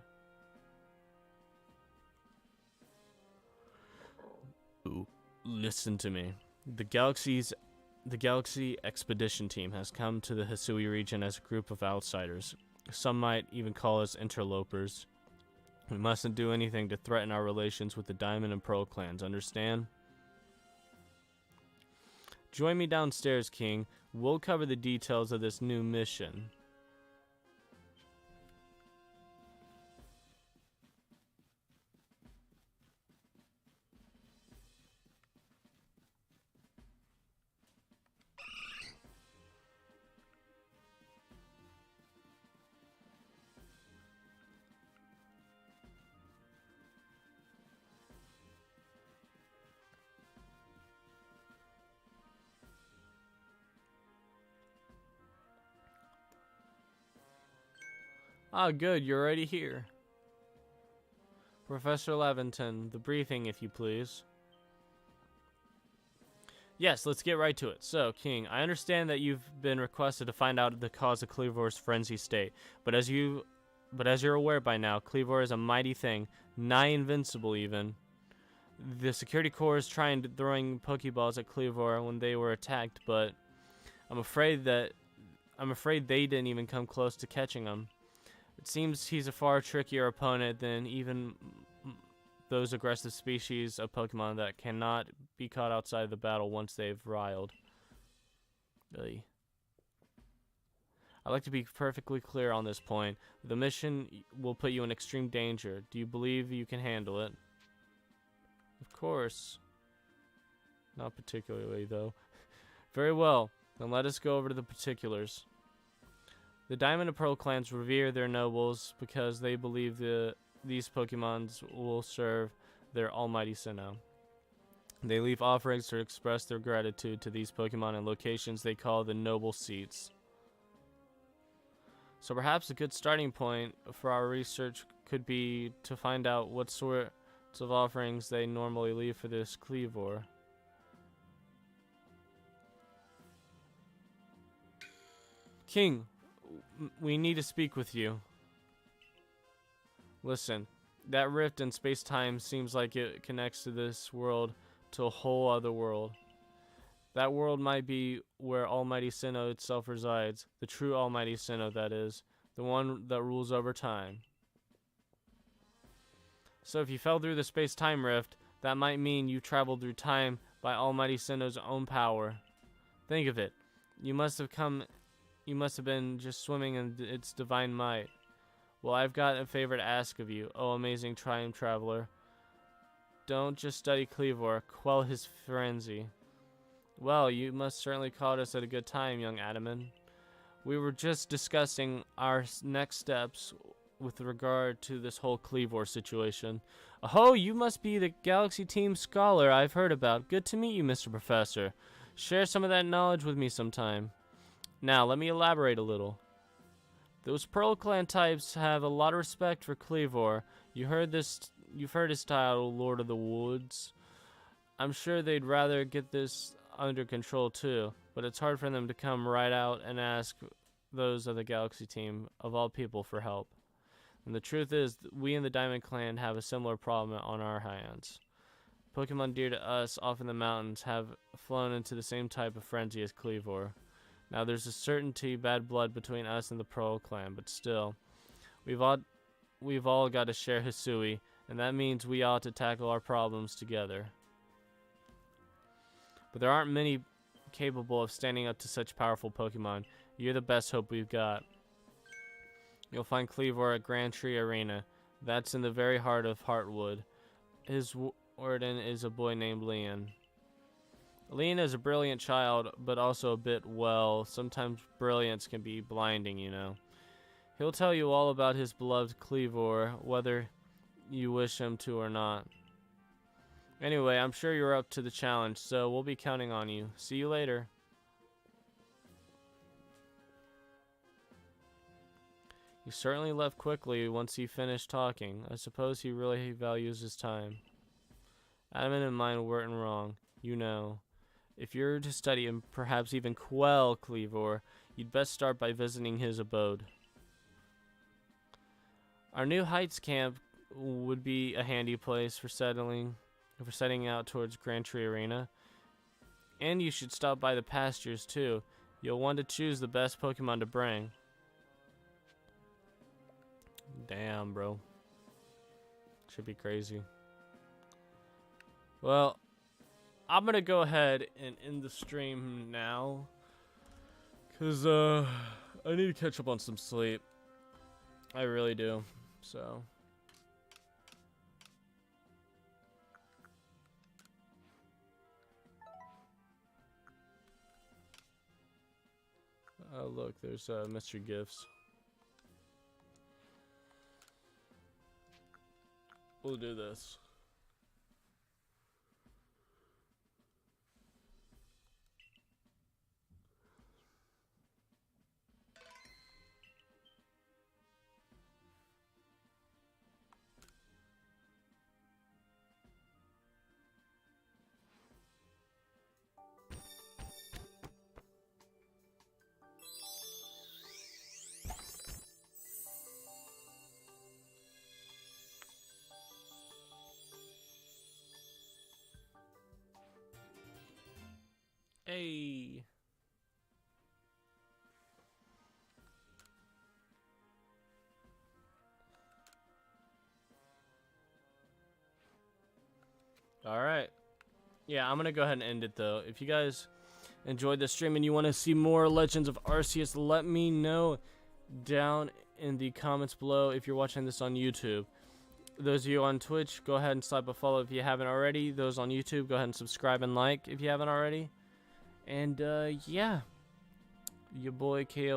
Ooh, listen to me. The Galaxy Expedition Team has come to the Hisui region as a group of outsiders. Some might even call us interlopers. We mustn't do anything to threaten our relations with the Diamond and Pearl clans, understand? Join me downstairs, King. We'll cover the details of this new mission. Ah, good, you're already here. Professor Levinton, the briefing, if you please. Yes, let's get right to it. So, King, I understand that you've been requested to find out the cause of Cleavor's frenzy state, but as you're aware by now, Cleavor is a mighty thing, nigh invincible even. The security corps is trying to throwing Pokeballs at Cleavor when they were attacked, but I'm afraid they didn't even come close to catching him. It seems he's a far trickier opponent than even those aggressive species of Pokemon that cannot be caught outside the battle once they've riled. Really. I'd like to be perfectly clear on this point. The mission will put you in extreme danger. Do you believe you can handle it? Of course. Not particularly, though. Very well. Then let us go over to the particulars. The Diamond and Pearl clans revere their nobles because they believe these Pokemons will serve their almighty Sinnoh. They leave offerings to express their gratitude to these Pokemon in locations they call the Noble Seats. So perhaps a good starting point for our research could be to find out what sorts of offerings they normally leave for this Kleavor. King, we need to speak with you. Listen, that rift in space-time seems like it connects to this world to a whole other world. That world might be where Almighty Sinnoh itself resides, the true Almighty Sinnoh, that is, the one that rules over time. So if you fell through the space-time rift, that might mean you traveled through time by Almighty Sinnoh's own power. Think of it. You must have been just swimming in its divine might. Well, I've got a favor to ask of you, oh amazing time traveler. Don't just study Kleavor, quell his frenzy. Well, you must certainly caught us at a good time, young Adaman. We were just discussing our next steps with regard to this whole Kleavor situation. Oh, you must be the Galaxy Team scholar I've heard about. Good to meet you, Mr. Professor. Share some of that knowledge with me sometime. Now, let me elaborate a little. Those Pearl Clan types have a lot of respect for Kleavor. You've heard his title, Lord of the Woods. I'm sure they'd rather get this under control too, but it's hard for them to come right out and ask those of the Galaxy Team, of all people, for help. And the truth is, we in the Diamond Clan have a similar problem on our hands. Pokemon dear to us off in the mountains have flown into the same type of frenzy as Kleavor. Now there's a certainty bad blood between us and the Pearl Clan, but still, we've all got to share Hisui, and that means we ought to tackle our problems together. But there aren't many capable of standing up to such powerful Pokemon. You're the best hope we've got. You'll find Kleavor at Grand Tree Arena. That's in the very heart of Heartwood. His warden is a boy named Leon. Leon is a brilliant child, but also a bit, well, sometimes brilliance can be blinding, you know. He'll tell you all about his beloved Kleavor, whether you wish him to or not. Anyway, I'm sure you're up to the challenge, so we'll be counting on you. See you later. He certainly left quickly once he finished talking. I suppose he really values his time. Adamant and mine weren't wrong, you know. If you're to study and perhaps even quell Kleavor, you'd best start by visiting his abode. Our new Heights camp would be a handy place for setting out towards Grand Tree Arena. And you should stop by the pastures too. You'll want to choose the best Pokemon to bring. Damn, bro. Should be crazy. Well, I'm gonna go ahead and end the stream now, cause I need to catch up on some sleep. I really do. So oh look, there's mystery gifts. We'll do this. Hey. Alright. Yeah, I'm gonna go ahead and end it though. If you guys enjoyed the stream and you want to see more Legends of Arceus, let me know down in the comments below if you're watching this on YouTube. Those of you on Twitch, go ahead and slap a follow if you haven't already. Those on YouTube, go ahead and subscribe and like if you haven't already. And yeah, your boy KO